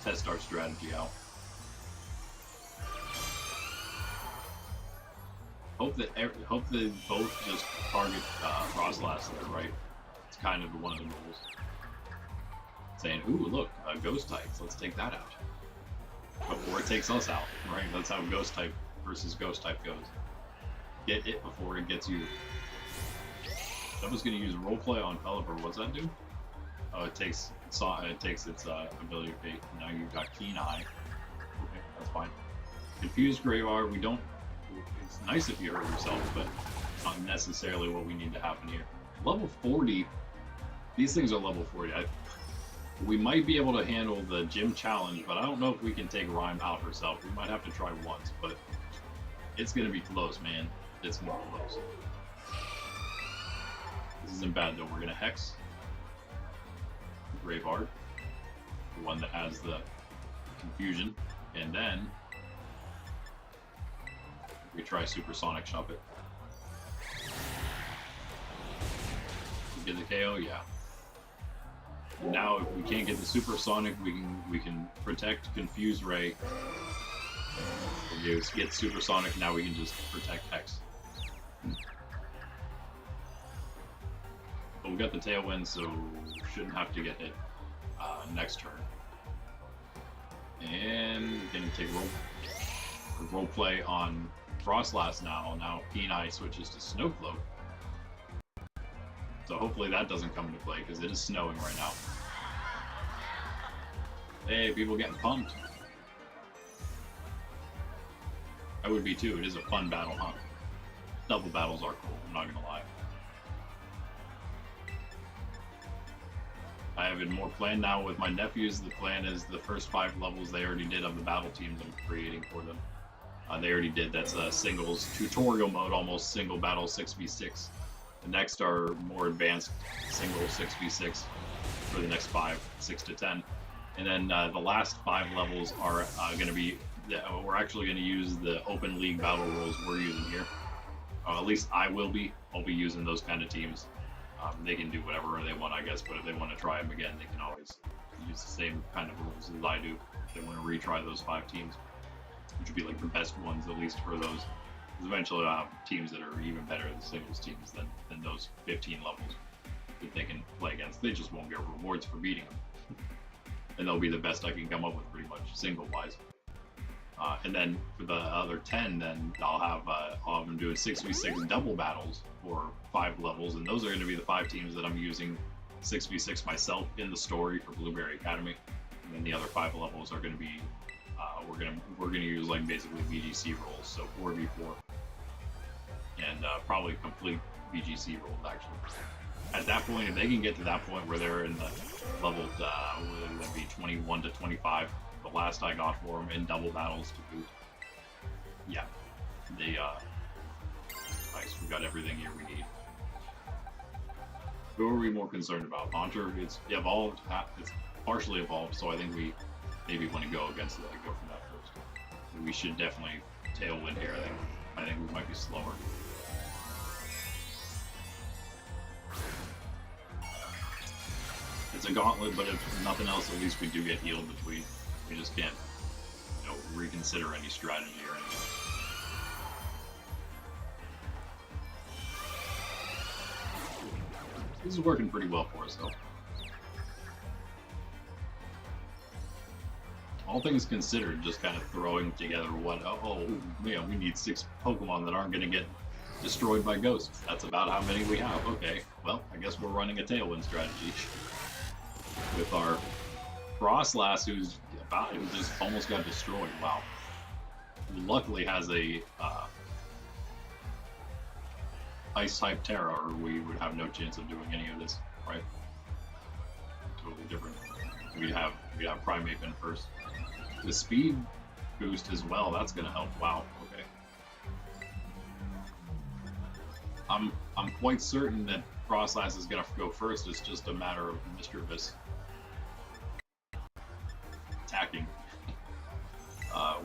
Test our strategy out. Hope that both just target Frostlass there, right? It's kind of one of the rules. Saying, ooh, look, ghost types, let's take that out. Before it takes us out, right? That's how ghost type versus ghost type goes. Get it before it gets you. That was going to use roleplay on Pelipper. What's that do? Oh, it takes its ability to pay. Now you've got Keen Eye. Okay, that's fine. Confused Graveyard. We don't. It's nice if you hurt yourself, but not necessarily what we need to happen here. Level 40. These things are level 40. We might be able to handle the gym challenge, but I don't know if we can take Rhyme out herself. We might have to try once, but it's going to be close, man. It's going to be close. This isn't bad, though. We're going to Hex Graveyard, the one that has the confusion, and then we try Supersonic Shove it. Get the KO, yeah. Now, if we can't get the Supersonic, we can protect Confuse Ray. We'll get Supersonic. Now we can just protect Hex. got the Tailwind, so shouldn't have to get hit next turn. And gonna take role play on Frostlass now. Now Pkmn switches to Snowcloak. So hopefully that doesn't come into play because it is snowing right now. Hey, people getting pumped. I would be too. It is a fun battle, huh? Double battles are cool, I'm not gonna lie. I have it more planned now with my nephews. The plan is the first 5 levels they already did of the battle teams I'm creating for them. They already did. That's a singles tutorial mode, almost single battle 6v6. The next are more advanced single 6v6 for the next 5, 6 to 10. And then the last 5 levels are going to be, we're actually going to use the open league battle rules we're using here. At least I will be. I'll be using those kind of teams. They can do whatever they want, I guess, but if they want to try them again, they can always use the same kind of rules as I do. If they want to retry those 5 teams, which would be like the best ones, at least for those. Because eventually I'll have teams that are even better than singles teams than those 15 levels that they can play against. They just won't get rewards for beating them. And they'll be the best I can come up with, pretty much, single-wise. And then for the other 10, then I'll have them doing 6v6 double battles for 5 levels, and those are going to be the 5 teams that I'm using 6v6 myself in the story for Blueberry Academy. And then the other 5 levels are going to be we're gonna use like basically VGC roles, so 4v4, and probably complete VGC roles actually. At that point, if they can get to that point where they're in the level, would it be 21 to 25? The last I got for them in double battles to boot. Yeah, they nice. We got everything here we need. Who are we more concerned about? Haunter, it's evolved. It's partially evolved, so I think we maybe want to go against it. Go from that first. We should definitely Tailwind here. I think we might be slower. It's a gauntlet, but if nothing else, at least we do get healed between. We just can't, reconsider any strategy or anything. This is working pretty well for us, though. All things considered, just kind of throwing together man, we need 6 Pokemon that aren't going to get destroyed by ghosts. That's about how many we have. Okay, well, I guess we're running a Tailwind strategy with our Frostlass, who just almost got destroyed. Wow. Who luckily has a Ice-type Tera, or we would have no chance of doing any of this, right? Totally different. We'd have Pkmn first. The speed boost as well, that's gonna help. Wow, okay. I'm quite certain that Frostlass is gonna go first. It's just a matter of Mischievous attacking.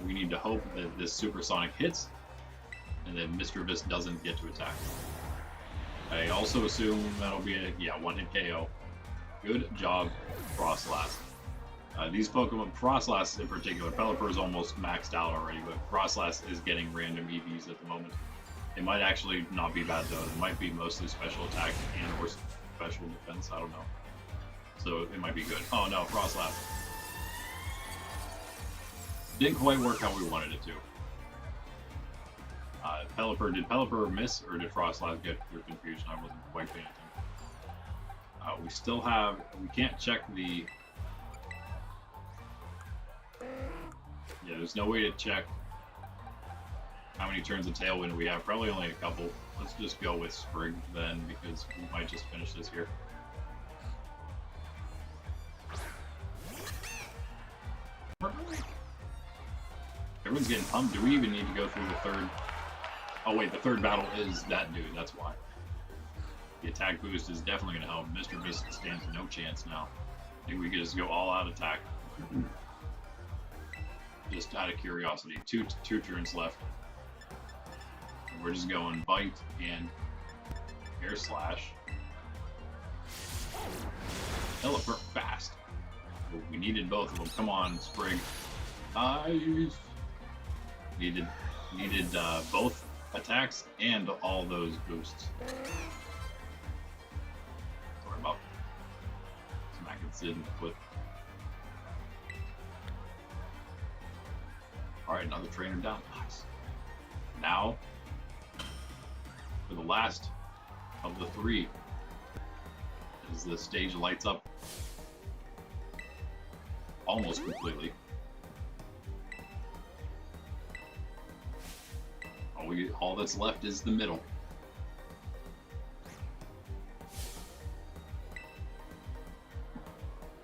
We need to hope that this Supersonic hits and that Mischievous doesn't get to attack. I also assume that'll be a one-hit KO. Good job, Frostlass. These Pokemon, Frostlass in particular, Pelipper is almost maxed out already, but Frostlass is getting random EVs at the moment. It might actually not be bad though. It might be mostly special attack and or special defense. I don't know. So it might be good. Oh no, Frostlass. Didn't quite work how we wanted it to. Did Pelipper miss, or did Frostlass get through confusion? I wasn't quite paying attention. We still have, we can't check the, there's no way to check how many turns of Tailwind we have. Probably only a couple. Let's just go with Sprig then, because we might just finish this here. Everyone's getting pumped. Do we even need to go through the third? Oh wait, the third battle is that dude, that's why. The attack boost is definitely going to help. Mr. Beast stands no chance now. I think we can just go all out attack. Just out of curiosity. Two turns left. And we're just going Bite and Air Slash. Pelipper fast. But we needed both of them. Come on, Sprig. Nice. Needed both attacks and all those boosts. It's in the foot. Alright, another trainer down. Nice. Now, for the last of the three, as the stage lights up almost completely. All that's left is the middle.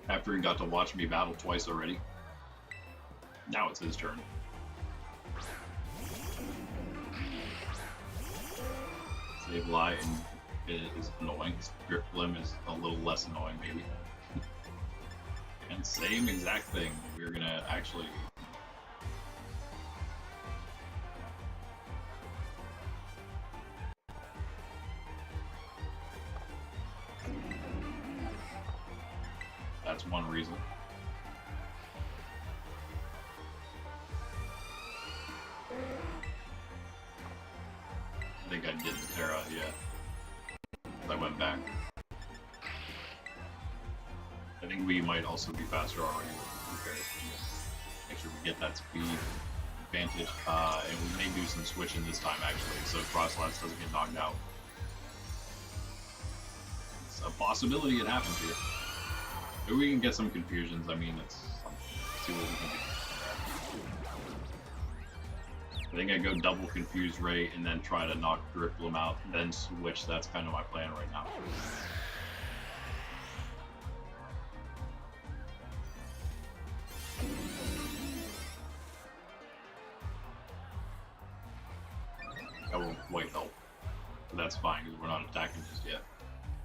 After he got to watch me battle twice already, now it's his turn. Save Lie is annoying. Drifblim is a little less annoying, maybe. And same exact thing. We're gonna actually. That's one reason. I think I did the Tera, yeah. I went back. I think we might also be faster already. Make sure we get that speed advantage. And we may do some switching this time actually, so Crosslats doesn't get knocked out. It's a possibility it happens here. Maybe we can get some confusions. I mean, let's see what we can do. I think I go double confuse Ray and then try to knock Drifblim out, then switch. That's kind of my plan right now. That won't quite help, but that's fine because we're not attacking just yet.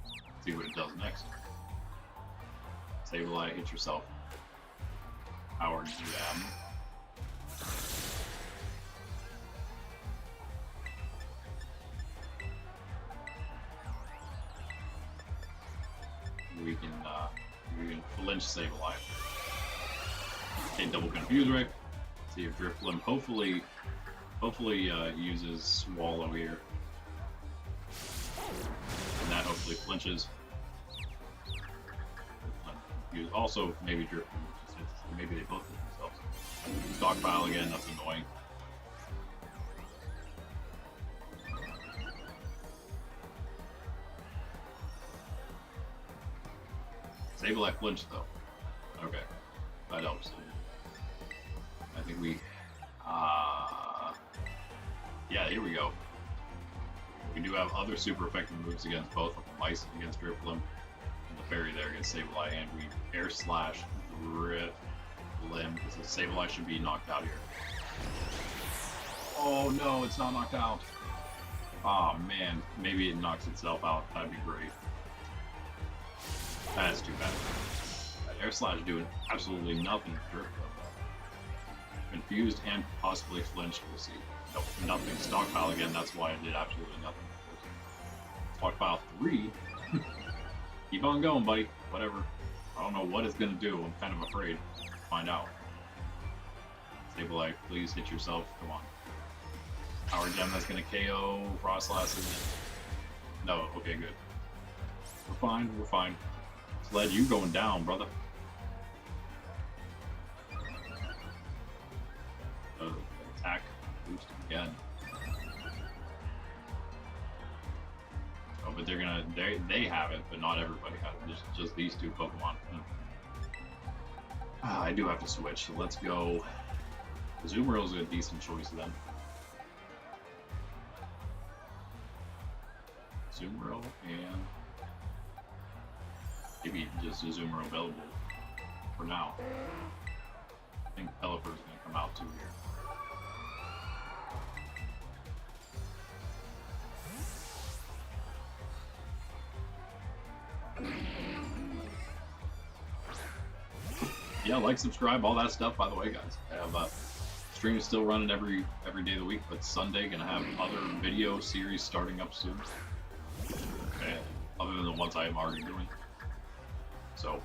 Let's see what it does next. Save a Lie, hit yourself. Power jam. We can flinch Save a Lie. Okay, double confuse Ray. See if Drifblim hopefully uses Swallow here. And that hopefully flinches. Also, maybe Drifblim. Maybe they both hit themselves. Stockpile again, that's annoying. Save a Lie flinch though. Okay, that helps. I think we. Yeah, here we go. We do have other super effective moves against both of them. Ice against Drifblim, and the Fairy there against Save a Lie, and we Air Slash Drifblim because the Save a Lie should be knocked out here. Oh no, it's not knocked out. Oh man, maybe it knocks itself out. That'd be great. That's too bad. Air Slash doing absolutely nothing to Drifblim. Confused and possibly flinched, we'll see. Nope, nothing. Stockpile again, that's why I did absolutely nothing. Stockpile 3? Keep on going, buddy. Whatever. I don't know what it's gonna do. I'm kind of afraid. Find out. Save a Lie, please hit yourself. Come on. Power Gem, that's gonna KO. Frostlass, isn't it? No, okay, good. We're fine, we're fine. Sled, you going down, brother. Attack boost again. Oh, but they're gonna they have it, but not everybody has it. Just these two Pokemon. I do have to switch, so let's go. Azumarill is a decent choice then. Azumarill and maybe just Azumarill available for now. I think Pelipper is going to come out too here. Yeah, like, subscribe, all that stuff. By the way, guys, I have stream is still running every day of the week, but Sunday gonna have other video series starting up soon. Okay, other than the ones I am already doing. So,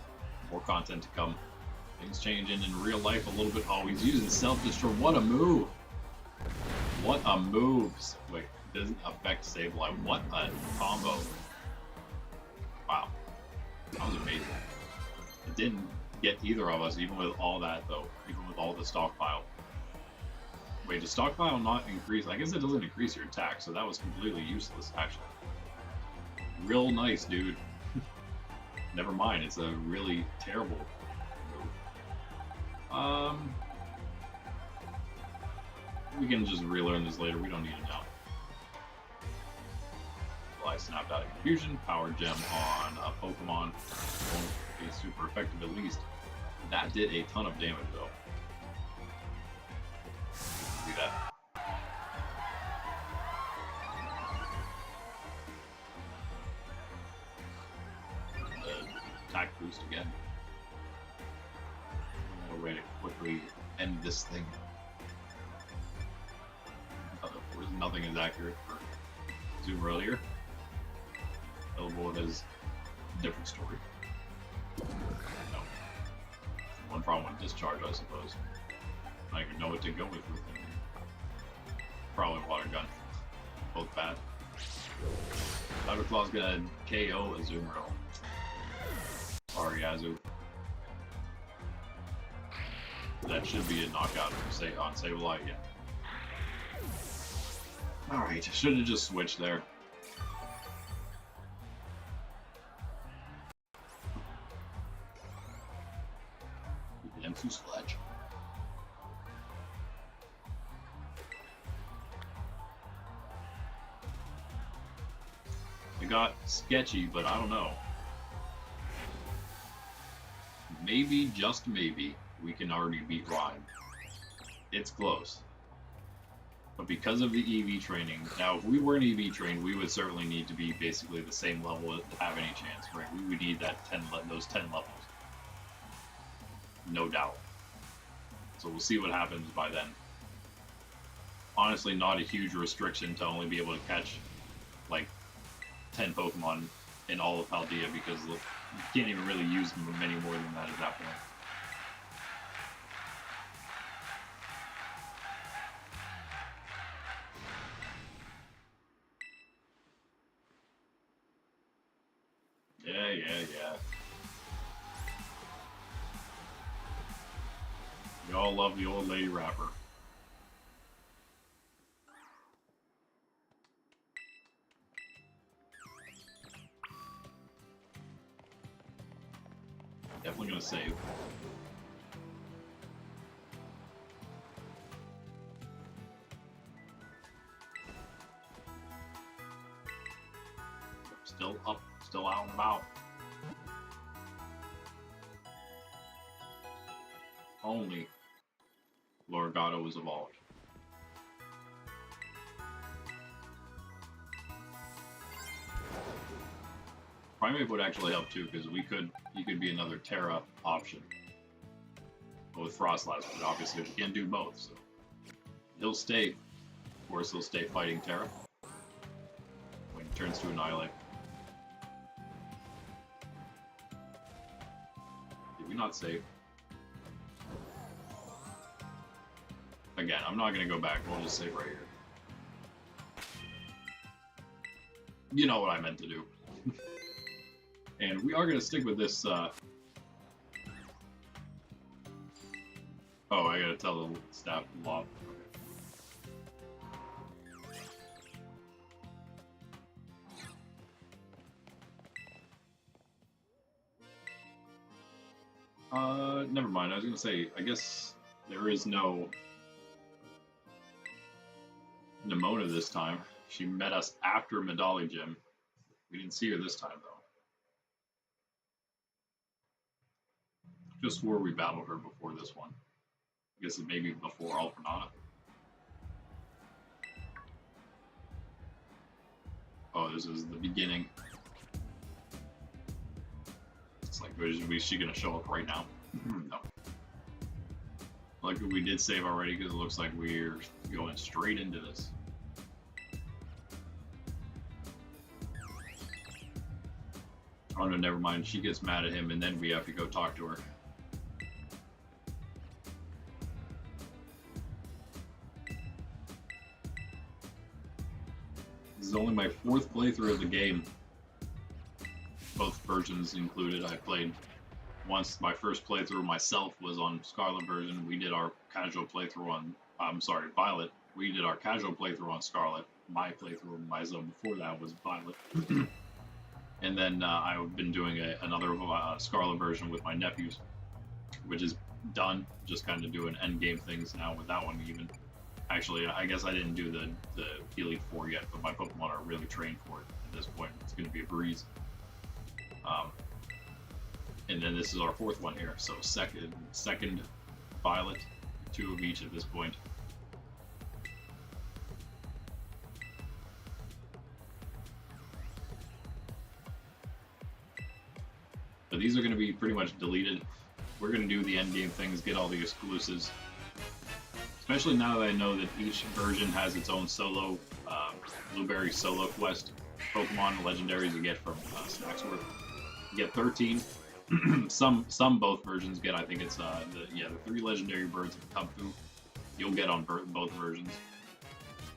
more content to come. Things changing in real life a little bit. Oh, he's using self-destruct. What a move! What a move! Wait, doesn't affect Save Lie. What a combo! Wow, that was amazing. It didn't get either of us, even with all that, though. Even with all the stockpile. Wait, does stockpile not increase? I guess it doesn't increase your attack, so that was completely useless, actually. Real nice, dude. Never mind, it's a really terrible move. We can just relearn this later. We don't need it now. Well, I snapped out of confusion. Power gem on a Pokemon. Won't be super effective at least. That did a ton of damage though. See that? Attack boost again. A way to quickly end this thing. Nothing is accurate for Zoom earlier. Billboard is a different story. No. One problem with discharge, I suppose. I don't even know what to go with him. Probably water gun. Both bad. Thunderclaw's gonna KO Azumarill. Sorry, Azu. That should be a knockout on Sableye again. Alright, should have just switched there. M2 Sledge. It got sketchy, but I don't know. Maybe, just maybe, we can already beat Rhyme. It's close. But because of the EV training, now if we weren't EV trained, we would certainly need to be basically the same level to have any chance, right? We would need that those 10 levels. No doubt. So we'll see what happens by then. Honestly, not a huge restriction to only be able to catch like 10 Pokemon in all of Paldea because you can't even really use them many more than that at that point. Yeah. We all love the old lady rapper. Definitely gonna save. Still up, still out and about. Only Lorgato was evolved. Primate would actually help too, because he could be another Tera option. But with Frostlass, but obviously we can't do both, so he'll stay. Of course, he'll stay fighting Tera when he turns to Annihilate. Did we not save? Again, I'm not going to go back. We'll just save right here. You know what I meant to do. And we are going to stick with this. Oh, I got to tell the staff law. Never mind. I was going to say, I guess there is no Nimona this time. She met us after Medali Gym. We didn't see her this time, though. Just swore we battled her before this one. I guess it may be before Alpernana. Oh, this is the beginning. It's like, is she gonna show up right now? No. Like we did save already because it looks like we're going straight into this. Oh no, never mind. She gets mad at him and then we have to go talk to her. This is only my 4th playthrough of the game. Both versions included. I played once my first playthrough myself was on Scarlet version, we did our casual playthrough on, I'm sorry, Violet. We did our casual playthrough on Scarlet. My playthrough on my zone before that was Violet. And then I've been doing another Scarlet version with my nephews, which is done. Just kind of doing end game things now with that one even. Actually, I guess I didn't do the Elite Four yet, but my Pokemon are really trained for it at this point. It's going to be a breeze. And then this is our fourth one here. So second Violet, 2 of each at this point. But these are going to be pretty much deleted. We're going to do the end game things, get all the exclusives. Especially now that I know that each version has its own solo, Blueberry solo quest. Pokemon Legendaries you get from Snacksworth. You get 13. some both versions get. I think it's the 3 legendary birds of Kubfu. You'll get on both versions.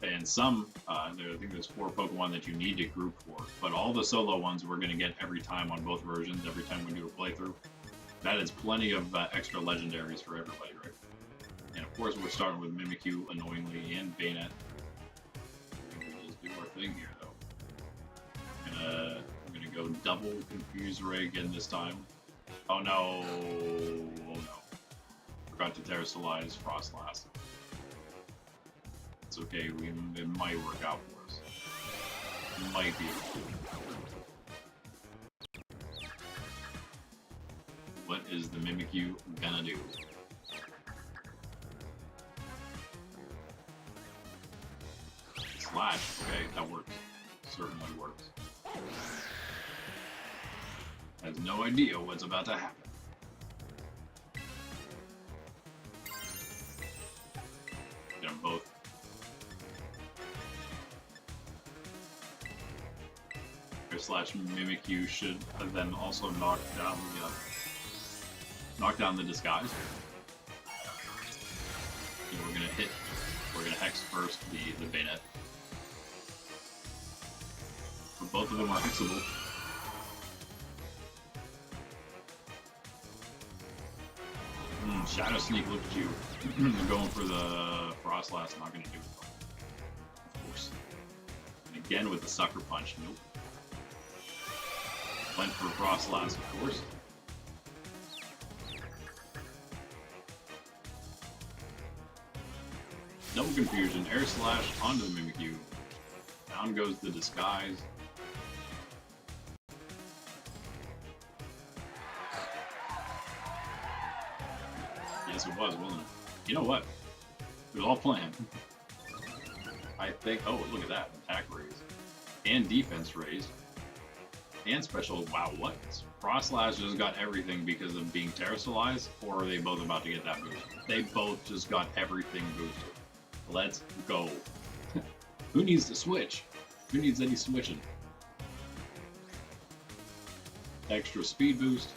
And some, I think there's 4 Pokemon that you need to group for. But all the solo ones we're going to get every time on both versions, every time we do a playthrough. That is plenty of extra legendaries for everybody, right? And of course, we're starting with Mimikyu, annoyingly, and Bayonet. We'll just do our thing here, though. I'm gonna go double Confuse Ray again this time. Oh no! Oh no! Forgot to Terrasilize Frostlass. It's okay. It might work out for us. It might be. What is the Mimikyu gonna do? Slash. Okay, that works. Certainly works. Has no idea what's about to happen. Get them both. Slash Mimikyu should then also knock down the disguise. And we're gonna hex first the Bayonet. But both of them are hexable. Shadow Sneak, look at you. Going for the Frostlass, not gonna do it though. Of course. And again with the Sucker Punch, nope. Went for Frostlass, of course. Double Confusion, Air Slash onto the Mimikyu. Down goes the Disguise. Yes, it was, wasn't it? You know what? It was all planned. I think. Oh, look at that. Attack raise. And defense raise. And special. Wow, what? Frostlass just got everything because of being Terrasilize, or are they both about to get that boost? They both just got everything boosted. Let's go. Who needs to switch? Who needs any switching? Extra speed boost.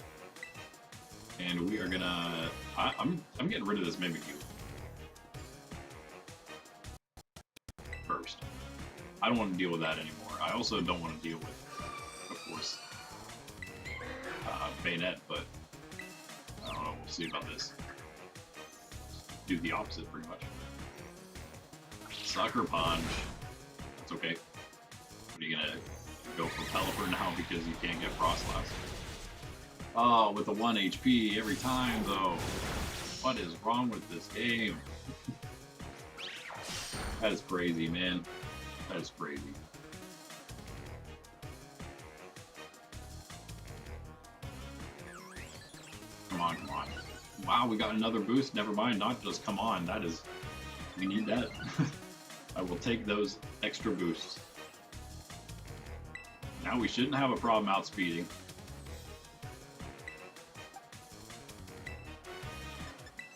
And we are gonna... I'm getting rid of this Mimikyu. First. I don't want to deal with that anymore. I also don't want to deal with, of course, Bayonet, but I don't know, we'll see about this. Do the opposite, pretty much. Sucker Punch. That's okay. What are you gonna go for Pelipper now because you can't get Frostlass? Oh, with the 1 HP every time, though. What is wrong with this game? That is crazy, man. That is crazy. Come on, come on. Wow, we got another boost. Never mind, not just come on. That is... We need that. I will take those extra boosts. Now we shouldn't have a problem outspeeding.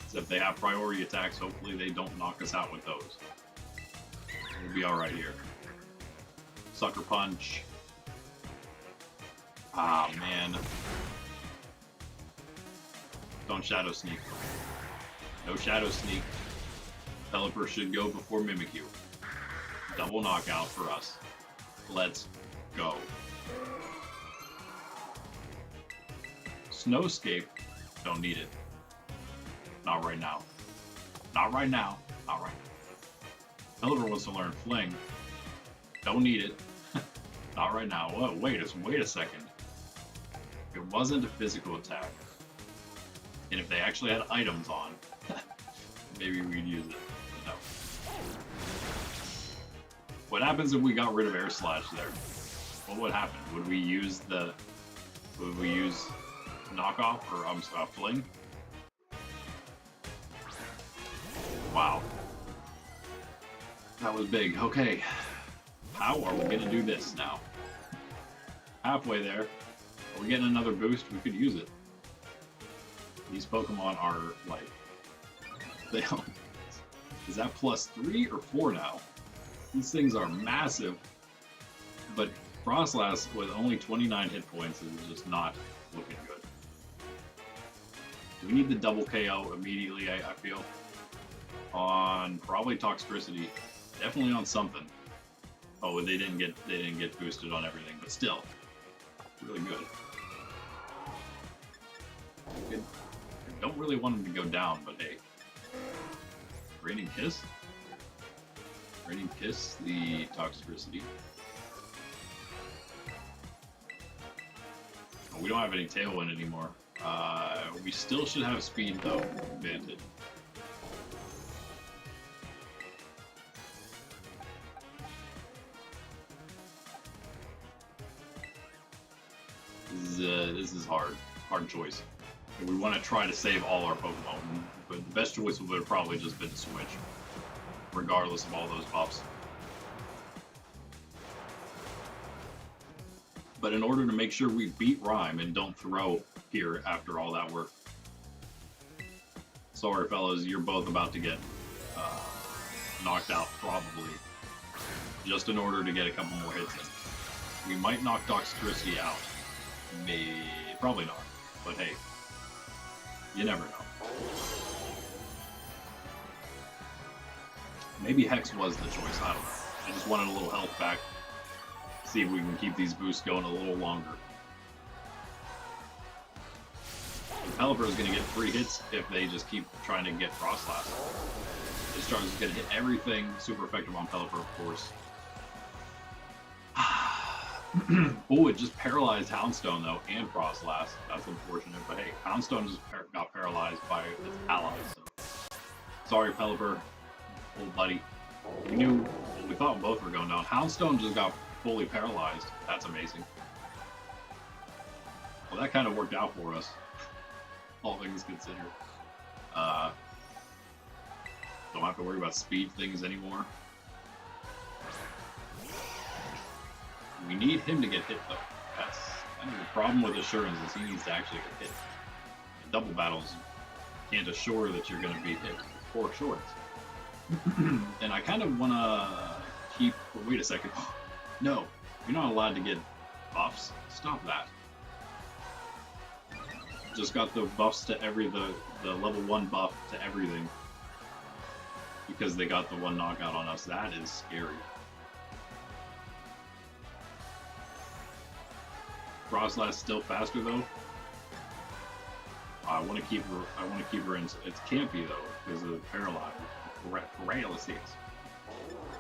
Except they have priority attacks. Hopefully they don't knock us out with those. We'll be alright here. Sucker Punch. Ah, man. Don't Shadow Sneak. No Shadow Sneak. Pelipper should go before Mimikyu. Double knockout for us. Let's go. Snowscape, don't need it. Not right now. Not right now. Not right now. Pelipper wants to learn Fling. Don't need it. Not right now. Whoa, wait a second. It wasn't a physical attack. And if they actually had items on, maybe we'd use it. But no. What happens if we got rid of Air Slash there? What would happen? Would we use knockoff or Fling? Wow. That was big. Okay. How are we gonna do this now? Halfway there. Are we getting another boost? We could use it. These Pokemon are like, they don't. Is that +3 or 4 now? These things are massive, but Frostlass with only 29 hit points is just not looking good. We need the double KO immediately, I feel. On probably Toxtricity, definitely on something. Oh, they didn't get boosted on everything, but still, really good. I don't really want him to go down, but hey. Raining Kiss? Raining Kiss, the Toxtricity. Oh, we don't have any Tailwind anymore. We still should have Speed, though, advantage. This is hard choice. We want to try to save all our Pokemon, but the best choice would have probably just been to switch, regardless of all those buffs. But in order to make sure we beat Rhyme and don't throw here after all that work, sorry fellas, you're both about to get knocked out probably, just in order to get a couple more hits in. We might knock Toxtricity out. Maybe, probably not, but hey, you never know. Maybe Hex was the choice, I don't know. I just wanted a little health back. See if we can keep these boosts going a little longer. Pelipper is going to get 3 hits if they just keep trying to get Frostlass. Discharge is going to hit everything. Super effective on Pelipper, of course. Oh, it just paralyzed Houndstone, though, and Frostlass. That's unfortunate, but hey, Houndstone just got paralyzed by its allies. So. Sorry, Pelipper, old buddy. We thought both were going down. Houndstone just got fully paralyzed. That's amazing. Well, that kind of worked out for us, all things considered. Don't have to worry about speed things anymore. We need him to get hit, though. That's kind of the problem with Assurance, is he needs to actually get hit. In double battles, you can't assure that you're going to be hit for Assurance. And I kind of want to keep... Wait a second. No, you're not allowed to get buffs. Stop that. Just got the buffs to the level 1 buff to everything. Because they got the 1 knockout on us. That is scary. Frostlass still faster though. I want to keep her in. It can't be though because of paralysis.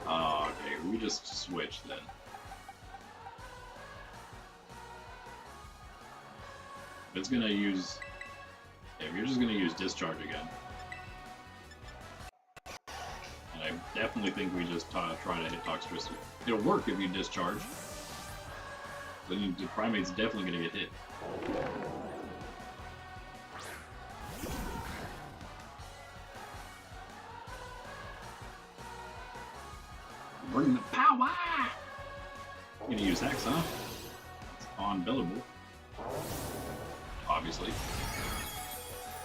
Okay, we just switched then. It's gonna use. Yeah, we're just gonna use Discharge again. And I definitely think we just try to hit Toxtricity. It'll work if you Discharge. Then the Primate's definitely gonna get hit. Bring the power! You're gonna use Hex, huh? It's unbillable. Obviously.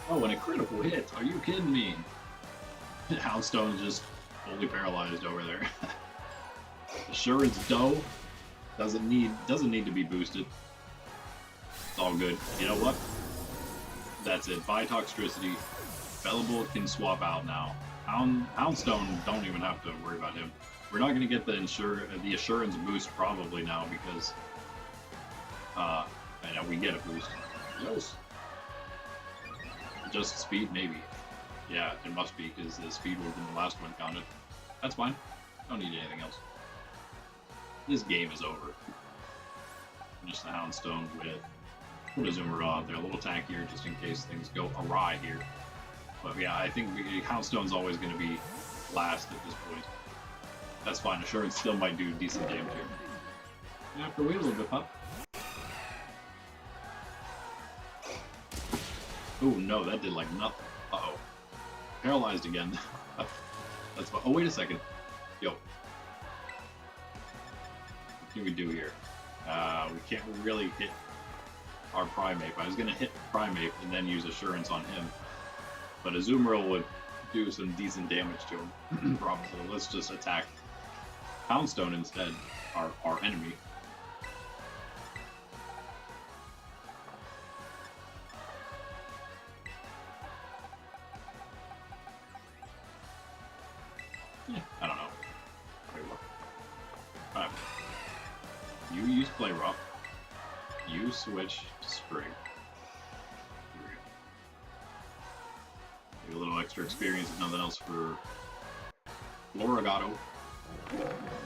Oh, and a critical hit. Are you kidding me? Houndstone is just fully paralyzed over there. Assurance Doe doesn't need to be boosted. It's all good. You know what? That's it. Buy Toxtricity. Bellable can swap out now. Houndstone, don't even have to worry about him. We're not going to get the Assurance boost probably now because I know we get a boost. Yes. Just speed, maybe. Yeah, it must be, because the speed was in the last one counted. That's fine. Don't need anything else. This game is over. Just the Houndstone with put a Zoomer out there, a little tankier just in case things go awry here. But yeah, I think Houndstone's always going to be last at this point. That's fine. Assurance still might do decent damage here. You have to wait a little bit, pup. Oh no, that did like nothing. Uh-oh. Paralyzed again. That's fine. Oh, wait a second. Yo. What can we do here? We can't really hit our Primeape. I was going to hit Primeape and then use Assurance on him. But Azumarill would do some decent damage to him. Probably. Let's just attack Houndstone instead, our enemy. Yeah, I don't know. Play rough. Alright. You use Play Rough. You switch to Spring. Here we go. Get a little extra experience, if nothing else, for Florigato.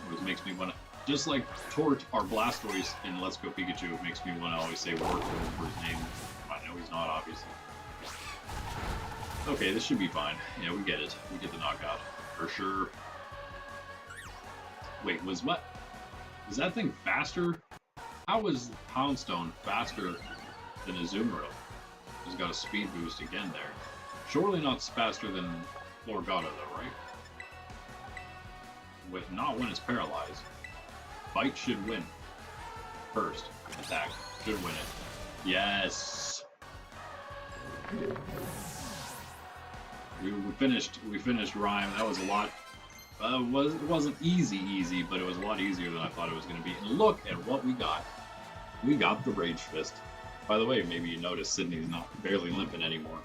Which makes me want to, just like Tort or Blastoise in Let's Go Pikachu, it makes me want to always say Wartortle for his name. I know he's not, obviously. Okay, this should be fine. Yeah, we get it. We get the knockout. For sure. Wait, was what? Is that thing faster? How is Houndstone faster than Azumarill? He's got a speed boost again there. Surely not faster than Florigato though, right? Not when it's paralyzed. Bite should win. First attack should win it. Yes. We finished Rhyme. That was a lot. It wasn't easy, but it was a lot easier than I thought it was going to be. And look at what we got. We got the Rage Fist. By the way, maybe you noticed Sydney's not barely limping anymore.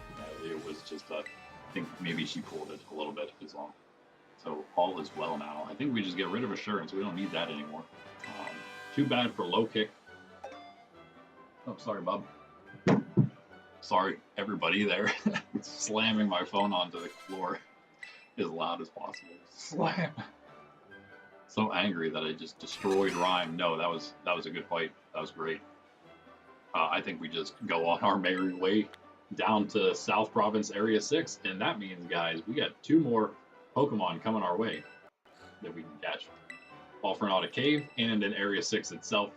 It was just I think maybe she pulled it a little bit as long. So all is well now. I think we just get rid of Assurance. We don't need that anymore. Too bad for low kick. Oh, sorry, Bob. Sorry, everybody there. Slamming my phone onto the floor as loud as possible. Slam! So angry that I just destroyed Rhyme. No, that was a good fight. That was great. I think we just go on our merry way down to South Province Area 6, and that means, guys, we got 2 more Pokemon coming our way that we can catch. Offering out a cave and in Area 6 itself.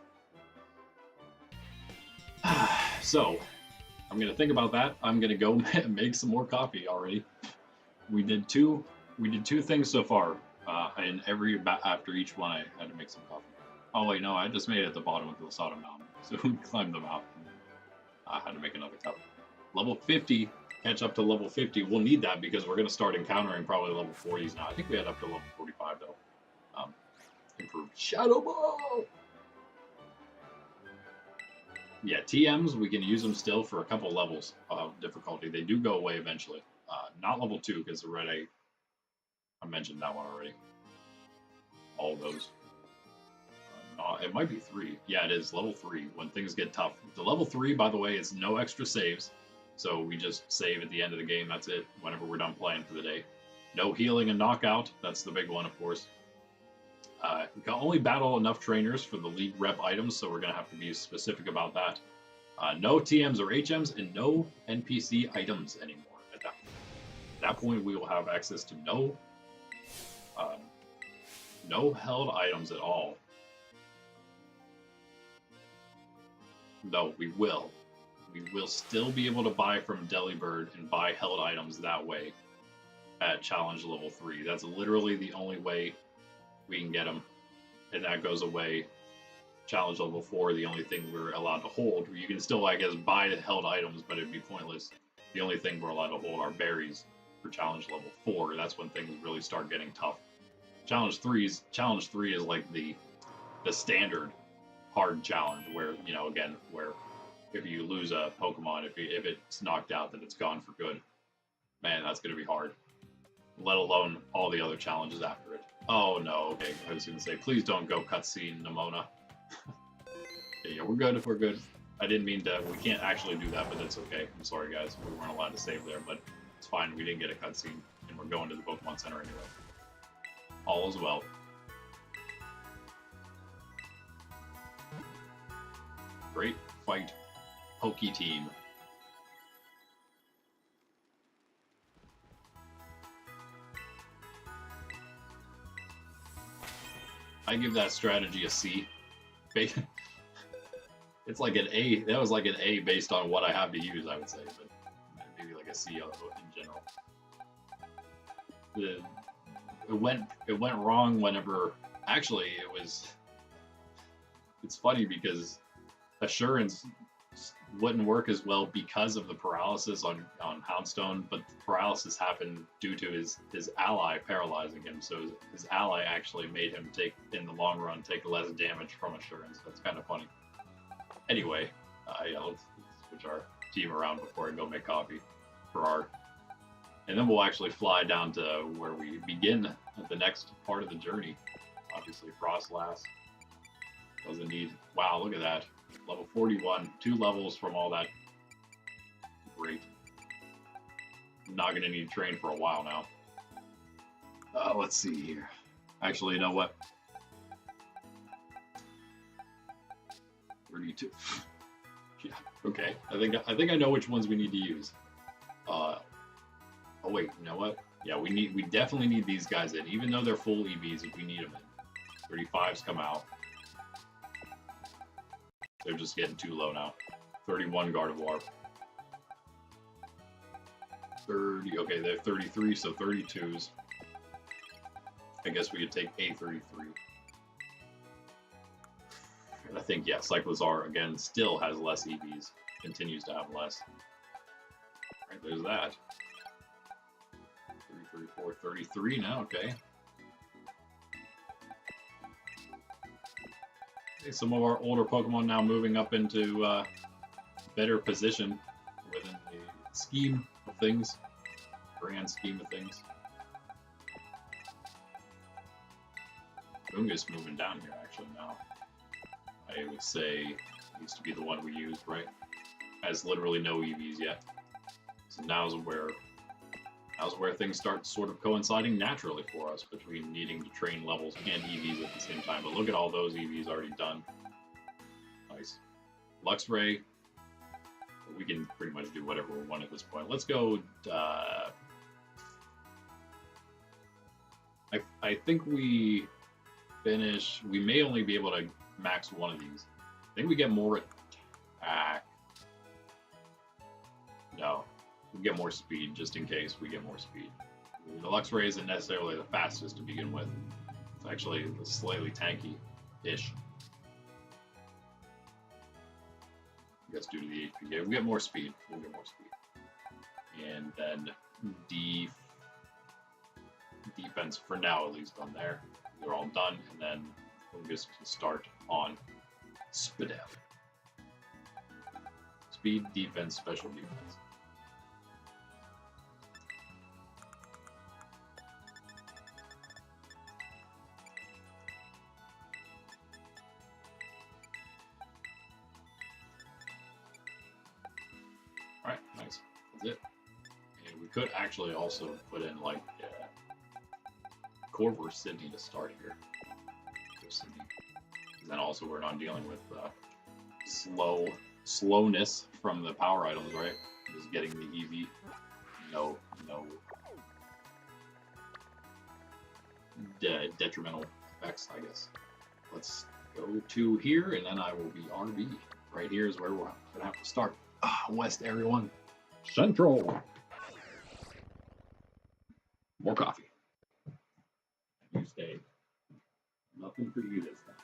So, I'm going to think about that. I'm going to go make some more coffee already. We did two things so far. And after each one, I had to make some coffee. Oh wait, no, I just made it at the bottom of the Losada Mountain. So we climbed the mountain. I had to make another cup. Level 50, catch up to level 50. We'll need that because we're going to start encountering probably level 40s now. I think we had up to level 45 though. Improved Shadow Ball! Yeah, TMs, we can use them still for a couple levels of difficulty. They do go away eventually. Not level 2 because I mentioned that one already. All of those. It might be 3. Yeah, it is level 3 when things get tough. The level 3, by the way, is no extra saves. So we just save at the end of the game. That's it. Whenever we're done playing for the day. No healing and knockout. That's the big one, of course. You can only battle enough trainers for the league rep items, so we're going to have to be specific about that. No TMs or HMs and no NPC items anymore at that point. We will have access to no held items at all. No, we will. We will still be able to buy from Delibird and buy held items that way at challenge level 3. That's literally the only way we can get them, and that goes away. Challenge level 4, the only thing we're allowed to hold. You can still, I guess, buy the held items, but it'd be pointless. The only thing we're allowed to hold are berries for challenge level 4. That's when things really start getting tough. Challenge 3 is like the standard hard challenge where, you know, again, where if you lose a Pokemon, if it's knocked out, then it's gone for good. Man, that's going to be hard. Let alone all the other challenges after it. Oh no, okay, I was going to say, please don't go cutscene, Nimona. Yeah, we're good if we're good. I didn't mean to. We can't actually do that, but that's okay. I'm sorry, guys. We weren't allowed to save there, but it's fine. We didn't get a cutscene, and we're going to the Pokemon Center anyway. All is well. Great fight, Poke Team. I give that strategy a C. It's like an A. That was like an A based on what I have to use, I would say, but maybe like a C in general. It went wrong whenever. Actually, it's funny because Assurance wouldn't work as well because of the paralysis on Houndstone, but the paralysis happened due to his ally paralyzing him, so his ally actually made him in the long run, take less damage from Assurance. That's kind of funny. Anyway, yeah, let's switch our team around before I go make coffee for art. And then we'll actually fly down to where we begin at the next part of the journey. Obviously, Frostlass doesn't need... Wow, look at that. Level 41, 2 levels from all that. Great. I'm not going to need to train for a while now. Let's see here. Actually, you know what? 32. Yeah, okay. I think I know which ones we need to use. Oh wait, you know what? Yeah, we definitely need these guys in, even though they're full EVs. If we need them in, 35s come out. They're just getting too low now. 31 Gardevoir. 30. Okay, they're 33, so 32s. I guess we could take A33. And I think, yeah, Cyclizar, again, still has less EVs. Continues to have less. Alright, there's that. 30, 34, 33 now, okay. Okay, some of our older Pokemon now moving up into better position within the scheme of things. Grand scheme of things. Bungus moving down here, actually, now. I would say used to be the one we used, right? Has literally no EVs yet. So now's where things start sort of coinciding naturally for us between needing to train levels and EVs at the same time. But look at all those EVs already done. Nice. Luxray. We can pretty much do whatever we want at this point. Let's go. I think we finish. We may only be able to max one of these. I think we get more attack. No. We get more speed, just in case we get more speed. The Luxray isn't necessarily the fastest to begin with. It's actually slightly tanky-ish. I guess due to the HP. Yeah, we get more speed. We'll get more speed. And then defense, for now at least, on there. They're all done, and then we'll just start on Spadef. Speed, defense, special defense. Alright, nice. That's it. And we could actually also put in, like, Corvus Sydney to start here. Sydney. And then also we're not dealing with slowness from the power items, right? Just getting the EV. No detrimental effects, I guess. Let's go to here, and then I will be RB. Right here is where we're gonna have to start. West Area 1. Central. More coffee. You stay. Nothing for you this time.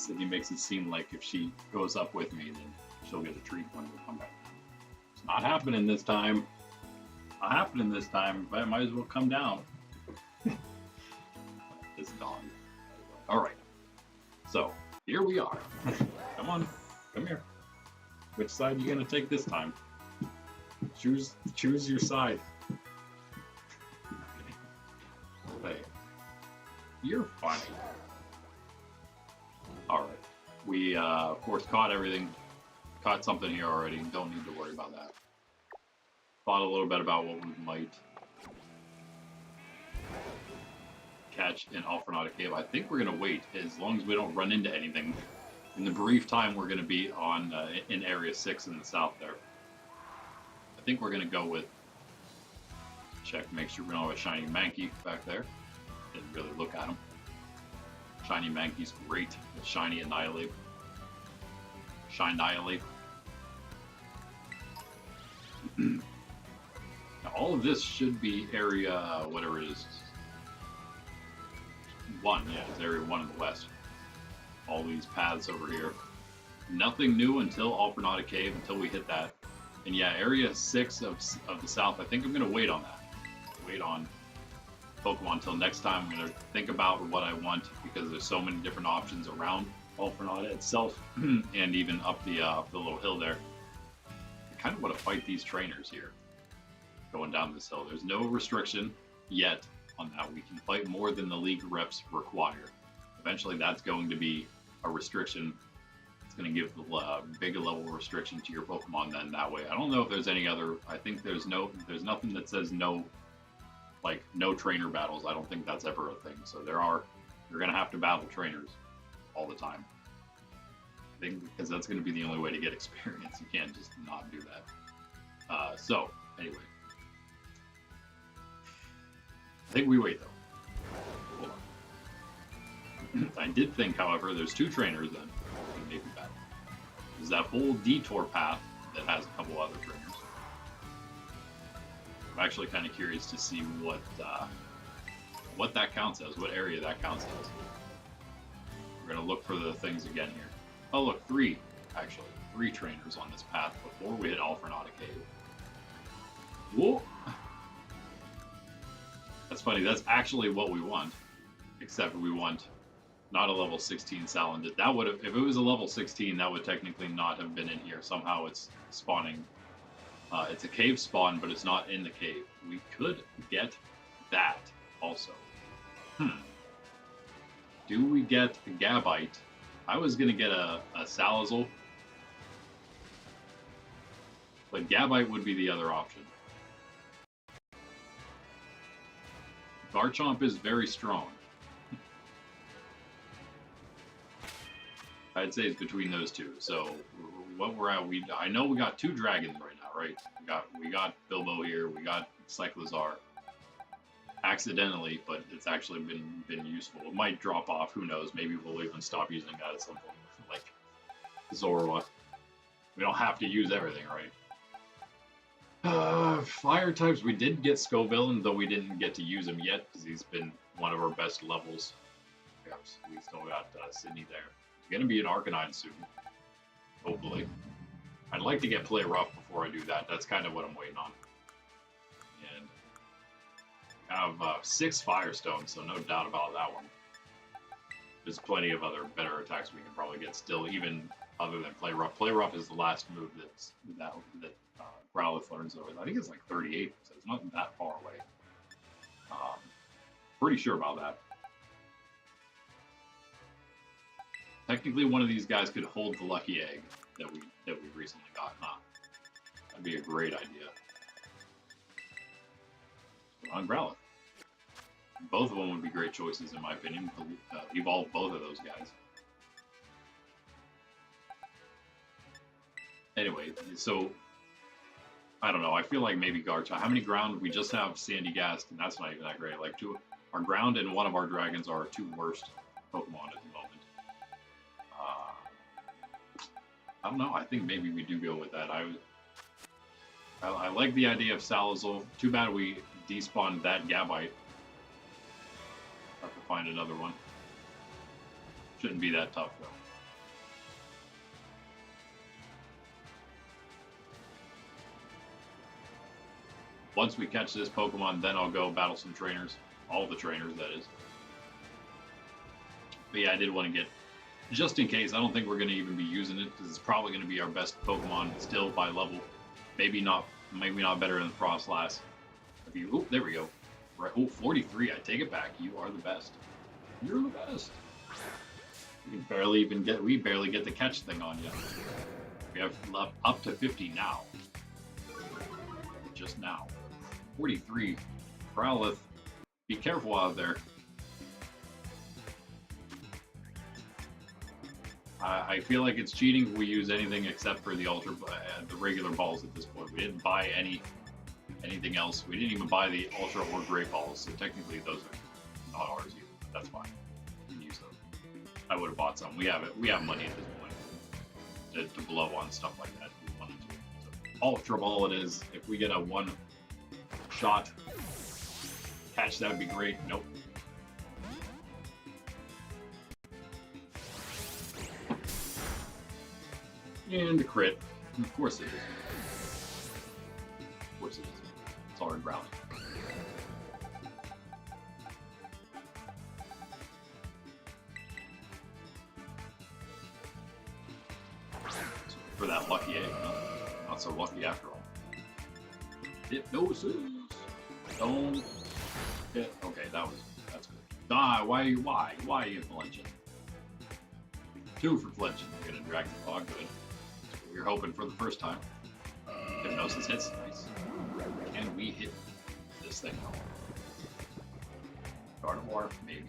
Sydney makes it seem like if she goes up with me, then she'll get a treat when we come back. It's not happening this time. Not happening this time. But I might as well come down. This dog. All right. So here we are. Come on, come here. Which side are you gonna take this time? Choose your side. Hey, you're funny. All right. We of course caught everything. Caught something here already. Don't need to worry about that. Thought a little bit about what we might catch in Alpharnauta Cave. I think we're gonna wait as long as we don't run into anything. In the brief time we're gonna be on in Area 6 in the south there. I think we're gonna go with check, make sure we don't have a shiny Mankey back there. Didn't really look at him. Shiny Mankey's great with shiny Annihilate. Shine-Annihilate. Now all of this should be area whatever it is. 1, yeah, it's area 1 in the west. All these paths over here. Nothing new until Alpharnauta Cave, until we hit that. And yeah, area 6 of the south, I think I'm going to wait on that. Wait on Pokemon until next time. I'm going to think about what I want because there's so many different options around Alpharnauta itself and even up the little hill there. I kind of want to fight these trainers here going down this hill. There's no restriction yet on that. We can fight more than the league reps require. Eventually that's going to be a restriction. It's going to give the bigger level restriction to your Pokemon then that way. I don't know if there's any other, I think there's nothing that says no, like no trainer battles. I don't think that's ever a thing. So you're going to have to battle trainers all the time. I think because that's going to be the only way to get experience. You can't just not do that. So anyway, I think we wait though. Hold on. I did think, however, there's 2 trainers then in maybe battle. There's that whole detour path that has a couple other trainers. I'm actually kind of curious to see what that counts as, what area that counts as. We're gonna look for the things again here. Oh look, 3 trainers on this path before we hit Alpharnauta Cave. Whoa! That's funny, that's actually what we want. Except we want not a level 16 Salandit. That would have, if it was a level 16, that would technically not have been in here. Somehow it's spawning. It's a cave spawn, but it's not in the cave. We could get that also. Do we get a Gabite? I was gonna get a Salazzle, but Gabite would be the other option. Garchomp is very strong. I'd say it's between those two. So what we're at, I know we got 2 dragons right now, right? We got Bilbo here, we got Cyclizar. Accidentally, but it's actually been useful. It might drop off, who knows? Maybe we'll even stop using that at some point. Like Zorua. We don't have to use everything, right? Fire types, we did get Scovillain, though we didn't get to use him yet because he's been one of our best levels. Yes, we still got Sydney there. He's gonna be an Arcanine soon, hopefully. I'd like to get Play Rough before I do that. That's kind of what I'm waiting on. And I have 6 Firestones, so no doubt about that one. There's plenty of other better attacks we can probably get still, even other than Play Rough. Play Rough is the last move that Growlithe learns over. I think it's like 38, so it's not that far away. Pretty sure about that. Technically, one of these guys could hold the lucky egg that we recently got. That'd be a great idea. On Growlithe. Both of them would be great choices, in my opinion. Evolve both of those guys. Anyway, so I don't know. I feel like maybe Garchomp. How many ground? We just have Sandygast, and that's not even that great. Like our ground and one of our dragons are our 2 worst Pokemon at the moment. I don't know. I think maybe we do go with that. I like the idea of Salazzle. Too bad we despawned that Gabite. Have to find another one. Shouldn't be that tough though. Once we catch this Pokemon, then I'll go battle some trainers. All the trainers, that is. But yeah, I did want to get, just in case, I don't think we're going to even be using it, because it's probably going to be our best Pokemon still by level. Maybe not better than Frostlass. Oh, there we go. Right, oh, 43, I take it back. You are the best. You're the best. We barely get the catch thing on you. We have up to 50 now. Just now. 43. Growlithe, be careful out there. I feel like it's cheating if we use anything except for the the regular balls at this point. We didn't buy anything else. We didn't even buy the Ultra or Great balls, so technically those are not ours either. But that's fine. We can use those. I would have bought some. We have money at this point to blow on stuff like that if we wanted to. So, Ultra ball it is. If we get a one-shot catch, that would be great. Nope. And a crit. Of course it is. Of course it is. It's all in ground. For that lucky egg, huh? Not so lucky after all. Hypnosis. Don't hit. Okay, that's good. Ah, why are you flinching? 2 for flinching. You're gonna drag the dog. Good. You're hoping for the first time. Hypnosis hits. Nice. Can we hit this thing? Gardevoir? Maybe.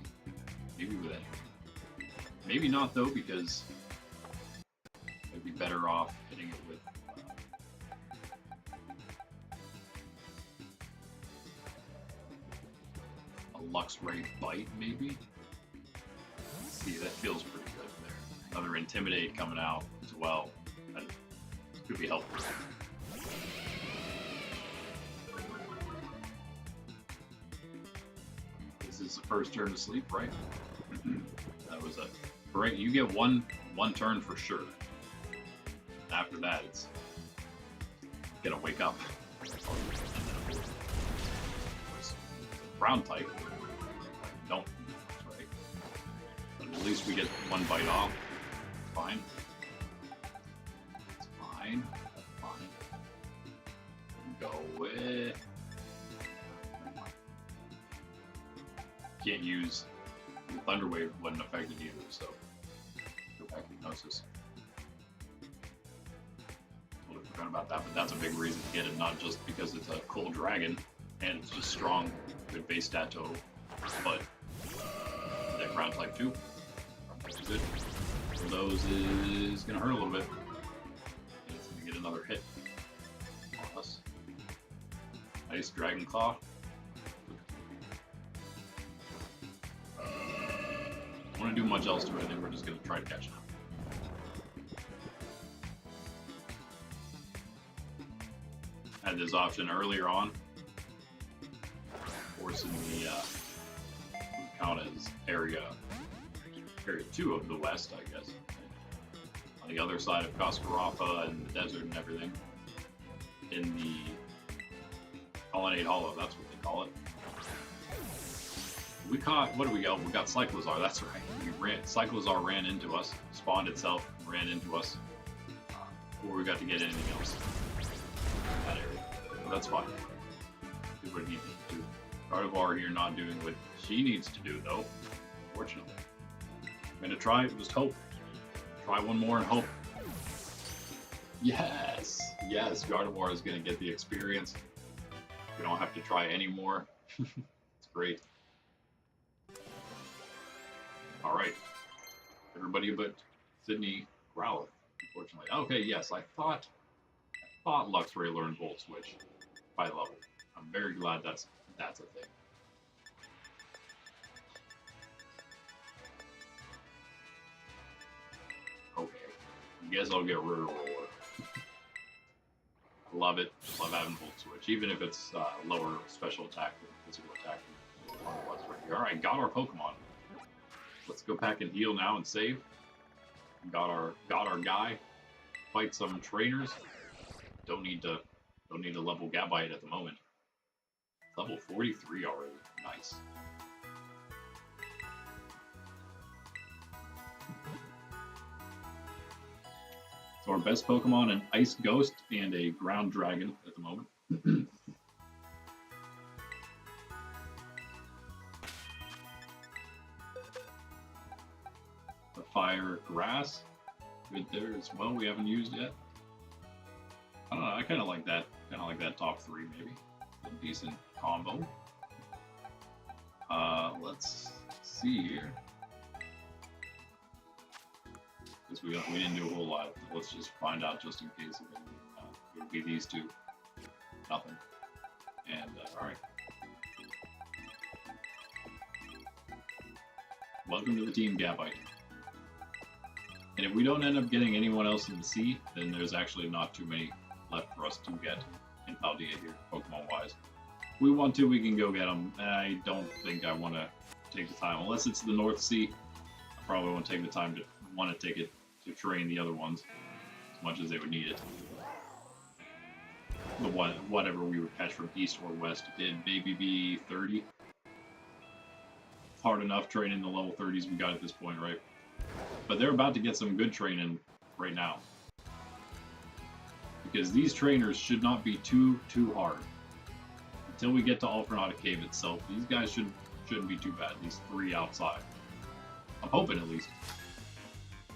Maybe with anything. Maybe not though, because I'd be better off hitting it with a Luxray Bite, maybe? See, that feels pretty good there. Another Intimidate coming out as well. That could be helpful. This is the first turn to sleep, right? That was a great. You get one turn for sure. After that, it's gonna wake up. Ground type. Don't. That's right. But at least we get one bite off. Fine. It's fine. That's fine. Go with. Can't use the Thunder Wave wouldn't affect it either, so go back to Hypnosis. Totally forgot about that, but that's a big reason to get it, not just because it's a cool dragon and it's just strong, good base stat total, but that ground type too. Ground type is good. So those is gonna hurt a little bit. And it's gonna get another hit on us. Nice Dragon Claw. I don't want to do much else to it, I think we're just going to try to catch it up. Had this option earlier on, forcing the count as area 2 of the West, I guess. On the other side of Cascarapa and the desert and everything, in the Colonnade Hollow, that's what they call it. We caught, what do we got? We got Cyclizar, that's right. Cyclizar ran into us, spawned itself, ran into us, before we got to get anything else in that area. So that's fine. Do what he needs to do. Gardevoir here not doing what she needs to do, though, fortunately. I'm going to try, just hope. Try one more and hope. Yes! Yes, Gardevoir is going to get the experience. We don't have to try anymore. It's great. Alright. Everybody but Sydney Growlithe, unfortunately. Okay, yes, I thought Luxray learned Volt Switch by level. I'm very glad that's a thing. Okay. I guess I'll get rid of Roller. Love it. Love having Volt Switch, even if it's lower special attack than physical attack. Alright, got our Pokemon. Let's go back and heal now and save. Got our guy. Fight some trainers. Don't need to level Gabite at the moment. Level 43 already. Nice. So our best Pokemon, an Ice Ghost and a Ground Dragon at the moment. The Fire Grass, good there as well. We haven't used yet. I don't know. I kind of like that. Kind of like that top three, maybe. A decent combo. Let's see here. Because we didn't do a whole lot. Let's just find out just in case it would be these two. Nothing. And all right. Welcome to the team, Gabite. And if we don't end up getting anyone else in the sea, then there's actually not too many left for us to get in Paldea here, Pokemon-wise. If we want to, we can go get them. I don't think I want to take the time, unless it's the North Sea. I probably won't take the time to want to take it to train the other ones as much as they would need it. The whatever we would catch from east or west did maybe be 30. Hard enough training the level 30s we got at this point, right? But they're about to get some good training right now. Because these trainers should not be too hard. Until we get to Alfrenata Cave itself, these guys shouldn't be too bad. These three outside. I'm hoping at least.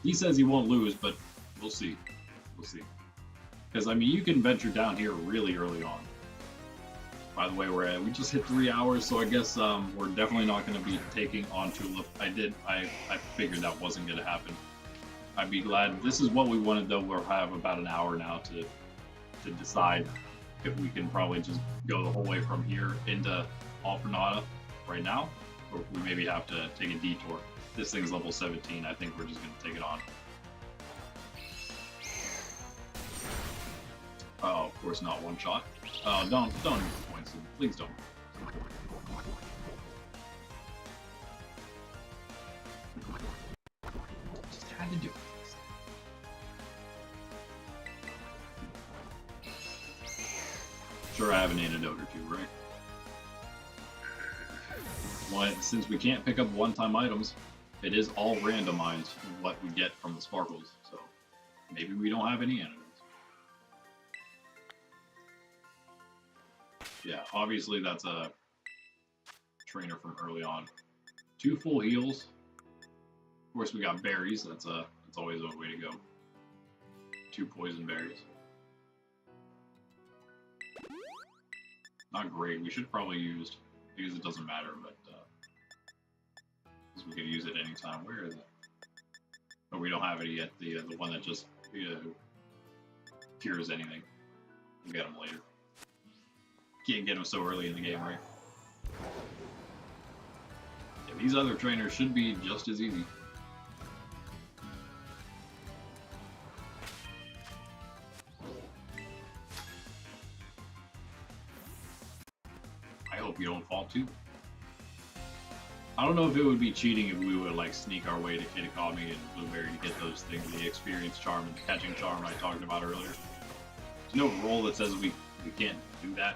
He says he won't lose, but we'll see. We'll see. Because, I mean, you can venture down here really early on. By the way, we just hit 3 hours, so I guess we're definitely not going to be taking on Tulip. I figured that wasn't going to happen. I'd be glad. This is what we wanted, though. We'll have about an hour now to decide if we can probably just go the whole way from here into Alfrenata right now, or if we maybe have to take a detour. This thing's level 17. I think we're just going to take it on. Oh, of course not one shot. Oh, don't use points. Please don't. Just had to do it. Sure, I have an antidote or two, right? Well, since we can't pick up one-time items, it is all randomized what we get from the sparkles, so maybe we don't have any antidotes. Yeah, obviously that's a trainer from early on. 2 full heals. Of course, we got berries. That's always a way to go. 2 poison berries. Not great. We should probably use, because it doesn't matter, but because we could use it anytime. Where is it? But we don't have it yet. The one that just cures anything. We'll get them later. Can't get them so early in the game, right? Yeah, these other trainers should be just as easy. I hope you don't fall too. I don't know if it would be cheating if we would like sneak our way to Pkmn and Blueberry to get those things, the experience charm and the catching charm I talked about earlier. There's no rule that says we can't do that.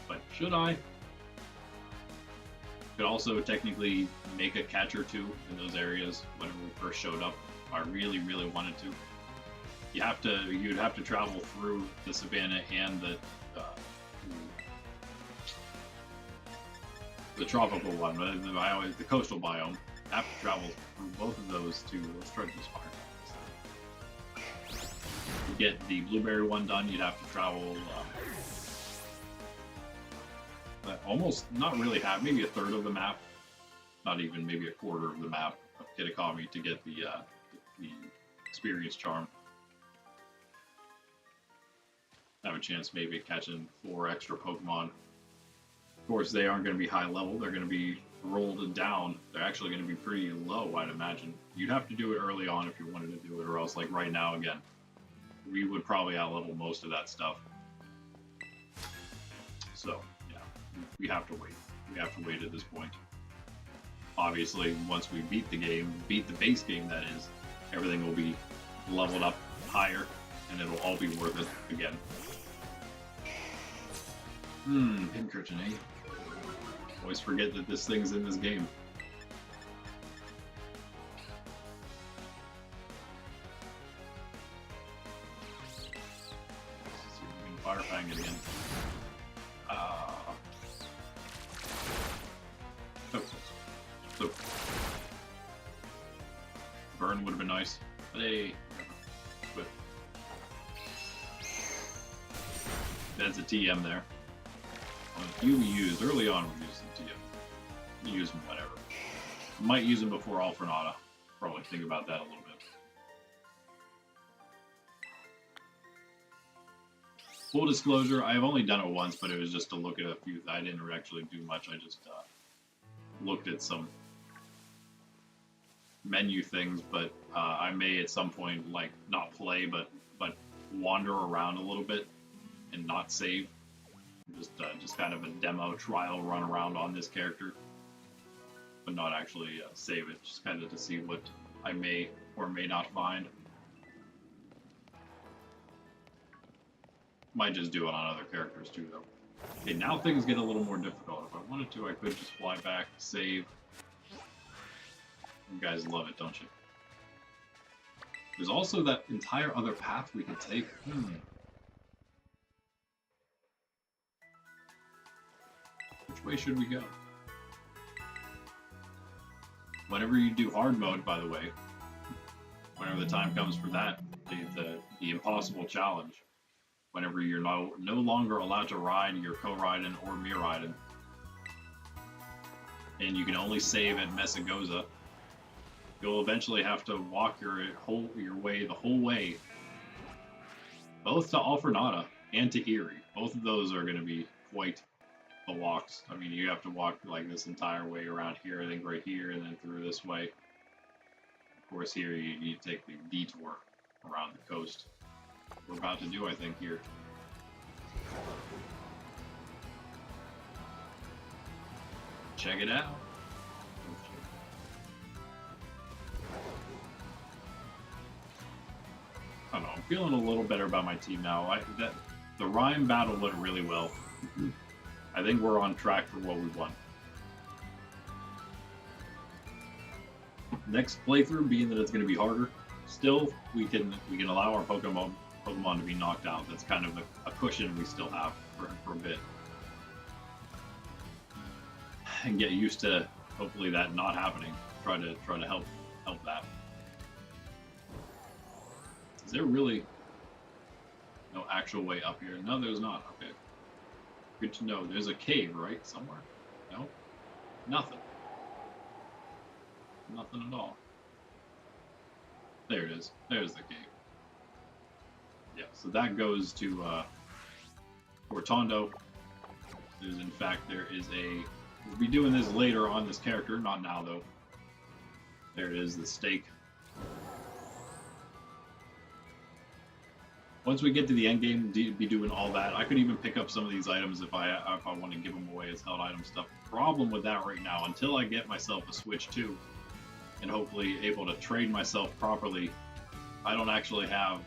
But should I? Could also technically make a catch or two in those areas whenever we first showed up. If I really wanted to. You'd have to travel through the savannah and the tropical one, the coastal biome. Have to travel through both of those to. Let's try to this fire. To get the blueberry one done, you'd have to travel. Almost not really half, maybe a third of the map, not even maybe a quarter of the map of Pkmn to get the experience charm. Have a chance maybe of catching 4 extra Pokemon. Of course, they aren't going to be high level. They're going to be rolled down. They're actually going to be pretty low, I'd imagine. You'd have to do it early on if you wanted to do it, or else, like right now, again, we would probably out-level most of that stuff. So. We have to wait. We have to wait at this point. Obviously, once we beat the game, beat the base game that is, everything will be leveled up higher, and it'll all be worth it again. Pincurchin, eh? Always forget that this thing's in this game. Fire Fang again. So. Burn would have been nice. But hey. But that's a TM there. You used early on. We used some TM. You use them whatever. Might use them before Alfrenata. Probably think about that a little bit. Full disclosure, I've only done it once, but it was just to look at a few. I didn't actually do much. I just looked at some menu things, but I may at some point like not play, but wander around a little bit and not save. Just kind of a demo trial run around on this character, but not actually save it. Just kind of to see what I may or may not find. Might just do it on other characters too, though. Okay, now things get a little more difficult. If I wanted to, I could just fly back, save. You guys love it, don't you? There's also that entire other path we could take. Which way should we go? Whenever you do hard mode, by the way, whenever the time comes for that, the impossible challenge, whenever you're no longer allowed to ride your co-riding or me-riding, and you can only save at Messagoza, you'll eventually have to walk your way the whole way, both to Alfrenata and to Erie. Both of those are going to be quite the walks. I mean, you have to walk like this entire way around here, I think right here, and then through this way. Of course, here you need to take the detour around the coast. We're about to do, I think, here. Check it out. I don't know, I'm feeling a little better about my team now. The Rhyme battle went really well. I think we're on track for what we want. Next playthrough, being that it's going to be harder, still we can allow our Pokemon to be knocked out. That's kind of a cushion we still have for a bit, and get used to hopefully that not happening. Try to help that. Is there really no actual way up here? No, there's not. Okay, good to know. There's a cave, right, somewhere? No, nothing. Nothing at all. There it is. There's the cave. Yeah, so that goes to Portondo. There is a... We'll be doing this later on this character, not now though. There it is, the stake. Once we get to the end game, be doing all that. I could even pick up some of these items if I want to give them away as held item stuff. Problem with that right now, until I get myself a Switch 2, and hopefully able to trade myself properly, I don't actually have...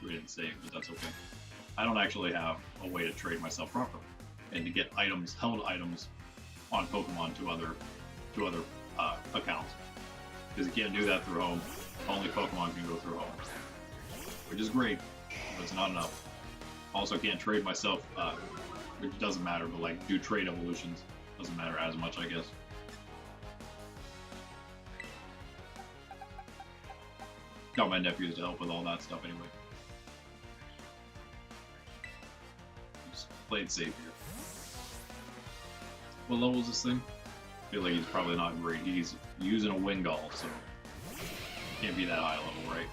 we didn't save, but that's okay. I don't actually have a way to trade myself properly and to get items, held items, on Pokemon to other accounts, because you can't do that through home. Only Pokemon can go through home, which is great, but it's not enough. Also, can't trade myself, which doesn't matter, but like do trade evolutions doesn't matter as much, I guess. Got my nephews to help with all that stuff anyway. Just played safe here. What level is this thing? I feel like he's probably not great. He's using a Wingull, so can't be that high level, right?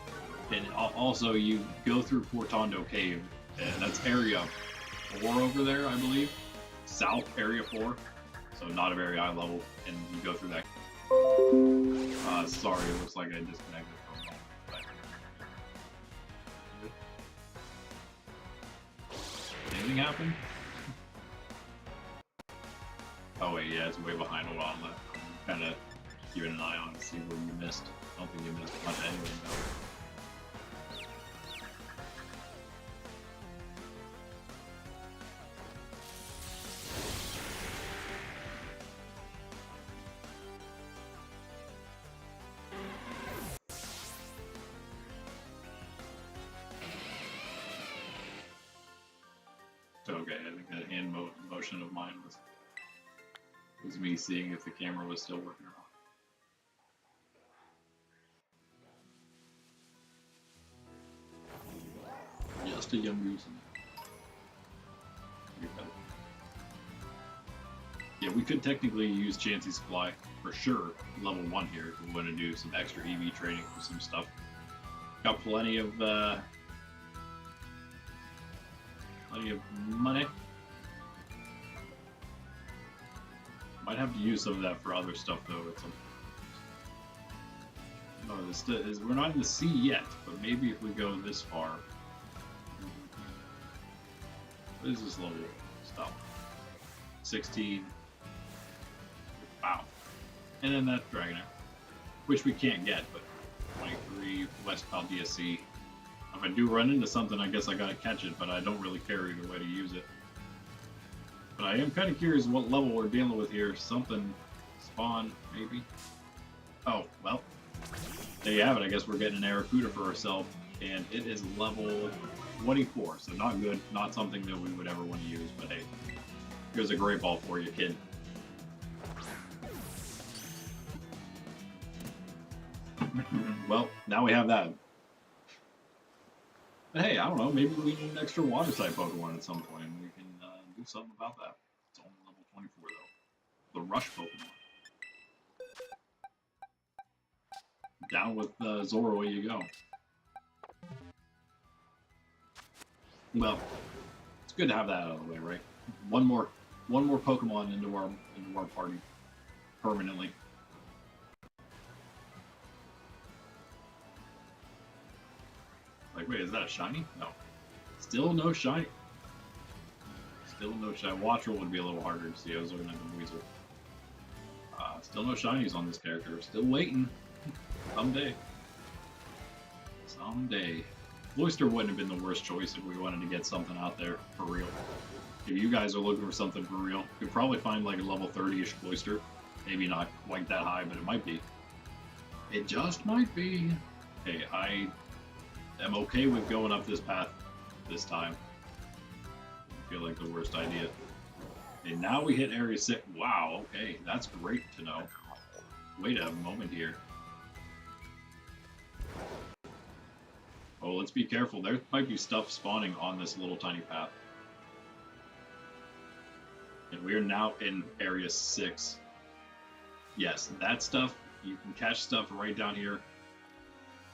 And also, you go through Portondo Cave, and that's Area 4 over there, I believe. South Area 4, so not a very high level, and you go through that. Sorry, it looks like I disconnected. Anything happen? Oh wait, yeah, it's way behind. Hold on, I'm kind of keeping an eye on to see where you missed. I don't think you missed much anyway, though. Okay, I think that hand motion of mine was me seeing if the camera was still working or not. Just a young reason. Yeah, we could technically use Chansey's Fly for sure, level 1 here, if we want to do some extra EV training for some stuff. Got plenty of money. Might have to use some of that for other stuff though. At some point. No, we're not in the sea yet, but maybe if we go this far. What is this level stuff? 16. Wow. And then that Dragonair, which we can't get, but 23 West Pal DSC. If I do run into something, I guess I gotta catch it, but I don't really care either way to use it. But I am kind of curious what level we're dealing with here. Something spawn, maybe? Oh, well. There you have it. I guess we're getting an Arrokuda for ourselves, and it is level 24, so not good. Not something that we would ever want to use, but hey. Here's a Great Ball for you, kid. Well, now we have that. But hey, I don't know, maybe we need an extra water type Pokemon at some point, and we can do something about that. It's only level 24 though. The Rush Pokemon. Down with Zoro, away you go. Well, it's good to have that out of the way, right? One more Pokemon into our party permanently. Like, wait, is that a shiny? No. Still no shiny. Still no shiny. Watchroll would be a little harder to see. I was looking at the Weasel. Still no shinies on this character. Still waiting. Someday. Someday. Cloyster wouldn't have been the worst choice if we wanted to get something out there for real. If you guys are looking for something for real, you'd probably find like a level 30-ish Cloyster. Maybe not quite that high, but it might be. It just might be. Hey, I am okay with going up this path this time. I feel like the worst idea. And now we hit Area 6. Wow, okay, that's great to know. Wait a moment here. Oh, let's be careful. There might be stuff spawning on this little tiny path. And we are now in Area 6. Yes, that stuff, you can catch stuff right down here.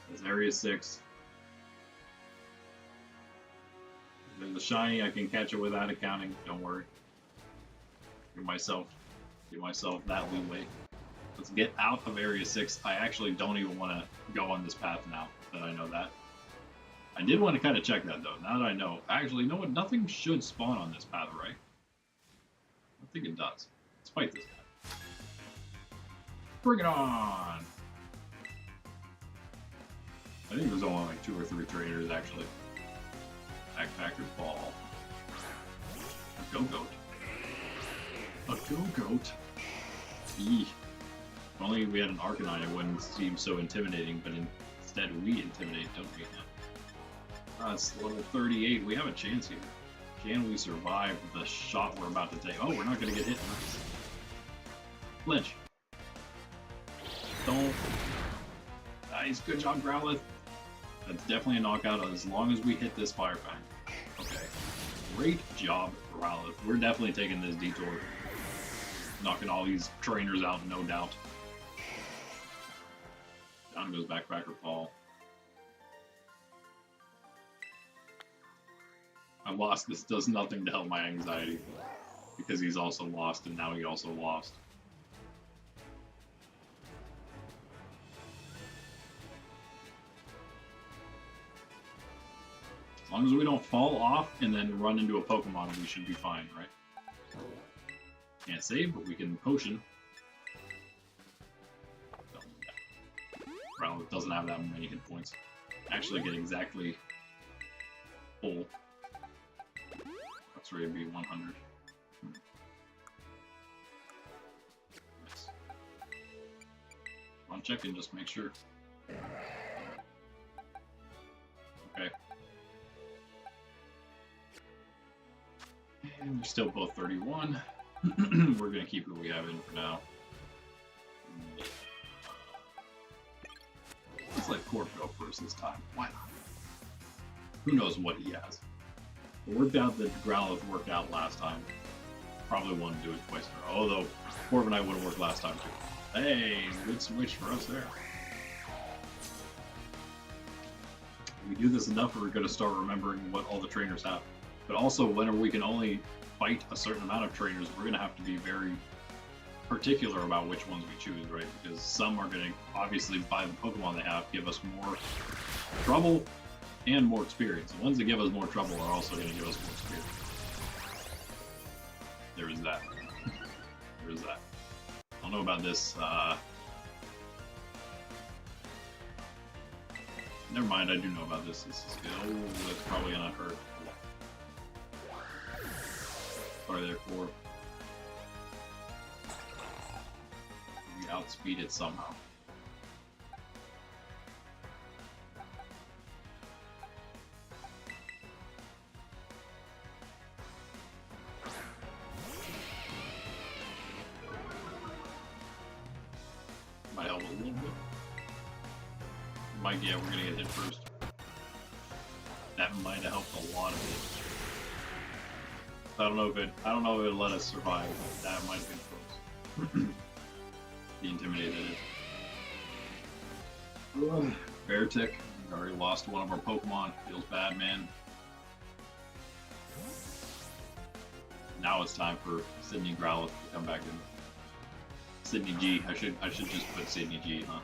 There's Area 6. There's a shiny, I can catch it without accounting, don't worry. Give myself that leeway. Let's get out of Area 6. I actually don't even want to go on this path now that I know that. I did want to kind of check that though, now that I know. Actually, you know what? Nothing should spawn on this path, right? I think it does. Let's fight this guy. Bring it on! I think there's only like 2 or 3 trainers actually. Backpacker Ball. A Go-Goat. A Go-Goat? Eee. If only we had an Arcanine, it wouldn't seem so intimidating, but instead we intimidate, don't we? It's level 38. We have a chance here. Can we survive the shot we're about to take? Oh, we're not going to get hit. Nice. Flinch. Don't. Nice. Good job, Growlithe. That's definitely a knockout as long as we hit this Fire Fang. Okay. Great job, Growlithe. We're definitely taking this detour. Knocking all these trainers out, no doubt. Down goes Backpacker Paul. I'm lost. This does nothing to help my anxiety. Because he's also lost, and now he also lost. As long as we don't fall off and then run into a Pokemon, we should be fine, right? Can't save, but we can potion. Rowlet doesn't have that many hit points. Actually get exactly full. That's ready to be 100. Nice. I'll check and just make sure. Okay. And they're still both 31. We're going to keep what we have in for now. Let's let Corp go first this time. Why not? Who knows what he has. It worked out that Growlithe worked out last time. Probably won't do it twice in a row. Although, Corviknight would have worked last time too. Hey, good switch for us there. If we do this enough, we're going to start remembering what all the trainers have. But also, whenever we can only fight a certain amount of trainers, we're going to have to be very particular about which ones we choose, right? Because some are going to, obviously, by the Pokemon they have, give us more trouble and more experience. The ones that give us more trouble are also going to give us more experience. There is that. There is that. I don't know about this. Never mind, I do know about this. This is good. Oh, that's probably gonna hurt. Sorry there, Corp. We outspeed it somehow. Might help a little bit. Yeah, we're gonna get hit first. That might have helped a lot of it. I don't know if it'll let us survive. That might have been close. Be intimidated. Beartick, we already lost one of our Pokemon. Feels bad, man. Now it's time for Sydney Growlithe to come back in. Sydney G. I should just put Sydney G, huh?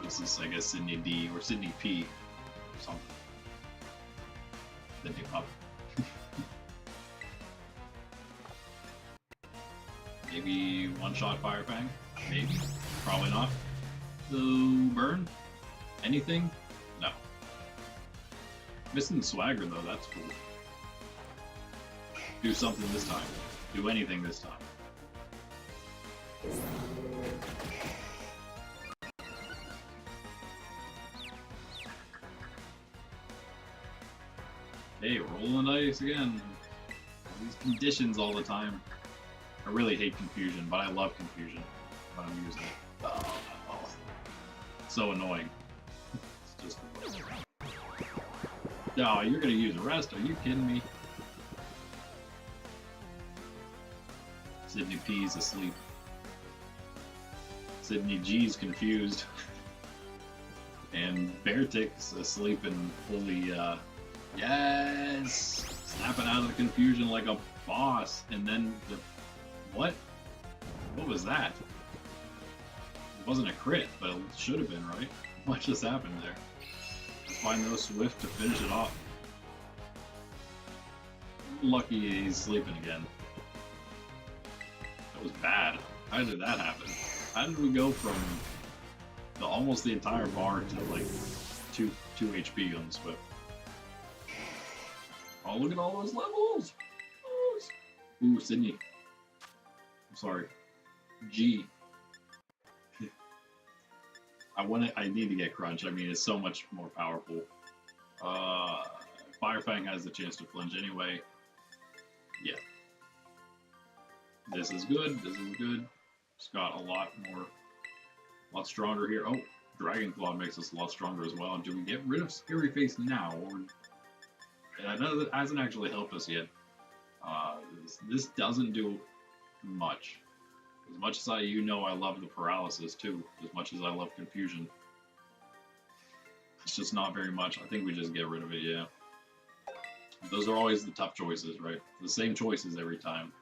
This is, I guess, Sydney D or Sydney P or something. Sydney Pup. Maybe one-shot Fire Fang? Maybe. Probably not. So, burn? Anything? No. Missing Swagger, though, that's cool. Do something this time. Do anything this time. Hey, rolling dice again. These conditions all the time. I really hate confusion, but I love confusion when I'm using it. Oh. So annoying. It's just annoying. No, you're gonna use Arrest? Are you kidding me? Sydney P's asleep. Sydney G's confused. And Beartick's asleep and fully, yes! Snapping out of the confusion like a boss. And then the... What? What was that? It wasn't a crit, but it should have been, right? What just happened there? Find no Swift to finish it off. Lucky he's sleeping again. That was bad. How did that happen? How did we go from almost the entire bar to like 2 HP on the Swift? Oh, look at all those levels! Ooh, Sydney. I'm sorry. G. I need to get Crunch. I mean, it's so much more powerful. Fire Fang has the chance to flinch anyway. Yeah. This is good. This is good. It's got a lot stronger here. Oh, Dragon Claw makes us a lot stronger as well. Do we get rid of Scary Face now? Or that hasn't actually helped us yet. This doesn't do much. As much as I love the paralysis too. As much as I love confusion. It's just not very much. I think we just get rid of it, yeah. Those are always the tough choices, right? The same choices every time.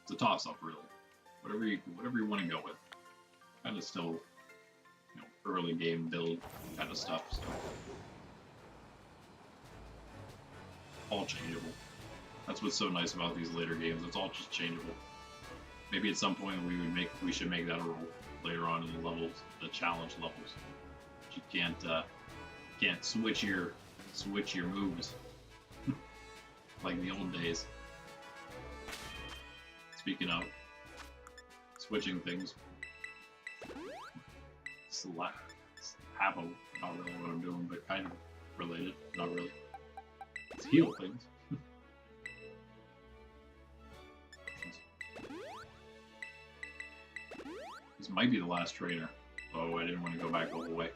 It's a toss-up, really. Whatever you want to go with. Kind of still, early game build kind of stuff. So. All changeable. That's what's so nice about these later games. It's all just changeable. Maybe at some point we should make that a rule later on in the levels, the challenge levels. You can't switch your moves like the old days. Speaking of switching things, Hapo Not really what I'm doing, but kind of related. Not really. Let's heal things. This might be the last trainer. Oh, I didn't want to go back all the way.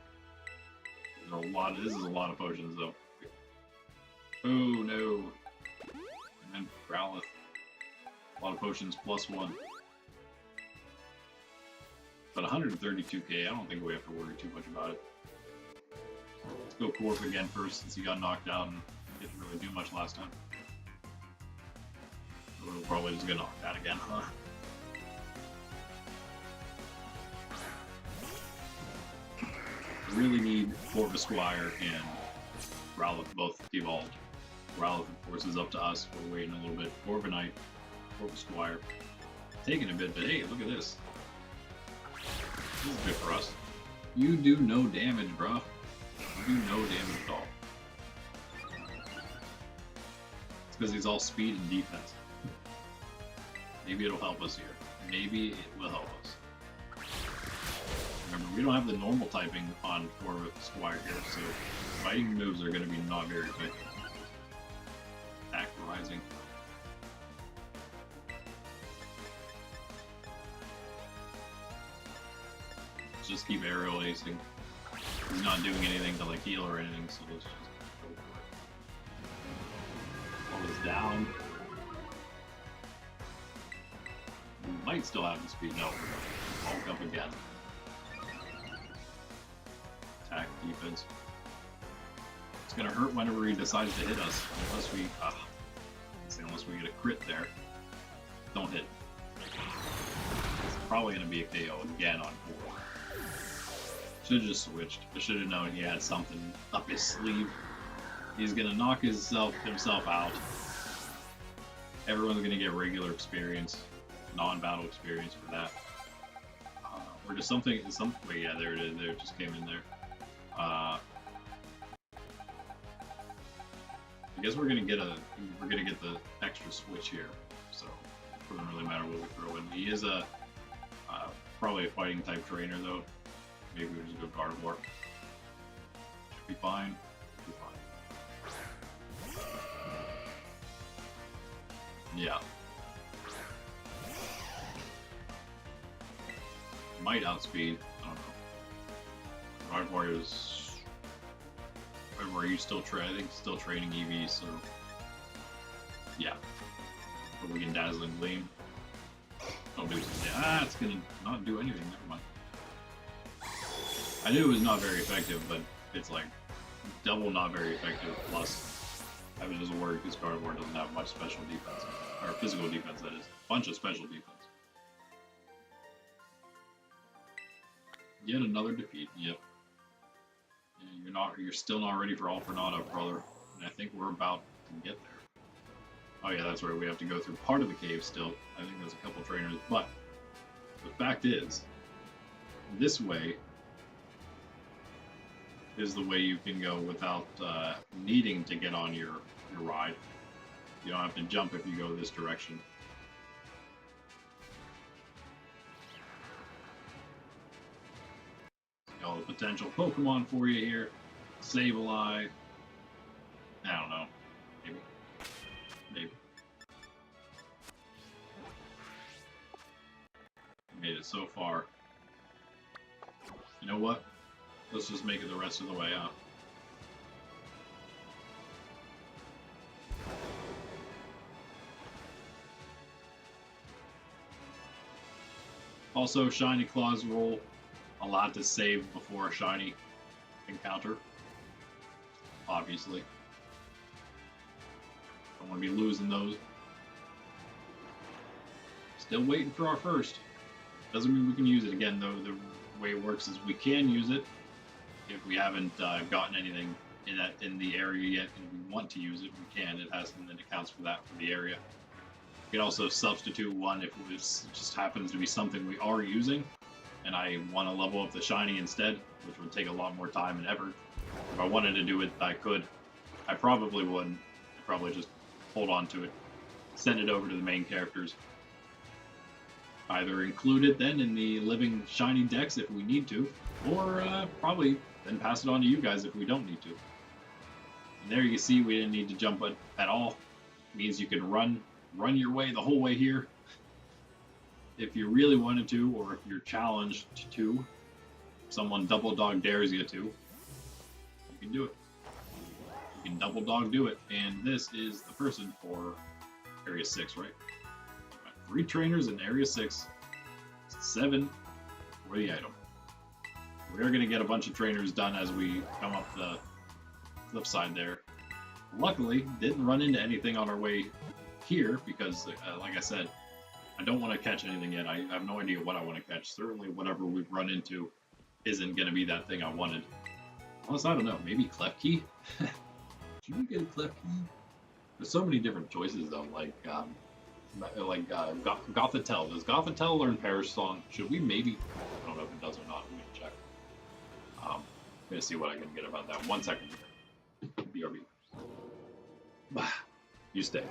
There's a lot. This is a lot of potions, though. Oh no! And then Growlithe. A lot of potions plus 1. But 132k, I don't think we have to worry too much about it. Let's go Corp again first, since he got knocked out and didn't really do much last time. So we'll probably just get knocked out again, huh? I really need Corp Squire and Growlithe both evolved. Growlithe, of course, is up to us. We're waiting a little bit. Corviknight, Corp Squire. Taking a bit, but hey, look at this. This is good for us. You do no damage, bro. You do no damage at all. It's because he's all speed and defense. Maybe it'll help us here. Maybe it will help us. Remember, we don't have the normal typing on Corvus Squire here, so fighting moves are going to be not very good. Attack rising. Let's just keep aerial acing. He's not doing anything to like heal or anything, so let's just go for it. Hold this down. We might still have the speed. No, bulk up again. Attack, defense. It's gonna hurt whenever he decides to hit us, unless we, unless we get a crit there. Don't hit. It's probably gonna be a KO again on 4. Should have just switched. I should have known he had something up his sleeve. He's gonna knock himself out. Everyone's gonna get regular experience, non-battle experience for that. Or just something. Wait, yeah, there it is. There it just came in there. I guess we're gonna get the extra switch here, so it doesn't really matter what we throw in. He is a probably a fighting type trainer though. Maybe we just go Gardevoir. Should be fine. Should be fine. Yeah. Might outspeed. I don't know. Gardevoir is. Are you still training? Still training EV, so yeah. But we can Dazzling Gleam. Oh, do some damage. It's gonna not do anything. Never mind. I knew it was not very effective, but it's like double not very effective plus. I was just worried because Gardevoir doesn't have much special defense or physical defense. That is, a bunch of special defense. Yet another defeat. Yep. You're still not ready for All for Naught, brother. And I think we're about to get there. Oh yeah, that's right. We have to go through part of the cave still. I think there's a couple trainers, but the fact is, this way is the way you can go without needing to get on your ride. You don't have to jump if you go this direction. All the potential Pokemon for you here. Sableye. I don't know. Maybe. Maybe. Made it so far. You know what? Let's just make it the rest of the way out. Also, Shiny Claws roll a lot to save before a shiny encounter. Obviously. Don't want to be losing those. Still waiting for our first. Doesn't mean we can use it again, though. The way it works is we can use it if we haven't gotten anything in the area yet, and we want to use it, we can. It has, and then it counts for that for the area. We can also substitute one if it just happens to be something we are using, and I want to level up the shiny instead, which would take a lot more time and effort. If I wanted to do it, I could. I probably wouldn't. I'd probably just hold on to it, send it over to the main characters, Either include it then in the living shiny decks if we need to, or probably then pass it on to you guys if we don't need to. And there you see we didn't need to jump at all. It means you can run your way the whole way here if you really wanted to, or if you're challenged to. Someone double dog dares you to. You can do it. You can double dog do it. And this is the person for Area 6, right? 3 trainers in Area 6, 7 for the item. We're going to get a bunch of trainers done as we come up the flip side there. Luckily, didn't run into anything on our way here because, like I said, I don't want to catch anything yet. I have no idea what I want to catch. Certainly whatever we've run into isn't going to be that thing I wanted. Unless, I don't know, maybe Klefki? Should we get a Klefki? There's so many different choices, though, like Gothitelle. Does Gothitelle learn Perish Song? Should we maybe? I don't know if it does or not. I'm gonna check. I'm gonna see what I can get about that. 1 second here. BRB. You stay.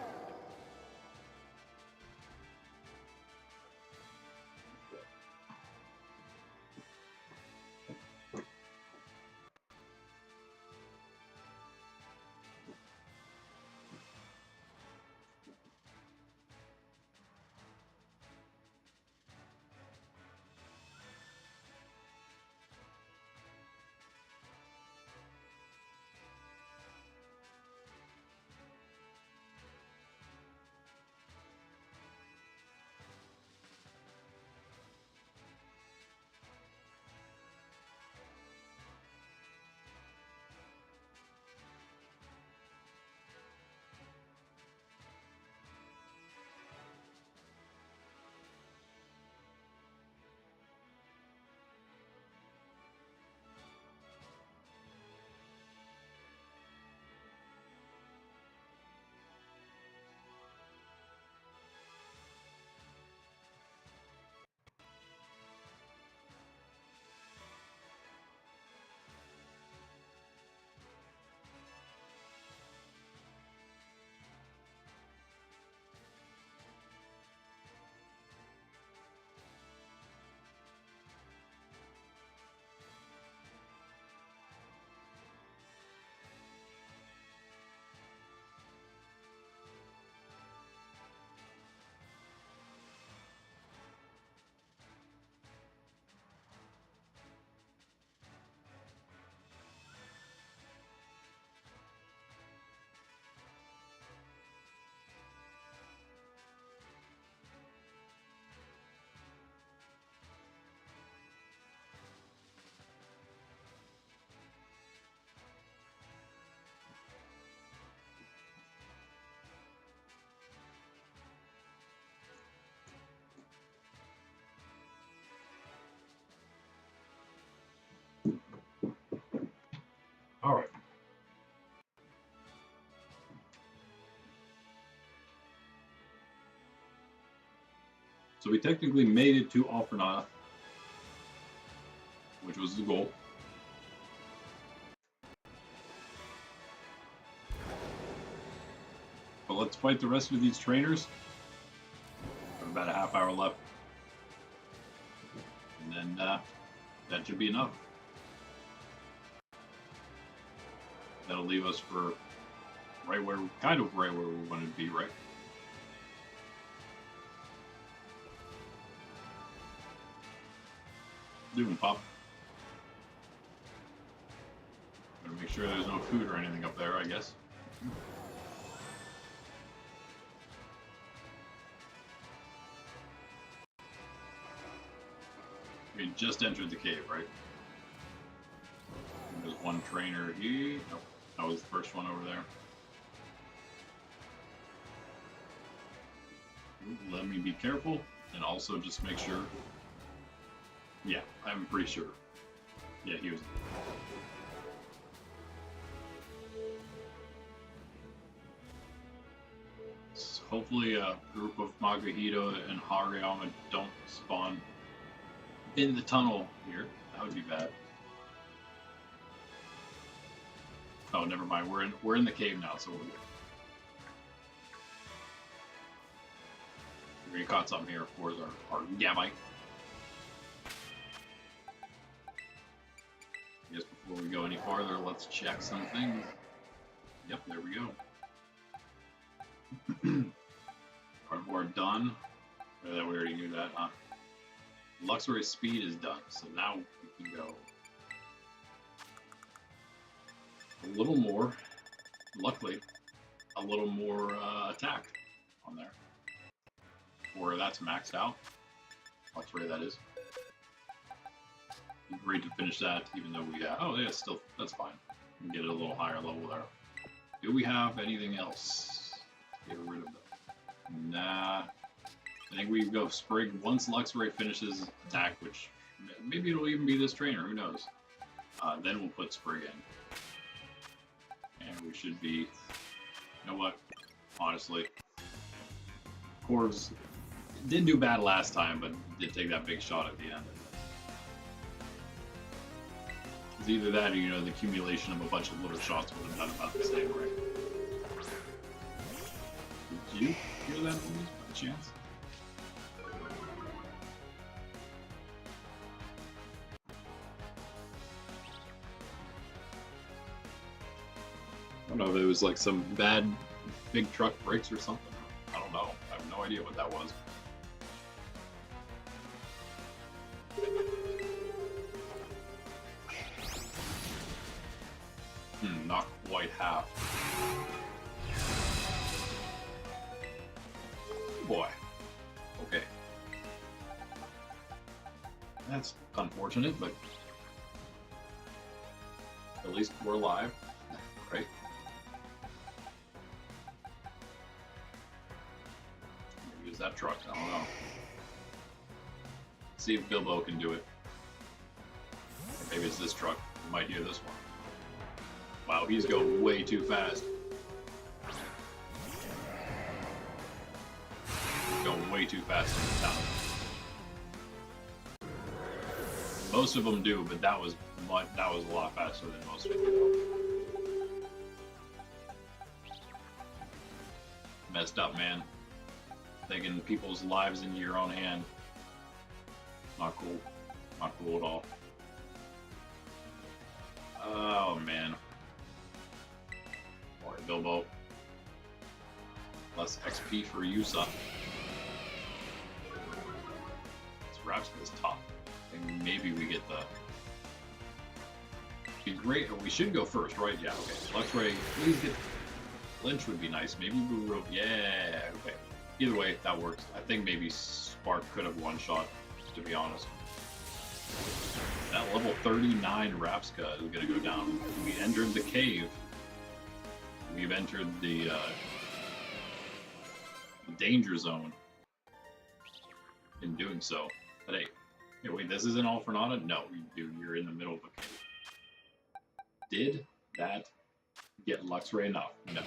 All right. So we technically made it to Alpernaya, which was the goal. But let's fight the rest of these trainers. We have about a half hour left. And then that should be enough. That'll leave us for right where we wanted to be, right? Doing pop. Gotta make sure there's no food or anything up there, I guess. We just entered the cave, right? There's one trainer here. Nope, that was the first one over there. Let me be careful and also just make sure. Yeah, I'm pretty sure. Yeah, he was. So hopefully a group of Magahito and Hariyama don't spawn in the tunnel here. That would be bad. Oh, never mind. We're in the cave now, so we're good. We caught something here, of course, our Gamite. I guess before we go any farther, let's check some things. Yep, there we go. Cardboard done. We already knew that, huh? Luxray speed is done, so now we can go a little more, luckily, a little more attack on there. Or that's maxed out. Luxray, that is. Great to finish that, even though we have, oh yeah, still, that's fine. We can get it a little higher level there. Do we have anything else? Get rid of them. Nah. I think we go Sprig once Luxray finishes attack, which maybe it'll even be this trainer, who knows. Then we'll put Sprig in. And we should be, you know what, honestly, Corvs didn't do bad last time, but did take that big shot at the end. It's either that or, you know, the accumulation of a bunch of little shots would have done about the same, right? Did you hear that noise by chance? I don't know if it was like some bad big truck brakes or something. I don't know. I have no idea what that was. Not quite half. Boy. Okay. That's unfortunate, but at least we're alive, right? Maybe it's that truck, I don't know. See if Bilbo can do it. Or maybe it's this truck. We might hear this one. Wow, he's going way too fast. He's going way too fast in the town. Most of them do, but that was a lot faster than most of them. Messed up, man. Taking people's lives into your own hand. Not cool. Not cool at all. Oh, man. Alright, Bilbo. Less XP for you, son. This Rapska's top. I think maybe we get the... Be great, or we should go first, right? Yeah, okay. Luxray, please get... Lynch would be nice. Maybe we wrote... Yeah, okay. Either way, that works. I think maybe Spark could have one-shot, to be honest. That level 39 Rapska is going to go down. We entered the cave. We've entered the danger zone in doing so. But hey, wait, this isn't all for nada? No, dude, you're in the middle of a cave. Did that get Luxray enough? No.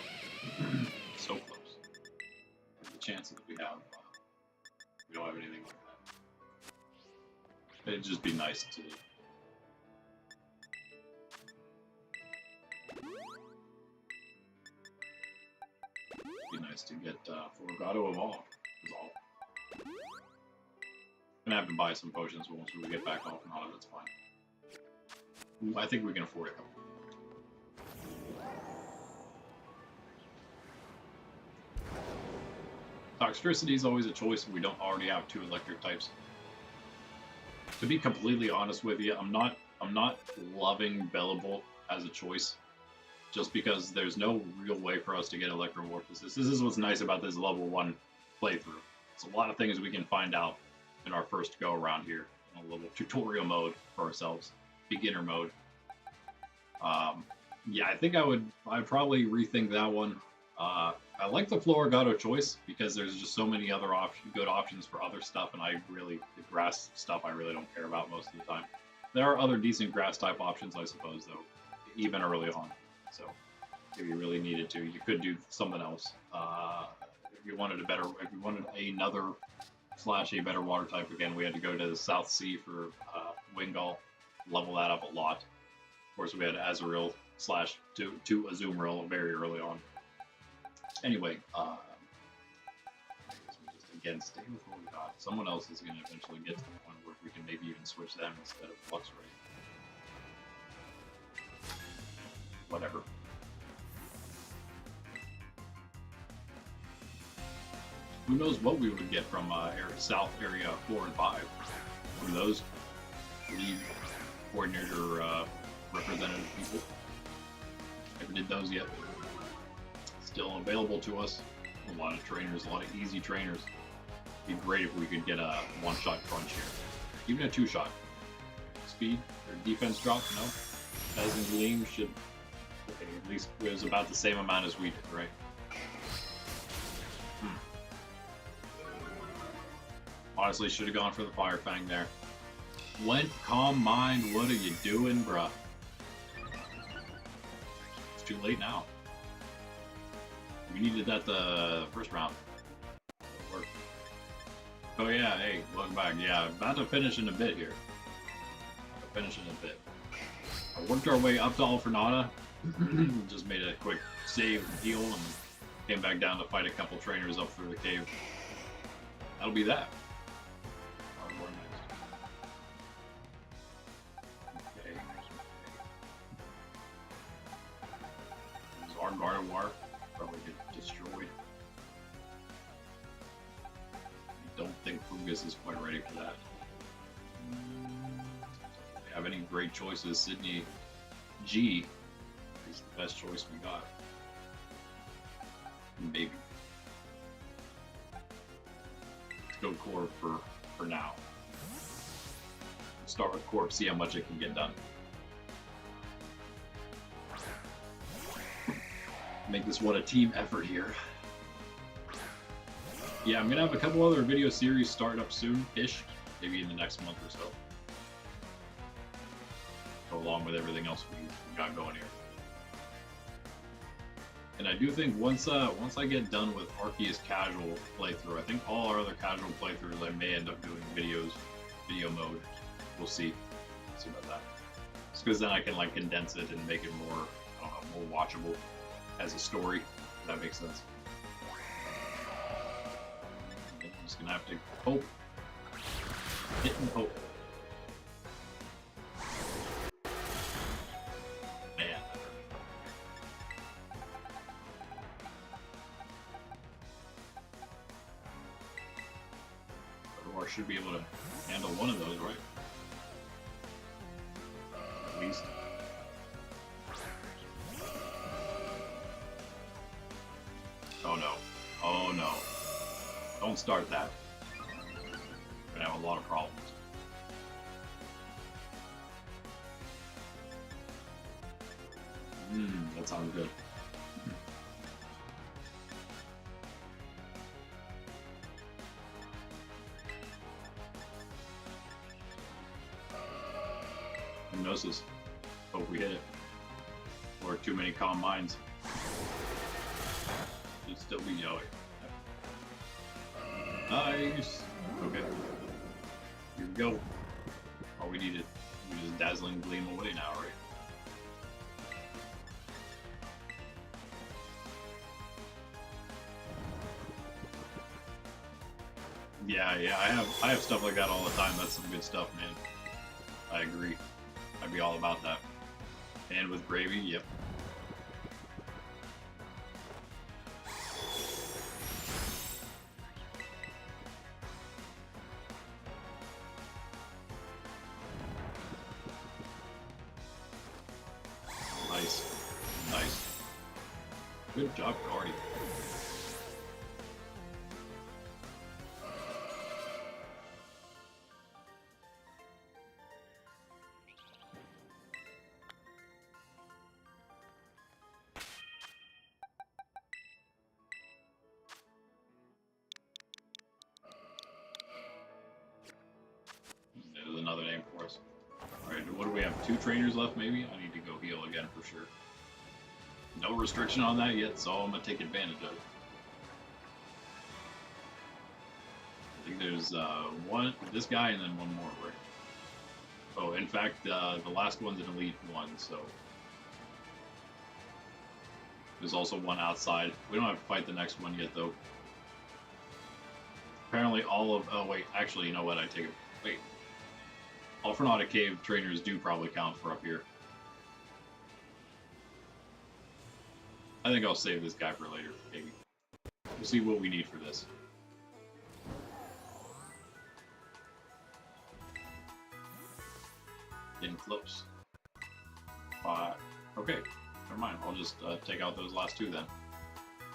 So close. The chances that we have, we don't have anything like that. It'd just be nice to... Be nice to get Forgato evolved, is all. Gonna have to buy some potions once we get back off and on, that's fine. I think we can afford it though. Toxtricity is always a choice if we don't already have 2 electric types. To be completely honest with you, I'm not loving Bellable as a choice. Just because there's no real way for us to get Electromorphosis. This is what's nice about this level 1 playthrough. It's a lot of things we can find out in our first go around here. In a little tutorial mode for ourselves. Beginner mode. Yeah, I think I'd probably rethink that one. I like the Florigato choice because there's just so many other good options for other stuff, and the grass stuff I really don't care about most of the time. There are other decent grass type options, I suppose, though, even early on. So, if you really needed to, you could do something else. If you wanted another / a better water type, again, we had to go to the South Sea for Wingull, level that up a lot. Of course, we had Azurill / to Azumarill very early on. Anyway, again, stay with what we got. Someone else is going to eventually get to the point where we can maybe even switch them instead of Luxray. Whatever. Who knows what we would get from South Area 4 and 5. One of those lead coordinator representative people. Never did those yet. Still available to us. A lot of trainers, a lot of easy trainers. It'd be great if we could get a one-shot crunch here. Even a two-shot. Speed or defense drop, no. As in Gleam should, okay, at least it was about the same amount as we did, right? Honestly, should have gone for the Fire Fang there. Went Calm Mind, what are you doing, bruh? It's too late now. We needed that the first round. Oh yeah, hey, welcome back. Yeah, about to finish in a bit here. Finish in a bit. I worked our way up to Alfornata. Just made a quick save, heal, and came back down to fight a couple trainers up through the cave. That'll be that. Okay. Our Gardevoir probably get destroyed. I don't think Fugus is quite ready for that. If they have any great choices, Sydney G is the best choice we got. Maybe. Let's go Corp for now. Let's start with Corp, see how much it can get done. Make this one a team effort here. Yeah, I'm gonna have a couple other video series start up soon-ish, maybe in the next month or so. Go along with everything else we got going here. And I do think once I get done with Arceus casual playthrough, I think all our other casual playthroughs I may end up doing video mode. We'll see. See about that. Just because then I can like condense it and make it more, I don't know, more watchable as a story. If that makes sense. I'm just gonna have to hope. Hit and hope. Man. Or should be able to handle one of those, right? At least. Oh no. Oh no. Don't start that. We're gonna have a lot of problems. That sounds good. Hypnosis. Hope we hit it. Or too many calm minds. Should still be yelling. Nice. Okay. Here we go. All we needed. We just dazzling gleam away now, right? Yeah, I have stuff like that all the time. That's some good stuff, man. I agree. I'd be all about that. And with gravy, yep. Nice. Nice. Good job, Cardi. There's another name for us. Alright, what do we have? 2 trainers left, maybe? I need to go heal again for sure. No restriction on that yet, so I'm going to take advantage of it. I think there's one, this guy, and then one more, right? Oh, in fact, the last one's an Elite 1, so... There's also one outside. We don't have to fight the next one yet, though. Apparently all of... Oh, wait. Actually, you know what? I take it... Wait. Alphronautic Cave trainers do probably count for up here. I think I'll save this guy for later, maybe. We'll see what we need for this. Getting close. Okay, never mind. I'll just take out those last two then.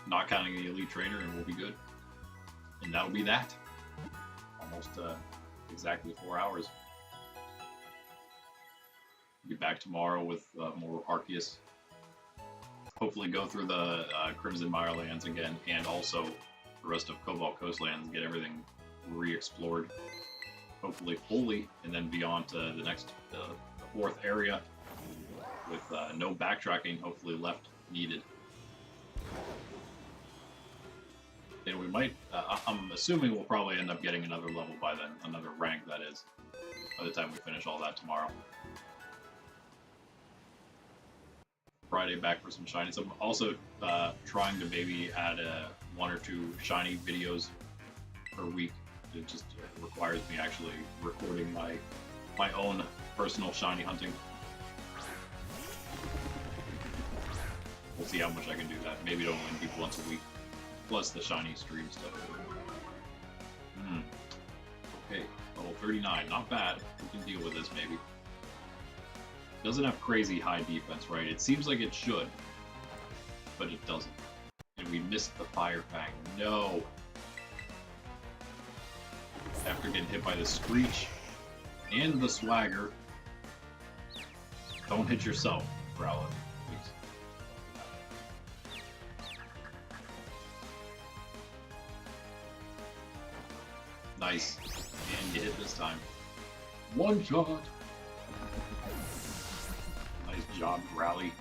Not counting the elite trainer, and we'll be good. And that'll be that. Almost exactly 4 hours. Be back tomorrow with more Arceus. Hopefully go through the Crimson Mirelands again, and also the rest of Cobalt Coastlands, get everything re-explored. Hopefully fully, and then beyond to the next, the fourth area with no backtracking, hopefully left needed. And we might, I'm assuming we'll probably end up getting another level by then, another rank that is, by the time we finish all that tomorrow. Friday back for some shinies. I'm also trying to maybe add 1 or 2 shiny videos per week. It just requires me actually recording my own personal shiny hunting. We'll see how much I can do that. Maybe it'll only be once a week, plus the shiny stream stuff. Okay, level 39, not bad. We can deal with this maybe. Doesn't have crazy high defense, right? It seems like it should, but it doesn't. And we missed the Fire Fang. No! After getting hit by the Screech and the Swagger. Don't hit yourself, Scarlet, please. Nice. And you hit this time. One shot! Nice job, Rally.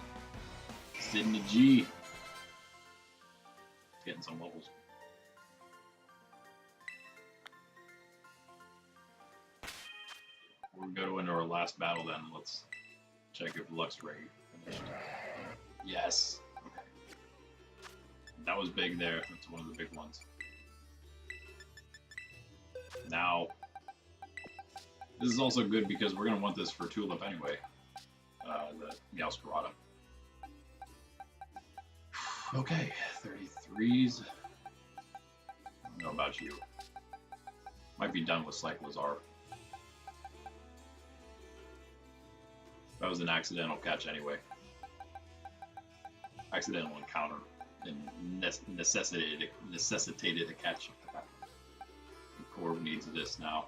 Sitting the G. Getting some levels. We'll go into our last battle then. Let's check if Lux Raid finished. Yes. Okay. That was big there. That's one of the big ones. Now, this is also good because we're going to want this for Tulip anyway. The Meowscarada. Okay, 33s. I don't know about you. Might be done with Cyclozar. That was an accidental catch anyway. Accidental encounter and necessitated a catch. Corv needs this now.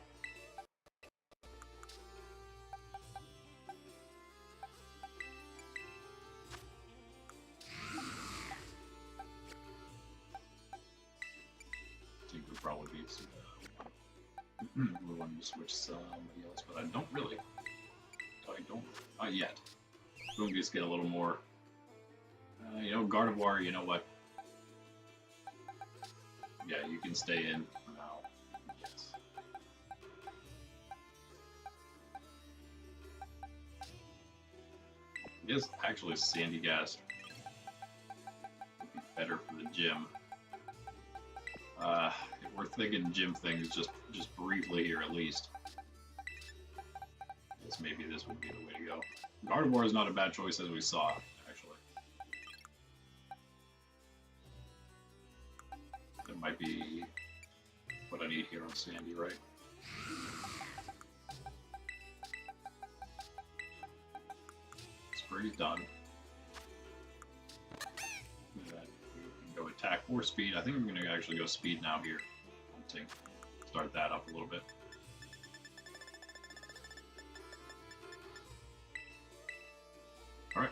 I think we probably need some. We want to switch somebody else, but I don't really. Not yet. We'll just get a little more. You know, Gardevoir, you know what? Yeah, you can stay in for now. Yes. I guess actually Sandy Gas would be better for the gym. If we're thinking gym things just briefly here at least. Guess maybe this would be the way to go. Gardevoir is not a bad choice as we saw, actually. That might be what I need here on Sandy, right? Spray's done. We can go attack or speed. I think I'm going to actually go speed now here. Start that up a little bit. Alright.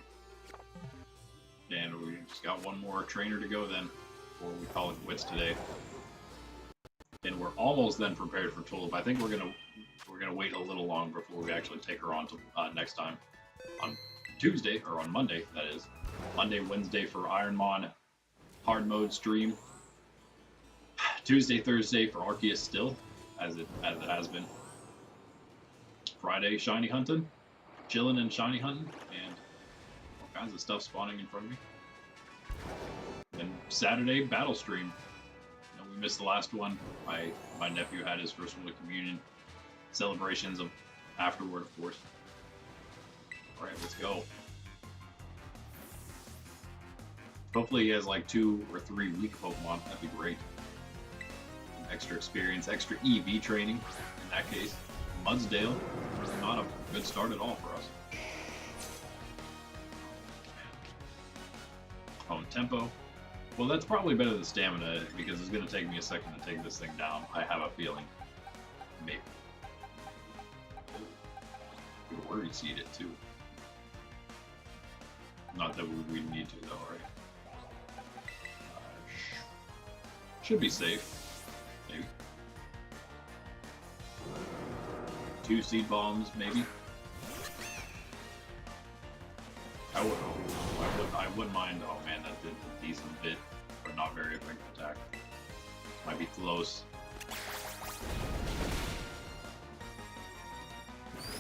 And we just got one more trainer to go then, before we call it quits today. And we're almost then prepared for Tulip. I think we're gonna wait a little long before we actually take her on to next time. On Tuesday, or on Monday, that is. Monday, Wednesday for IronMon hard mode stream. Tuesday, Thursday for Arceus still, as it has been. Friday, shiny hunting, chilling and shiny hunting, and all kinds of stuff spawning in front of me. And Saturday, battle stream. No we missed the last one. My nephew had his first Holy Communion celebrations of afterward, of course. All right, let's go. Hopefully he has like 2 or 3 weak Pokemon. That'd be great. Some extra experience, extra EV training in that case. Mudsdale, not a good start at all for us. Oh, tempo. Well, that's probably better than stamina because it's going to take me a second to take this thing down. I have a feeling. Maybe. We worry seed it too. Not that we need to though, right? Should be safe. Maybe. 2 seed bombs, maybe. I wouldn't mind. Oh man, that did a decent bit, but not very effective attack. Might be close.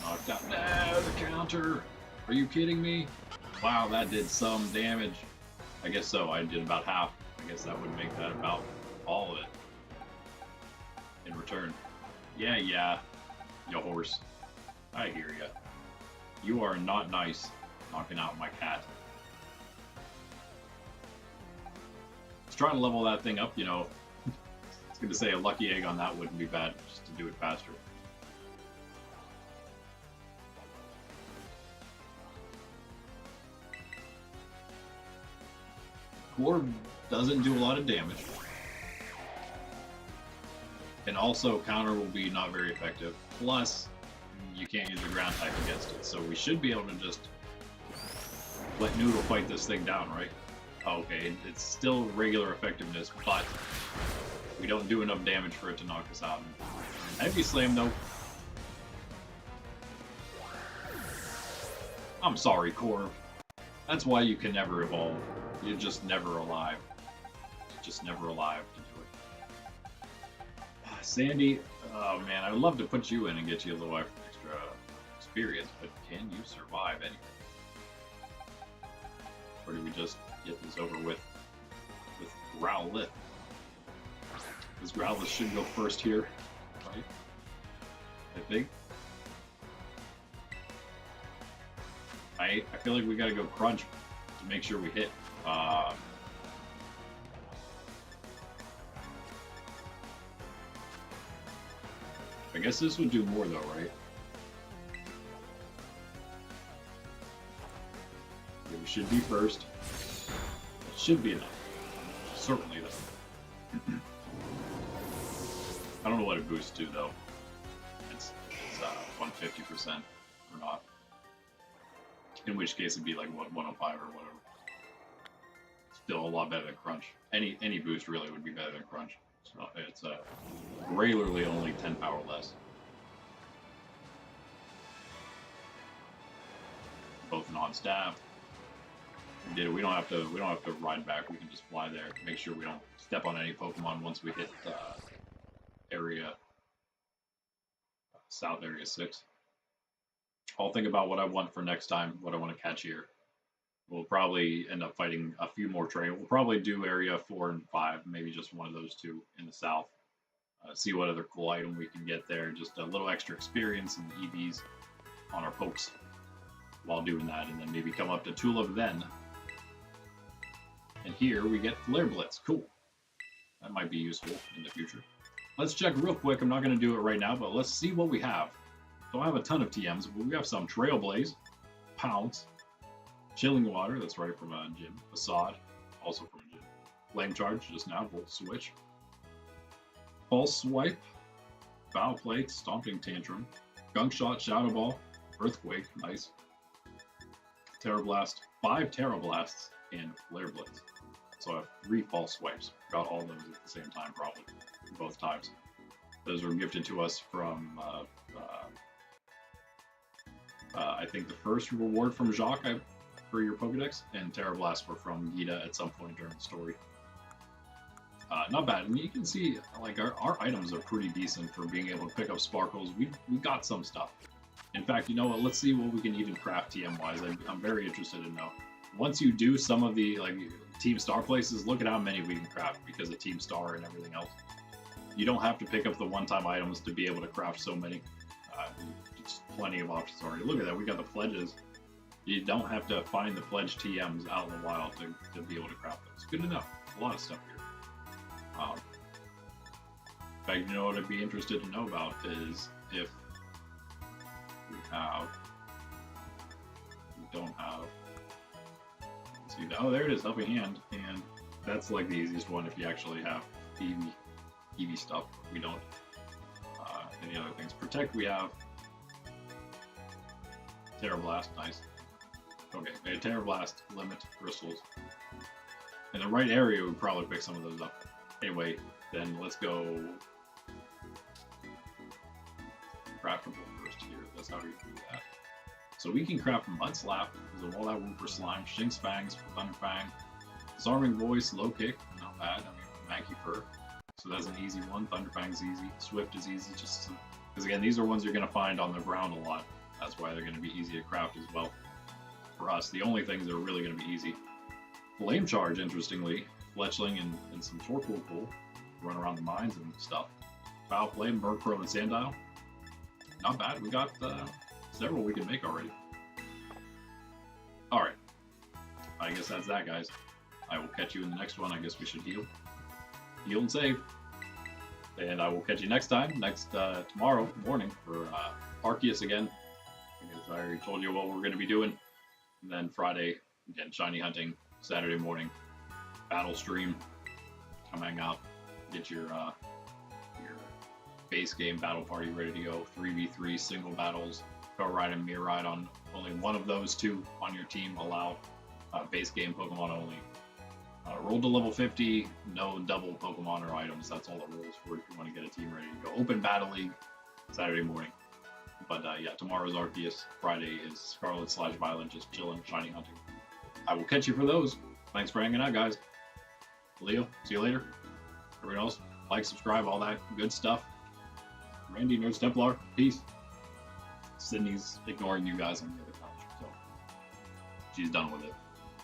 Knocked out. No, the counter. Are you kidding me? Wow, that did some damage. I guess so. I did about half. I guess that would make that about all of it in return. Yeah, you horse. I hear ya. You are not nice knocking out my cat. Just trying to level that thing up, you know. I was going to say a lucky egg on that wouldn't be bad, just to do it faster. Core doesn't do a lot of damage. And also counter will be not very effective. Plus, you can't use the ground type against it. So we should be able to just let Noodle fight this thing down, right? Okay, it's still regular effectiveness, but we don't do enough damage for it to knock us out. Heavy Slam though. I'm sorry, Corv. That's why you can never evolve. You're just never alive. Just never alive to do it. Sandy, oh man, I would love to put you in and get you a little extra experience, but can you survive anything? Or do we just get this over with Growlithe? Because Growlithe should go first here, right? I think. I feel like we gotta go Crunch to make sure we hit. I guess this would do more though, right? Yeah, we should be first. It should be enough. Certainly enough. I don't know what it boosts to though. It's 150% or not. In which case it'd be like what, 105 or whatever. Still a lot better than Crunch. Any boost really would be better than Crunch. So it's regularly only 10 power less. Both non-staff. We did it. We don't have to ride back. We can just fly there. Make sure we don't step on any Pokemon once we hit area South Area 6. I'll think about what I want for next time. What I want to catch here. We'll probably end up fighting a few more trainers. We'll probably do area 4 and 5, maybe just one of those two in the south. See what other cool item we can get there. Just a little extra experience and EVs on our pokes while doing that, and then maybe come up to Tulip then. And here we get Flare Blitz. Cool. That might be useful in the future. Let's check real quick. I'm not going to do it right now, but let's see what we have. Don't have a ton of TMs, but we have some Trailblaze, Pounce, Chilling Water, that's right from a gym. Facade, also from a gym. Flame Charge, just now, Volt Switch. False Swipe, Foul Plate, Stomping Tantrum, Gunk Shot, Shadow Ball, Earthquake, nice. Tera Blast, 5 Tera Blasts, and Flare Blitz. So I have 3 False Swipes. Got all those at the same time, probably, both times. Those were gifted to us from, I think the first reward from Jacques for your Pokedex, and Tera Blast were from Gita at some point during the story. Not bad. I mean, you can see, like, our items are pretty decent for being able to pick up Sparkles. We got some stuff. In fact, you know what? Let's see what we can even craft TM-wise. I'm very interested to know. Once you do some of the, like, Team Star places, look at how many we can craft because of Team Star and everything else. You don't have to pick up the one-time items to be able to craft so many. There's plenty of options already. Look at that, we got the pledges. You don't have to find the pledge TMs out in the wild to be able to craft those. Good enough. A lot of stuff here. In fact, you know what I'd be interested to know about is if we don't have, see, oh, there it is, helping hand, and that's like the easiest one if you actually have Eevee stuff. We don't. Any other things? Protect, we have Tera Blast, nice. Okay, Tera Blast, limit crystals. In the right area, we'd probably pick some of those up. Anyway, then let's go craftable first here. That's how we do that. So we can craft Mud Slap, there's a Wall Out Wound for Slime, Shinx Fangs for Thunder Fang, Disarming Voice, Low Kick, not bad. I mean, Mankey Fur. So that's an easy one. Thunder Fang's easy. Swift is easy, just because again, these are ones you're going to find on the ground a lot. That's why they're going to be easy to craft as well. For us, the only things that are really going to be easy. Flame Charge, interestingly, Fletchling and some Torkoal Pool, run around the mines and stuff. Foul Flame, Murkrow, and Sandile. Not bad. We got several we can make already. Alright. I guess that's that, guys. I will catch you in the next one. I guess we should heal. Heal and save. And I will catch you next time, tomorrow morning for Arceus again. Because I already told you what we're going to be doing. And then Friday, again, shiny hunting. Saturday morning, battle stream. Come hang out. Get your base game battle party ready to go. 3v3 single battles. Go ride and mirror ride on only one of those two on your team allowed. Base game Pokemon only. Roll to level 50, no double Pokemon or items. That's all the rules for if you want to get a team ready to go. Open Battle League Saturday morning. But yeah, tomorrow's Arceus. Friday is Scarlet / Violet, just chilling, shiny hunting. I will catch you for those. Thanks for hanging out, guys. Leo, see you later. Everyone else, like, subscribe, all that good stuff. Randy, Nerds Templar, peace. Sydney's ignoring you guys on the other couch, so she's done with it.